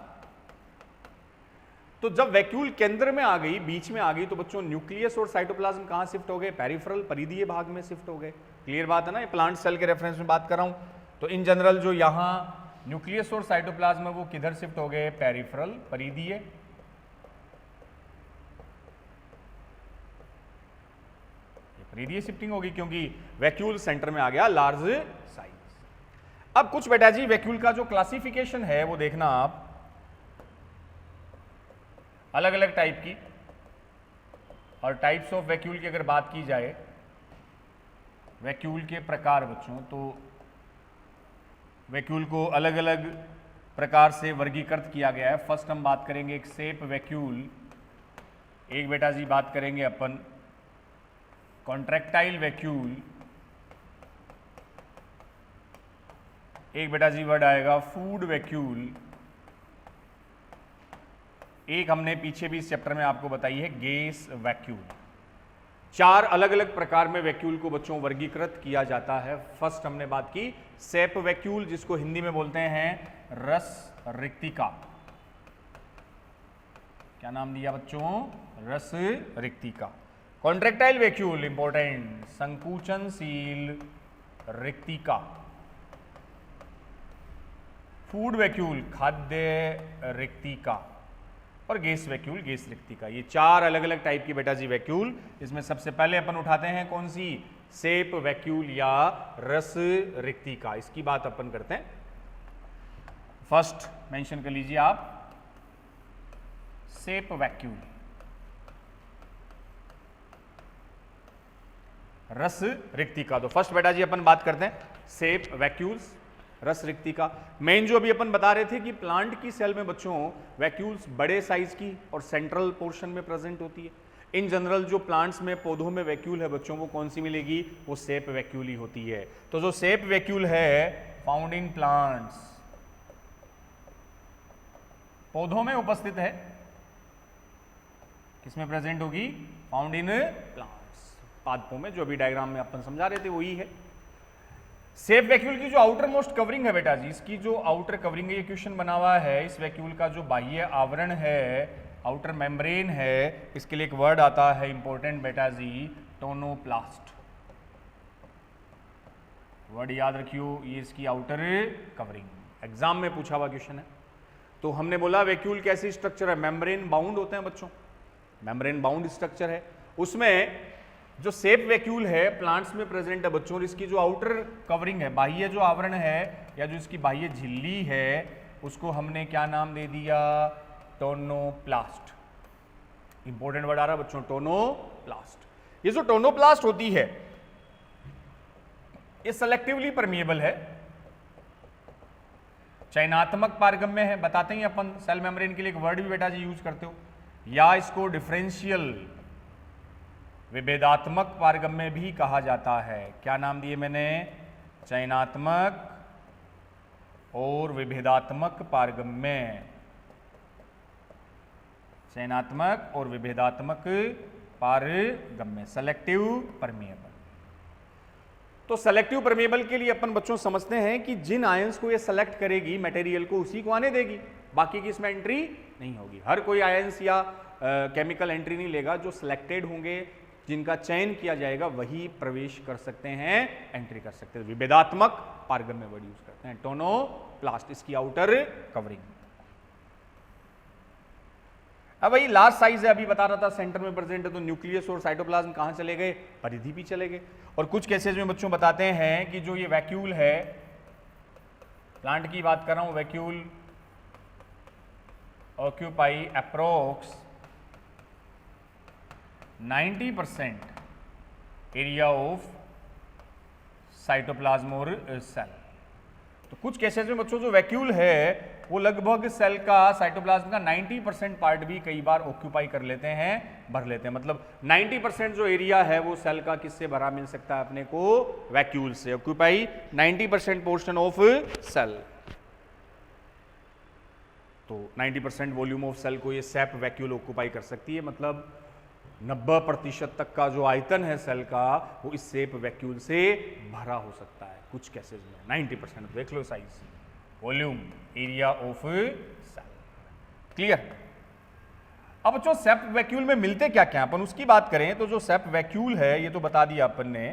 तो जब वैक्यूल केंद्र में आ गई, बीच में आ गई, तो बच्चों न्यूक्लियस और साइटोप्लाज्म कहां शिफ्ट हो गए? पेरिफेरल, परिधीय भाग में शिफ्ट हो गए। क्लियर बात है ना, ये प्लांट सेल के रेफरेंस में बात कर रहा हूं। तो इन जनरल जो यहां न्यूक्लियस और साइटोप्लाज्म है वो किधर शिफ्ट हो गए? पेरिफेरल, परिधीय। परिधीय शिफ्टिंग होगी क्योंकि वैक्यूल सेंटर में आ गया, लार्ज साइज। अब कुछ बेटा जी वैक्यूल का जो क्लासिफिकेशन है वो देखना आप, अलग अलग टाइप की, और टाइप्स ऑफ वैक्यूल की अगर बात की जाए, वैक्यूल के प्रकार बच्चों, तो वैक्यूल को अलग अलग प्रकार से वर्गीकृत किया गया है। फर्स्ट हम बात करेंगे एक शेप वैक्यूल, एक बेटा जी बात करेंगे अपन कॉन्ट्रैक्टाइल वैक्यूल, एक बेटा जी वर्ड आएगा फूड वैक्यूल, एक हमने पीछे भी इस चैप्टर में आपको बताई है गैस वैक्यूल। 4 अलग अलग प्रकार में वैक्यूल को बच्चों वर्गीकृत किया जाता है। फर्स्ट हमने बात की सेप वैक्यूल, जिसको हिंदी में बोलते हैं रस रिक्तिका। क्या नाम दिया बच्चों? रस रिक्तिका। कॉन्ट्रैक्टाइल वैक्यूल, इंपॉर्टेंट, संकुचनशील रिक्तिका। फूड वैक्यूल, खाद्य रिक्तिका। और गैस वैक्यूल, गैस रिक्तिका। ये 4 अलग अलग टाइप की बेटा जी वैक्यूल। इसमें सबसे पहले अपन उठाते हैं कौन सी? सेप वैक्यूल या रस रिक्तिका। इसकी बात अपन करते हैं। फर्स्ट मेंशन कर लीजिए आप, सेप वैक्यूल, रस रिक्तिका। तो फर्स्ट बेटा जी अपन बात करते हैं सेप वैक्यूल्स, रस रिक्तिका। मेन जो अभी अपन बता रहे थे कि प्लांट की सेल में बच्चों वैक्यूल्स बड़े साइज की और सेंट्रल पोर्शन में प्रेजेंट होती है। इन जनरल जो प्लांट्स में, पौधों में वैक्यूल है बच्चों, वो कौन सी मिलेगी? वो सेप वैक्यूल ही होती है। तो जो सेप वैक्यूल है फाउंड इन प्लांट्स, पौधों में उपस्थित है, किसमें प्रेजेंट होगी? फाउंड इन प्लांट्स, पादपों में। जो अभी डायग्राम में अपन समझा रहे थे वही है। सेप वैक्यूल की जो आउटर मोस्ट कवरिंग है बेटा जी, इसकी जो आउटर कवरिंग है, ये क्वेश्चन बना हुआ है, इस वैक्यूल का जो बाह्य आवरण है, आउटर मेम्ब्रेन है, इसके लिए एक वर्ड आता है इंपॉर्टेंट बेटा जी, टोनोप्लास्ट। वर्ड याद रखियो, ये इसकी आउटर कवरिंग, एग्जाम में पूछा हुआ क्वेश्चन है। तो हमने बोला वैक्यूल कैसी स्ट्रक्चर है? मेम्ब्रेन बाउंड होते हैं बच्चों, मेम्ब्रेन बाउंड स्ट्रक्चर है। उसमें जो सेप वैक्यूल है प्लांट्स में प्रेजेंट है बच्चों, और इसकी जो आउटर कवरिंग है, बाह्य जो आवरण है या जो इसकी बाह्य झिल्ली है, उसको हमने क्या नाम दे दिया? टोनोप्लास्ट। इंपॉर्टेंट वर्ड आ रहा है बच्चों, टोनोप्लास्ट। ये जो टोनोप्लास्ट होती है ये सेलेक्टिवली परमिएबल है, चयनात्मक पारगम्य है। बताते हैं अपन सेल मेम्ब्रेन के लिए एक वर्ड भी बेटा जी यूज करते हो, या इसको डिफरेंशियल, विभेदात्मक पारगम्य भी कहा जाता है। क्या नाम दिए मैंने? चयनात्मक और विभेदात्मक पारगम्य। चयनात्मक और विभेदात्मक पारगम्य, सेलेक्टिव परमिएबल। तो सेलेक्टिव परमिएबल के लिए अपन बच्चों समझते हैं कि जिन आयंस को ये सेलेक्ट करेगी मटेरियल को, उसी को आने देगी, बाकी की इसमें एंट्री नहीं होगी। हर कोई आयंस या केमिकल एंट्री नहीं लेगा, जो सिलेक्टेड होंगे, जिनका चयन किया जाएगा, वही प्रवेश कर सकते हैं, एंट्री कर सकते हैं। विभेदात्मक पारगम्य वर्ड यूज करते हैं, टोनोप्लास्ट, इसकी आउटर कवरिंग। अब भाई लार्ज साइज है, अभी बता रहा था सेंटर में प्रेजेंट है, तो न्यूक्लियस और साइटोप्लाज्म कहां चले गए? परिधि भी चले गए। और कुछ केसेस में बच्चों बताते हैं कि जो ये वैक्यूल है, प्लांट की बात कर रहा हूं, vacuole occupy approx 90% area of cytoplasm और सेल। तो कुछ केसेस में बच्चों जो वैक्यूल है वो लगभग सेल का, साइटोप्लाज्म का 90% पार्ट भी कई बार ऑक्यूपाई कर लेते हैं, भर लेते हैं। मतलब 90% जो एरिया है वो सेल का किससे भरा मिल सकता है अपने को? वैक्यूल से। Occupy 90% portion of cell. तो 90% वॉल्यूम ऑफ सेल को ये सेप वैक्यूल ऑक्यूपाई कर सकती है। मतलब 90% तक का जो आयतन है सेल का, वो इस सेप वैक्यूल से भरा हो सकता है कुछ केसेस में। 90% देख लो size, volume, area of cell. Clear? अब बच्चों सेप वैक्यूल में मिलते क्या क्या, अपन उसकी बात करें तो जो सेप वैक्यूल है ये तो बता दिया अपन ने।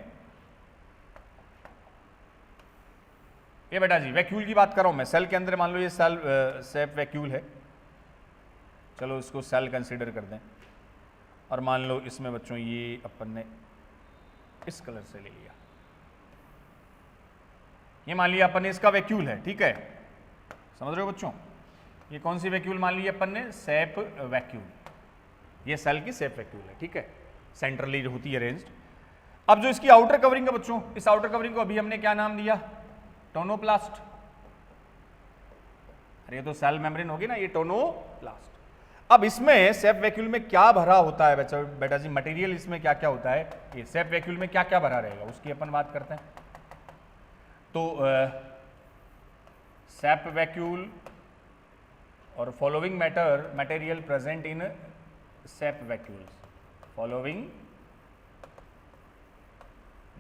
ये बेटा जी वैक्यूल की बात कर रहा हूं मैं, सेल के अंदर मान लो ये सेल सेप वैक्यूल है, चलो इसको सेल कंसीडर कर दें, और मान लो इसमें बच्चों ये अपन ने इस कलर से ले लिया, ये मान लिया अपन ने इसका वैक्यूल है, ठीक है, समझ रहे हो बच्चों? ये कौन सी वैक्यूल मान ली अपन ने? सेप वैक्यूल। ये सेल की सेप वैक्यूल है, ठीक है, सेंट्रली होती है अरेंज्ड। अब जो इसकी आउटर कवरिंग है बच्चों, इस आउटर कवरिंग को अभी हमने क्या नाम दिया? टोनोप्लास्ट। अरे ये तो सेल मेम्ब्रेन होगी ना, ये टोनोप्लास्ट। अब इसमें सेप वैक्यूल में क्या भरा होता है बेटा जी? मटेरियल इसमें क्या क्या होता है? ये सेप वैक्यूल में क्या क्या भरा रहेगा उसकी अपन बात करते हैं। तो सेप वैक्यूल और following material present in shape vacuoles, following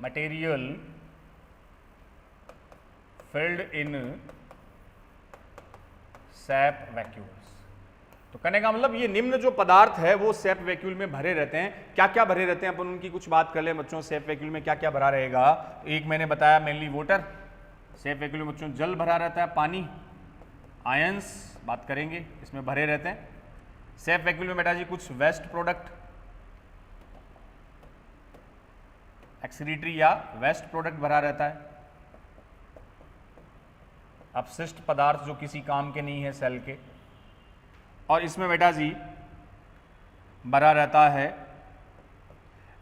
material filled in SAP vacuoles. तो कहने का मतलब ये निम्न जो पदार्थ है वो सैप वैक्यूल में भरे रहते हैं। क्या क्या भरे रहते हैं अपन उनकी कुछ बात कर ले बच्चों। सैप वैक्यूल में क्या क्या भरा रहेगा। एक मैंने बताया मेनली वाटर, सैप वैक्यूल में बच्चों जल भरा रहता है, पानी, आयंस बात करेंगे इसमें भरे रहते हैं। सैप वैक्यूल में बेटा जी कुछ वेस्ट प्रोडक्ट, एक्सक्रीटरी या वेस्ट प्रोडक्ट भरा रहता है, अपशिष्ट पदार्थ जो किसी काम के नहीं है सेल के। और इसमें बेटा जी भरा रहता है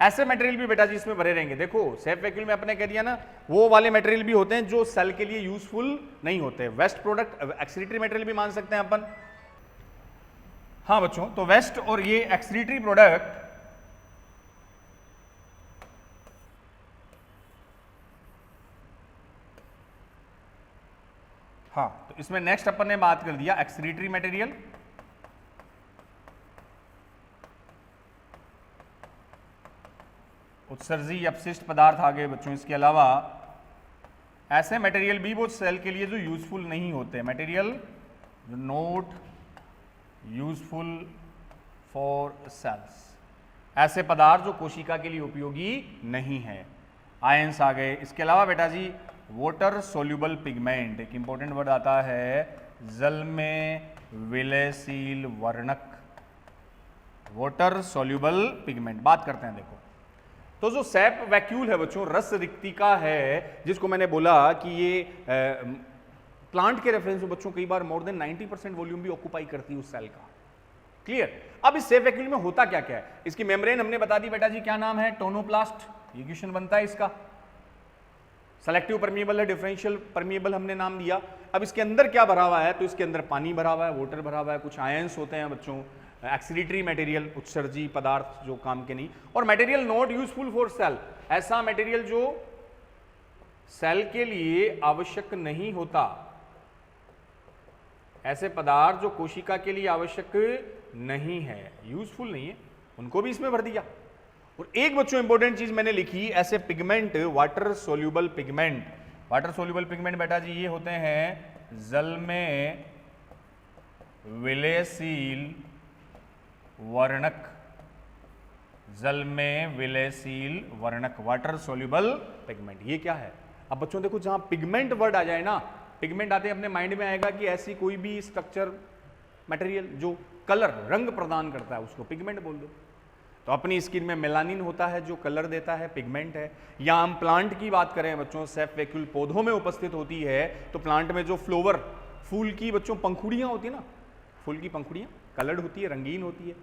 ऐसे मटेरियल भी बेटा जी इसमें भरे रहेंगे। देखो सैप वैक्यूल में अपने कह दिया ना वो वाले मटेरियल भी होते हैं जो सेल के लिए यूजफुल नहीं होते। वेस्ट प्रोडक्ट, एक्सक्रीटरी मटेरियल भी मान सकते हैं अपन। हाँ बच्चों, तो वेस्ट और ये एक्सक्रीटरी प्रोडक्ट हाँ, तो इसमें नेक्स्ट अपन ने बात कर दिया एक्सक्रीटरी मटेरियल, उत्सर्जी अपशिष्ट पदार्थ आ गए बच्चों। इसके अलावा ऐसे मटेरियल भी वो सेल के लिए जो यूजफुल नहीं होते, मटेरियल जो नॉट यूजफुल फॉर सेल्स, ऐसे पदार्थ जो कोशिका के लिए उपयोगी नहीं है, आयंस आ गए। इसके अलावा बेटा जी वाटर सोल्यूबल पिगमेंट, एक इंपॉर्टेंट वर्ड आता है जल में विलयशील वर्णक, वाटर सोल्यूबल पिगमेंट बात करते हैं। देखो तो जो सैप वैक्यूल है बच्चों रस रिक्तिका है, जिसको मैंने बोला कि ये प्लांट के रेफरेंस में बच्चों कई बार मोर देन 90% वॉल्यूम भी ऑक्यूपाई करती है उस सेल का। क्लियर। अब इस सैप वैक्यूल में होता क्या क्या है। इसकी मेम्ब्रेन हमने बता दी बेटा जी, क्या नाम है, टोनोप्लास्ट, ये क्वेश्चन बनता है इसका। सेलेक्टिव परमिएबल है, डिफरेंशियल परमिएबल हमने नाम दिया। अब इसके अंदर क्या भरा हुआ है, तो इसके अंदर पानी भरा हुआ है, वाटर भरा हुआ है, कुछ आयंस होते हैं बच्चों, एक्सक्रीटरी मटेरियल, उत्सर्जी पदार्थ जो काम के नहीं, और material not useful for sale, ऐसा मटेरियल जो सेल के लिए आवश्यक नहीं होता, ऐसे पदार्थ जो कोशिका के लिए आवश्यक नहीं है, यूजफुल नहीं है, उनको भी इसमें भर दिया। और एक बच्चों इंपॉर्टेंट चीज मैंने लिखी, ऐसे pigment water soluble pigment. Water soluble pigment बेटा जी ये होते हैं जल में विलयशील वर्णक, जल में विलयशील वर्णक, वाटर सोल्यूबल पिगमेंट। ये क्या है। अब बच्चों देखो जहां पिगमेंट वर्ड आ जाए ना, पिगमेंट आते अपने माइंड में आएगा कि ऐसी कोई भी स्ट्रक्चर मटेरियल जो कलर रंग प्रदान करता है उसको पिगमेंट बोल दो। तो अपनी स्किन में मेलानिन होता है जो कलर देता है, पिगमेंट है। या हम प्लांट की बात करें बच्चों, सैप वैक्यूल पौधों में उपस्थित होती है, तो प्लांट में जो फ्लोवर, फूल की बच्चों पंखुड़ियां होती है ना, फूल की पंखुड़ियां कलर्ड होती है, रंगीन होती है,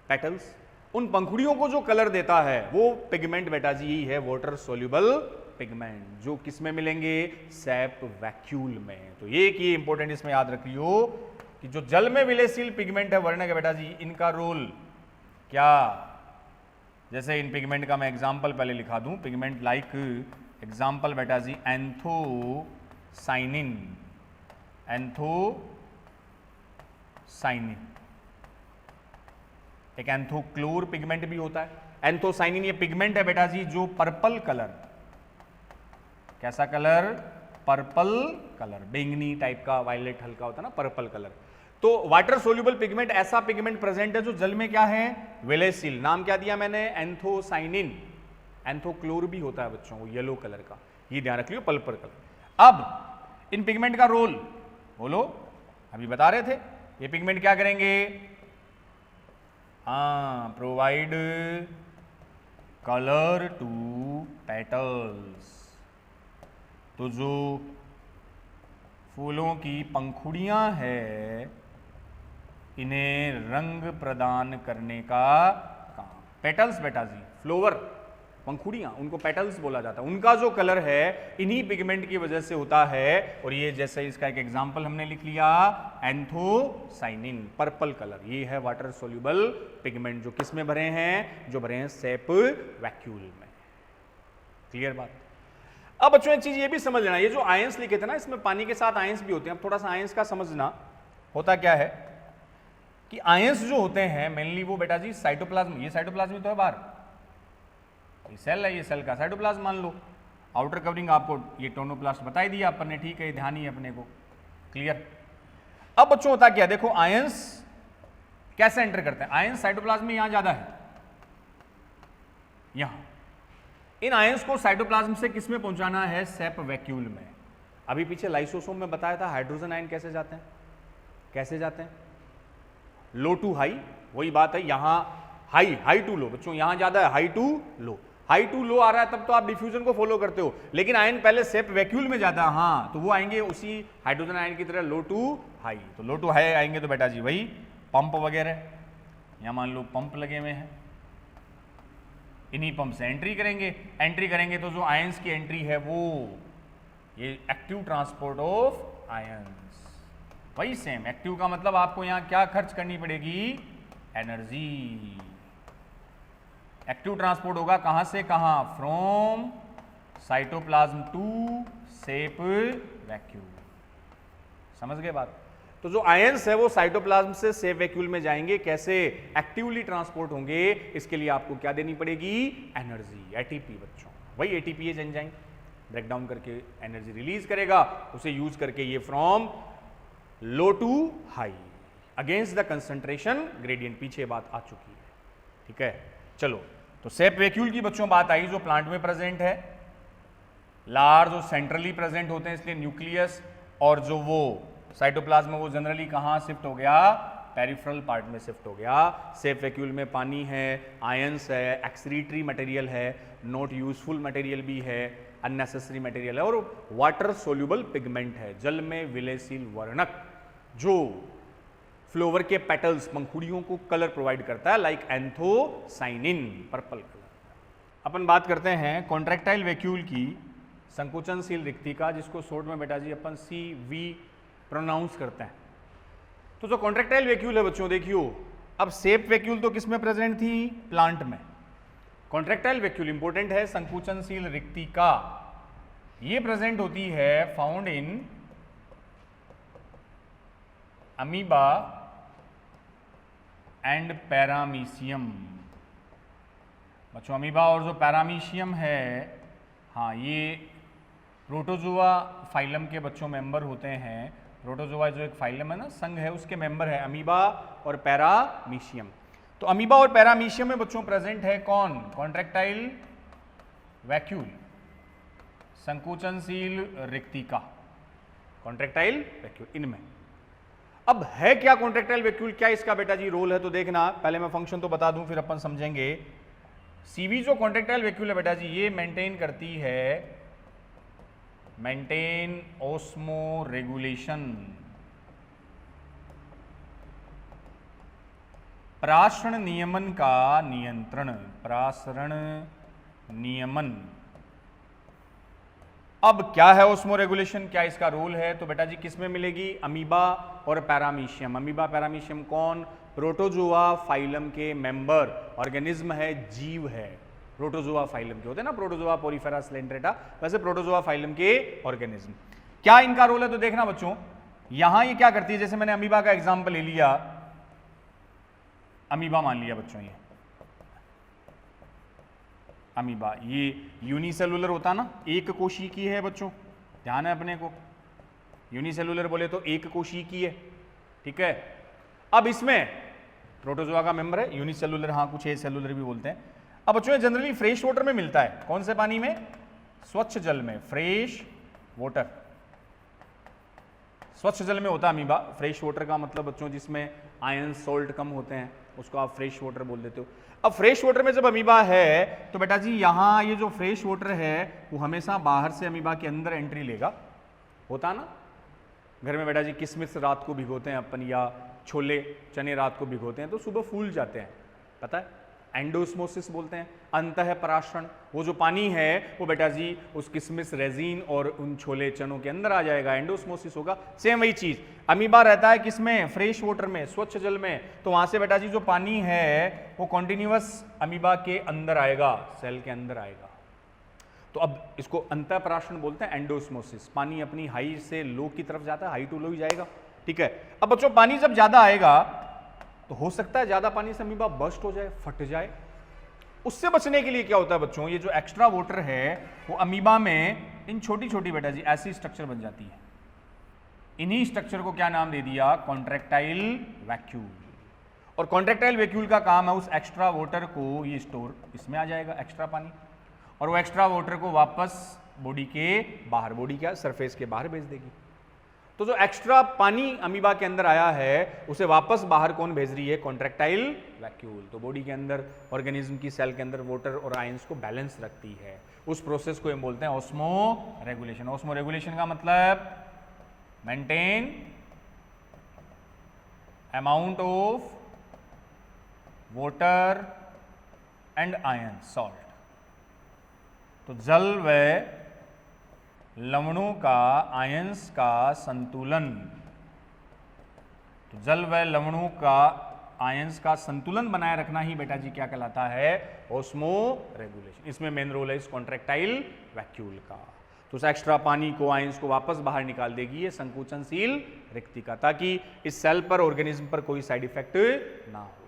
पेटल्स, उन पंखुड़ियों को जो कलर देता है वो पिगमेंट बेटा जी यही है, वाटर सोल्यूबल पिगमेंट, जो किस में मिलेंगे, सैप वैक्यूल में। तो ये कि इंपॉर्टेंट इसमें याद रखियो कि जो जल में विलयशील पिगमेंट है वर्णक है बेटा जी, इनका रोल क्या। जैसे इन पिगमेंट का मैं एग्जांपल पहले लिखा दूं, पिगमेंट लाइक एग्जांपल बेटा जी एंथोसाइनिन, एंथोसाइनिन, एक एंथोक्लोर पिगमेंट भी होता है। एंथोसाइनिन ये पिगमेंट है बेटा जी जो पर्पल कलर, कैसा कलर, पर्पल कलर, बैंगनी टाइप का, वायलेट हल्का होता है ना, पर्पल कलर। तो वाटर सोल्यूबल पिगमेंट ऐसा पिगमेंट प्रेजेंट है जो जल में क्या है, विलयशील। नाम क्या दिया मैंने, एंथोसाइनिन। एंथोक्लोर भी होता है बच्चों, येलो कलर का, ये ध्यान रख लियो, पर्पल कलर। अब इन पिगमेंट का रोल बोलो, अभी बता रहे थे, ये पिगमेंट क्या करेंगे, प्रोवाइड कलर टू पेटल्स। तो जो फूलों की पंखुड़ियां है इन्हें रंग प्रदान करने का काम, पेटल्स बेटा जी, फ्लोवर, पंखुड़ियां, उनको पेटल्स बोला जाता है, उनका जो कलर है इन्हीं पिगमेंट की वजह से होता है। और ये जैसे इसका एक एग्जांपल हमने लिख लिया, एंथोसाइनिन, पर्पल कलर, ये है वाटर सोल्यूबल पिगमेंट जो किस में भरे हैं, जो भरे हैं सैप वैक्यूल में। क्लियर बात। अब बच्चों एक चीज ये भी समझ लेना, ये जो आयंस लिखे थे ना, इसमें पानी के साथ आयंस भी होते हैं। अब थोड़ा सा आयंस का समझना, होता क्या है कि आयंस जो होते हैं मेनली वो बेटा जी साइटोप्लाज्म, ये साइटोप्लाज्म तो है बाहर, ये सेल है, ये सेल का साइटोप्लाज्म मान लो। आउटर कवरिंग आपको ये टोनोप्लास्ट बता ही दिया अपन ने, ठीक है, ध्यान ही है अपने को, क्लियर। अब बच्चों होता क्या, देखो आयंस कैसे एंटर करते हैं। आयंस साइटोप्लाज्म में यहां ज्यादा है, यहां इन आयंस को साइटोप्लाज्म से किस में पहुंचाना है, सेप वैक्यूल में। अभी पीछे लाइसोसोम में बताया था हाइड्रोजन आयन कैसे जाते हैं, कैसे जाते हैं, लो टू हाई, वही बात है। यहां हाई टू लो बच्चों, यहां ज्यादा है high to low. High to low आ रहा है तब तो आप डिफ्यूजन को फॉलो करते हो, लेकिन आयन पहले सेप वैक्यूल में जाता है, हाँ, तो वो आएंगे उसी हाइड्रोजन आयन की तरह लो टू हाई। तो लो टू हाई आएंगे तो बेटा जी वही पंप वगैरह, यहां मान लो पंप लगे हुए हैं, इन्हीं पंप से एंट्री करेंगे तो जो आयंस की एंट्री है वो ये एक्टिव ट्रांसपोर्ट ऑफ आयंस, वही सेम। एक्टिव का मतलब आपको यहां क्या खर्च करनी पड़ेगी, एनर्जी। एक्टिव ट्रांसपोर्ट होगा कहां से कहां, from cytoplasm to sap vacuole. समझ गए बात। तो जो आयंस है वो साइटोप्लाज्म से सेप वैक्यूल में जाएंगे, कैसे, एक्टिवली ट्रांसपोर्ट होंगे। इसके लिए आपको क्या देनी पड़ेगी, एनर्जी, एटीपी बच्चों, वही एटीपीएज एंजाइम ब्रेक डाउन करके एनर्जी रिलीज करेगा, उसे यूज करके ये from low to high against the concentration gradient, पीछे बात आ चुकी है, ठीक है। चलो, तो सेप वैक्यूल की बच्चों बात आई, जो प्लांट में प्रेजेंट है, लार्ज और सेंट्रली प्रेजेंट होते हैं, इसलिए न्यूक्लियस, और जो वो साइटोप्लाज्म में वो जनरली कहाँ शिफ्ट हो गया, पेरिफेरल पार्ट में शिफ्ट हो गया। सेप वैक्यूल में पानी है, आयंस है, एक्सक्रीटरी मटेरियल है, नॉट यूजफुल मटेरियल भी है, अननेसेसरी मटेरियल है, और वाटर सोल्यूबल पिगमेंट है, जल में विलयशील वर्णक, जो फ्लोवर के पेटल्स, पंखुड़ियों को कलर प्रोवाइड करता है, लाइक एंथोसाइनिन, पर्पल कलर। अपन बात करते हैं कॉन्ट्रैक्टाइल वैक्यूल की, संकुचनशील रिक्तिका, जिसको शॉर्ट में बेटा जी अपन CV प्रोनाउंस करते हैं। तो जो कॉन्ट्रैक्टाइल वैक्यूल है बच्चों, देखियो, अब सेप वैक्यूल तो किसमें प्रेजेंट थी, प्लांट में। कॉन्ट्रैक्टाइल वैक्यूल इंपॉर्टेंट है, संकुचनशील रिक्तिका ये प्रेजेंट होती है found in amoeba and paramecium. बच्चों अमीबा और जो पैरामीशियम है, हाँ, ये प्रोटोजोआ फाइलम के बच्चों मेंबर होते हैं। प्रोटोजोआ जो एक फाइलम है ना, संघ है, उसके मेंबर है अमीबा और पैरामीशियम। तो अमीबा और पैरामीशियम में बच्चों प्रेजेंट है कौन, कॉन्ट्रैक्टाइल वैक्यूल, संकुचनशील रिक्तिका, कॉन्ट्रैक्टाइल वैक्यूल, इनमें। अब है क्या कॉन्ट्रैक्टाइल वैक्यूल, क्या इसका बेटा जी रोल है, तो देखना, पहले मैं फंक्शन तो बता दूं फिर अपन समझेंगे। CV जो कॉन्ट्रैक्टाइल वैक्यूल है बेटा जी, ये मेंटेन करती है, मेंटेन ऑस्मो रेगुलेशन, प्रासरण नियमन का नियंत्रण, प्रासरण नियमन। अब क्या है ऑस्मो रेगुलेशन, क्या इसका रोल है, तो बेटा जी किस में मिलेगी, अमीबा और पैरामीशियम। अमीबा पैरामीशियम कौन, प्रोटोजोआ फाइलम के मेंबर ऑर्गेनिज्म है, जीव है, प्रोटोजोआ फाइलम के होते हैं ना, प्रोटोजोआ पोरीफेरा स्लेंड्रेटा, वैसे प्रोटोजोआ फाइलम के ऑर्गेनिज्म। क्या इनका रोल है, तो देखना बच्चों, यहां ये क्या करती है, जैसे मैंने अमीबा का एग्जांपल ले लिया, अमीबा मान लिया बच्चों, ये अमीबा, ये यूनिसेलुलर होता ना, एक कोशी की है बच्चों, ध्यान है अपने को, यूनिसेलुलर बोले तो एक कोशी की है, ठीक है। अब इसमें प्रोटोजोआ का मेंबर है, यूनिसेलुलर, हाँ, कुछ एसेलुलर भी बोलते हैं। अब बच्चों ये जनरली फ्रेश वाटर में मिलता है, कौन से पानी में, स्वच्छ जल में, फ्रेश वाटर, स्वच्छ जल में होता है अमीबा। फ्रेश वाटर का मतलब बच्चों जिसमें आयन सॉल्ट कम होते हैं, उसको आप फ्रेश वाटर बोल देते हो। अब फ्रेश वाटर में जब अमीबा है तो बेटा जी यहाँ ये जो फ्रेश वाटर है वो हमेशा बाहर से अमीबा के अंदर एंट्री लेगा, होता ना। घर में बेटा जी किशमिश रात को भिगोते हैं अपन, या छोले चने रात को भिगोते हैं तो सुबह फूल जाते हैं, पता है, एंडोस्मोसिस बोलते हैं, अंतः पराशरण। वो जो पानी है वो बेटा जी उस किशमिश रेजिन और उन छोले चनों के अंदर आ जाएगा, एंडोस्मोसिस होगा। सेम वही चीज अमीबा रहता है किसमें, फ्रेश वाटर में, स्वच्छ जल में, तो वहां से बेटा जी जो पानी है वो कॉन्टिन्यूअस अमीबा के अंदर आएगा, सेल के अंदर आएगा। तो अब इसको अंतः पराशरण बोलते हैं, एंडोस्मोसिस। पानी अपनी हाई से लो की तरफ जाता है, हाई टू लो ही जाएगा, ठीक है। अब बच्चों पानी जब ज्यादा आएगा तो हो सकता है ज्यादा पानी से अमीबा बस्ट हो जाए, फट जाए, उससे बचने के लिए क्या होता है बच्चों, ये जो एक्स्ट्रा वाटर है वो अमीबा में इन छोटी छोटी बेटा जी ऐसी स्ट्रक्चर बन जाती है। इन्हीं स्ट्रक्चर को क्या नाम दे दिया, कॉन्ट्रैक्टाइल वैक्यूल। और कॉन्ट्रैक्टाइल वैक्यूल का काम है उस एक्स्ट्रा वाटर को, ये स्टोर इसमें आ जाएगा एक्स्ट्रा पानी, और वो एक्स्ट्रा वाटर को वापस बॉडी के बाहर, बॉडी क्या सरफेस के बाहर भेज देगी। तो जो एक्स्ट्रा पानी अमीबा के अंदर आया है उसे वापस बाहर कौन भेज रही है, कॉन्ट्रैक्टाइल वैक्यूल। तो बॉडी के अंदर ऑर्गेनिज्म की सेल के अंदर वाटर और आयंस को बैलेंस रखती है। उस प्रोसेस को हम बोलते हैं ऑस्मो रेगुलेशन। ऑस्मो रेगुलेशन का मतलब maintain amount of water and ion salt. तो जल व लवणों का आयंस का संतुलन, तो जल व लवणों का आयंस का संतुलन बनाए रखना ही बेटा जी क्या कहलाता है, ऑस्मो रेगुलेशन। इसमें मेन रोल है इस कॉन्ट्रैक्टाइल वैक्यूल का। तो उस एक्स्ट्रा पानी को, आयंस को वापस बाहर निकाल देगी ये संकुचनशील रिक्तिका, ताकि इस सेल पर, ऑर्गेनिज्म पर कोई साइड इफेक्ट ना हो।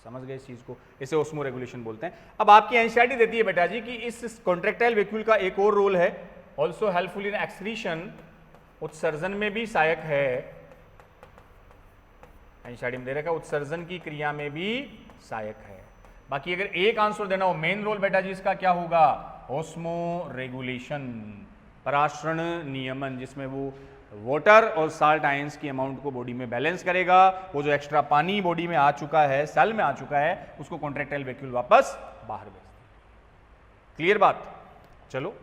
समझ गए इस चीज को, इसे ऑस्मो रेगुलेशन बोलते हैं। अब आपकी एनसीईआरटी देती है बेटा जी कि इस कॉन्ट्रैक्टाइल वैक्यूल का एक और रोल है, ऑल्सो हेल्पफुल इन एक्सक्रीशन, उत्सर्जन में भी सहायक है। एनसीईआरटी में दे रखा है उत्सर्जन की क्रिया में भी सहायक है। बाकी अगर एक आंसर देना हो, मेन रोल बेटा जी इसका क्या होगा, ऑस्मो रेगुलेशन, पराशरण नियमन, जिसमें वो वाटर और साल्ट आयंस की अमाउंट को बॉडी में बैलेंस करेगा। वो जो एक्स्ट्रा पानी बॉडी में आ चुका है, सेल में आ चुका है, उसको कॉन्ट्रैक्टाइल वैक्यूल वापस बाहर भेज देगा। क्लियर बात। चलो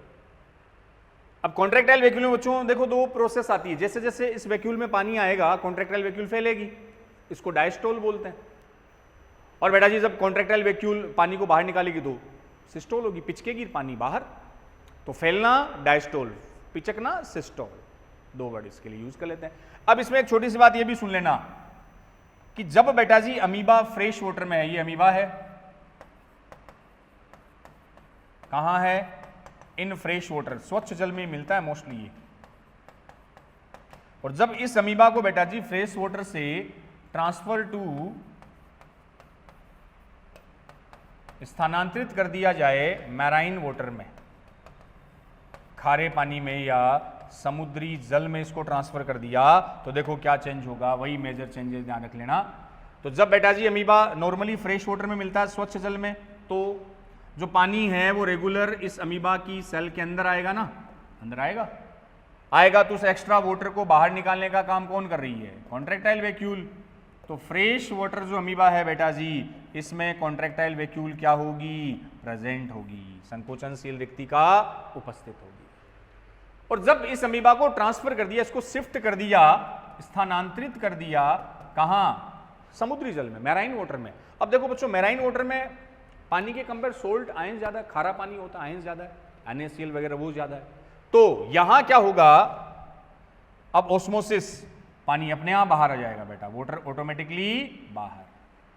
अब कॉन्ट्रैक्टाइल वैक्यूल में बच्चों देखो दो प्रोसेस आती है। जैसे जैसे इस वैक्यूल में पानी आएगा कॉन्ट्रैक्टाइल वैक्यूल फैलेगी, इसको डायस्टोल बोलते हैं। और बेटा जी जब कॉन्ट्रैक्टाइल वैक्यूल पानी को बाहर निकालेगी तो सिस्टोल होगी, पिचकेगी पानी बाहर। तो फैलना डायस्टोल, पिचकना सिस्टोल, दो वर्ड इसके लिए यूज कर लेते हैं। अब इसमें एक छोटी सी बात ये भी सुन लेना कि जब बेटा जी अमीबा फ्रेश वाटर में है, ये अमीबा है, कहां है, इन फ्रेश वाटर, स्वच्छ जल में मिलता है मोस्टली ये। और जब इस अमीबा को बेटा जी फ्रेश वाटर से ट्रांसफर टू, स्थानांतरित कर दिया जाए मैराइन वाटर में, खारे पानी में या समुद्री जल में इसको ट्रांसफर कर दिया, तो देखो क्या चेंज होगा, वही मेजर चेंजेस ध्यान रख लेना। तो जब बेटा जी अमीबा नॉर्मली फ्रेश वाटर में मिलता है, स्वच्छ जल में, तो जो पानी है वो रेगुलर इस अमीबा की सेल के अंदर आएगा ना, अंदर आएगा तो उस एक्स्ट्रा वाटर को बाहर निकालने का काम कौन कर रही है, कॉन्ट्रैक्टाइल वैक्यूल। तो फ्रेश वाटर जो अमीबा है बेटा जी, इसमें कॉन्ट्रैक्टाइल वैक्यूल क्या होगी, प्रेजेंट होगी, संकोचनशील रिक्तिका उपस्थित होगी। और जब इस अमीबा को ट्रांसफर कर दिया, इसको शिफ्ट कर दिया, स्थानांतरित कर दिया, कहां, समुद्री जल में, मैराइन वाटर में। अब देखो बच्चों मैराइन वाटर में पानी के कंपेयर सोल्ट आयन ज्यादा है, खारा पानी होता है, आयन ज्यादा है, NaCl वगैरह वो ज्यादा है। तो यहां क्या होगा, अब ऑस्मोसिस, पानी अपने आप बाहर आ जाएगा बेटा, वाटर ऑटोमेटिकली बाहर,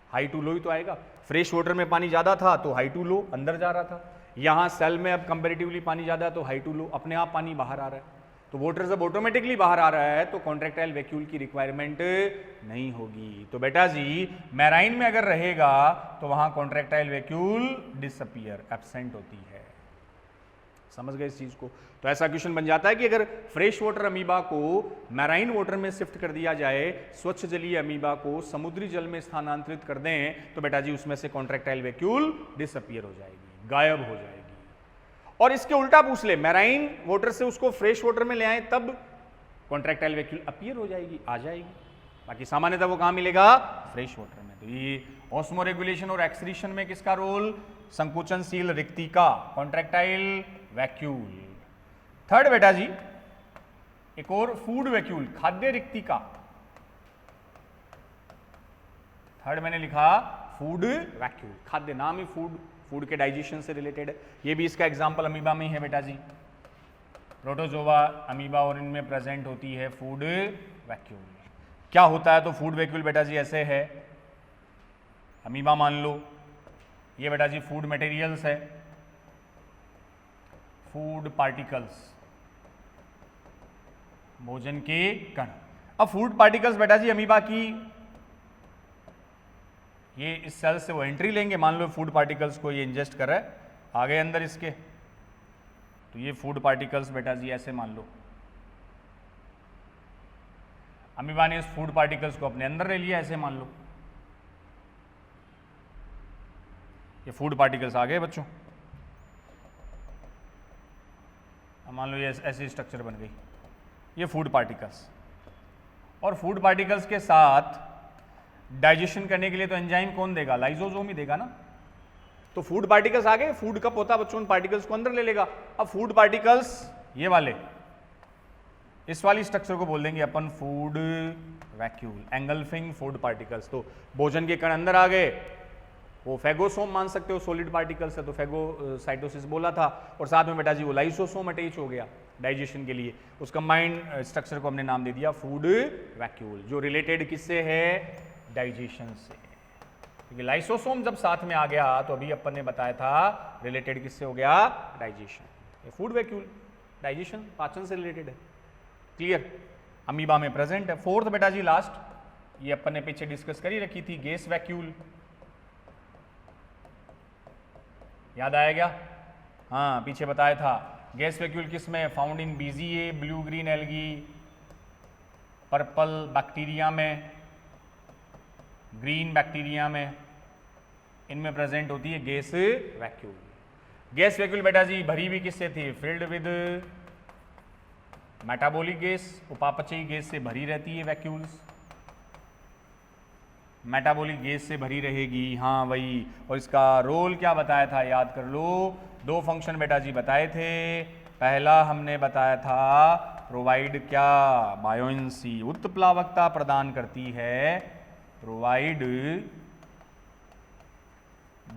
हाई टू लो ही तो आएगा। फ्रेश वाटर में पानी ज्यादा था तो हाई टू लो अंदर जा रहा था, यहां सेल में अब कंपैरेटिवली पानी ज्यादा है तो हाई टू लो, अपने आप पानी बाहर आ रहा है। तो वाटर जब ऑटोमेटिकली बाहर आ रहा है तो कॉन्ट्रैक्टाइल वैक्यूल की रिक्वायरमेंट नहीं होगी। तो बेटा जी मैराइन में अगर रहेगा तो वहां कॉन्ट्रैक्टाइल वैक्यूल डिसअपीयर, एब्सेंट होती है। समझ गए इस चीज को। तो ऐसा क्वेश्चन बन जाता है कि अगर फ्रेश वाटर अमीबा को मैराइन वाटर में शिफ्ट कर दिया जाए, स्वच्छ जलीय अमीबा को समुद्री जल में स्थानांतरित कर दें, तो बेटा जी उसमें से कॉन्ट्रैक्टाइल वैक्यूल डिसअपीयर हो जाएगी, गायब हो जाएगी। और इसके उल्टा पूछ ले, मैराइन वाटर से उसको फ्रेश वाटर में ले आए तब कॉन्ट्रैक्टाइल वैक्यूल अपीयर हो जाएगी, आ जाएगी। बाकी सामान्यतः वो कहां मिलेगा, फ्रेश वाटर में। तो ये ऑस्मो रेगुलेशन और एक्सक्रीशन में किसका रोल, संकुचनशील रिक्तिका, कॉन्ट्रैक्टाइल वैक्यूल। थर्ड बेटा जी एक और फूड वैक्यूल, खाद्य रिक्तिका। थर्ड मैंने लिखा फूड वैक्यूल, खाद्य, नाम ही फूड, फूड के डाइजेशन से रिलेटेड है। ये भी इसका एग्जांपल अमीबा में ही है बेटा जी, प्रोटोजोआ अमीबा और इनमें प्रेजेंट होती है फूड वैक्यूल। क्या होता है तो फूड वैक्यूल बेटा जी ऐसे है, अमीबा मान लो, ये बेटा जी फूड मटेरियल्स है, फूड पार्टिकल्स, भोजन के कण। अब फूड पार्टिकल्स बेटा जी अमीबा की ये इस सेल से वो एंट्री लेंगे, मान लो फूड पार्टिकल्स को ये इंजेस्ट कर रहा है, आ गए अंदर इसके, तो ये फूड पार्टिकल्स बेटा जी ऐसे मान लो, अमीबा ने इस फूड पार्टिकल्स को अपने अंदर ले लिया, ऐसे मान लो, ये फूड पार्टिकल्स आ गए बच्चों। अब मान लो ये ऐसी स्ट्रक्चर बन गई, ये फूड पार्टिकल्स, और फूड पार्टिकल्स के साथ डाइजेशन करने के लिए तो एंजाइम कौन देगा, लाइसोसोम ही देगा ना। तो फूड पार्टिकल्स आ गए, फूड कप होता है बच्चों, उन पार्टिकल्स को अंदर ले लेगा। अब फूड पार्टिकल्स ये वाले, इस वाली स्ट्रक्चर को बोल देंगे अपन food vacuole, engulfing food particles. तो भोजन के कण अंदर आ गए, वो फेगोसोम मान सकते हो, सॉलिड पार्टिकल्स है तो फेगोसाइटोसिस बोला था, और साथ में बेटा जी वो लाइसोसोम अटैच हो गया डाइजेशन के लिए। उस कंबाइंड स्ट्रक्चर को हमने नाम दे दिया फूड वैक्यूल, जो रिलेटेड किससे है, डाइजेशन से। क्योंकि लाइसोसोम जब साथ में आ गया तो अभी अपन ने बताया था रिलेटेड किससे हो गया, डाइजेशन। ये फूड वैक्यूल डाइजेशन पाचन से रिलेटेड है, क्लियर, अमीबा में प्रेजेंट है। फोर्थ बेटा जी लास्ट, ये अपन ने पीछे डिस्कस करी रखी थी, गैस वैक्यूल, याद आया क्या, हाँ पीछे बताया था। गैस वैक्यूल किस में, found in BGA, blue green algae, purple bacteria में, ग्रीन बैक्टीरिया में, इनमें प्रेजेंट होती है गैस वैक्यूल। गैस वैक्यूल बेटा जी भरी भी किससे थी, फिल्ड विद मेटाबॉलिक गैस, उपापचयी गैस से भरी रहती है वैक्यूल्स, मेटाबॉलिक गैस से भरी रहेगी, हाँ वही। और इसका रोल क्या बताया था, याद कर लो, दो फंक्शन बेटा जी बताए थे। पहला हमने बताया था प्रोवाइड क्या, बायोइंसी, उत्प्लावकता प्रदान करती है, प्रोवाइड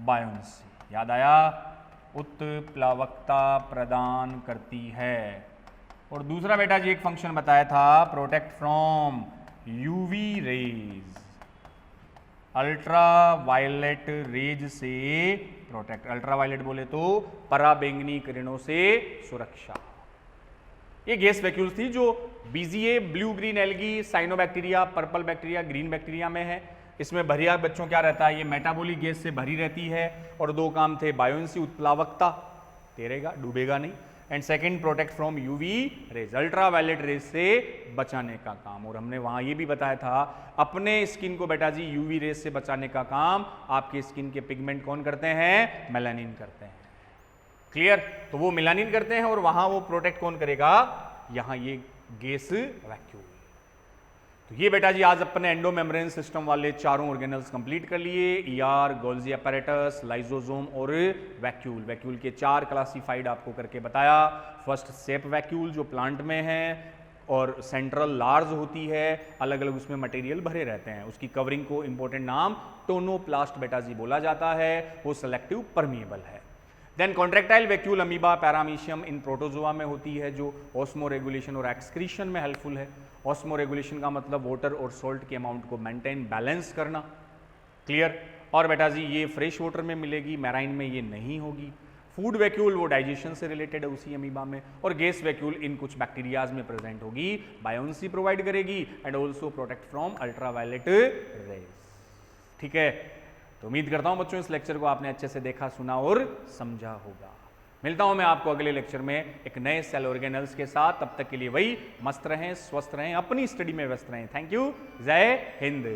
बायोइंसी, याद आया, उत्प्लावकता प्रदान करती है। और दूसरा बेटा जी एक फंक्शन बताया था, protect from UV rays, ultraviolet rays से प्रोटेक्ट, अल्ट्रा वायलेट बोले तो पराबैंगनी किरणों से सुरक्षा। ये गैस वैक्यूल्स थी जो BGA, blue green algae, cyanobacteria, purple bacteria, green bacteria में है। इसमें भरिया बच्चों क्या रहता है, ये मेटाबॉलिक गैस से भरी रहती है, और दो काम थे, बायोइंसी उत्प्लावकता, तैरेगा डूबेगा नहीं, and second protect from UV rays, ultraviolet rays से बचाने का काम। और हमने वहां ये भी बताया था अपने स्किन को बेटा जी यूवी रेज से बचाने का काम आपके स्किन के पिगमेंट कौन करते हैं, मेलानिन करते हैं, क्लियर। तो वो मेलानिन करते हैं और वहां वो प्रोटेक्ट कौन करेगा, यहां ये गैस वैक्यूल। तो ये बेटा जी आज अपने एंडोमेम्ब्रेन सिस्टम वाले चारों ऑर्गेनल्स कंप्लीट कर लिए, ईआर, गोल्जी अपैरेटस, लाइसोसोम और वैक्यूल। वैक्यूल के चार क्लासिफाइड आपको करके बताया। फर्स्ट सेप वैक्यूल जो प्लांट में है और सेंट्रल लार्ज होती है, अलग अलग उसमें मटेरियल भरे रहते हैं, उसकी कवरिंग को इंपॉर्टेंट नाम टोनोप्लास्ट बेटा जी बोला जाता है, वो सेलेक्टिव परमिएबल है। Then contractile vacuole amoeba, paramecium इन प्रोटोजोआ में होती है, जो ऑस्मो रेगुलेशन और एक्सक्रीशन में हेल्पफुल है। ऑस्मो रेगुलेशन का मतलब वाटर और सॉल्ट के अमाउंट को मेंटेन बैलेंस करना, क्लियर। और बेटा जी ये फ्रेश वाटर में मिलेगी, मैराइन में ये नहीं होगी। फूड वैक्यूल वो डाइजेशन से रिलेटेड है उसी अमीबा में, और गैस वैक्यूल इन कुछ बैक्टीरियाज में प्रेजेंट होगी, बायोइंसी प्रोवाइड करेगी and also protect from ultraviolet rays, ठीक है। तो उम्मीद करता हूं बच्चों इस लेक्चर को आपने अच्छे से देखा, सुना और समझा होगा। मिलता हूं मैं आपको अगले लेक्चर में एक नए सेल ऑर्गेनल्स के साथ, तब तक के लिए वही मस्त रहें, स्वस्थ रहें, अपनी स्टडी में व्यस्त रहें। थैंक यू, जय हिंद।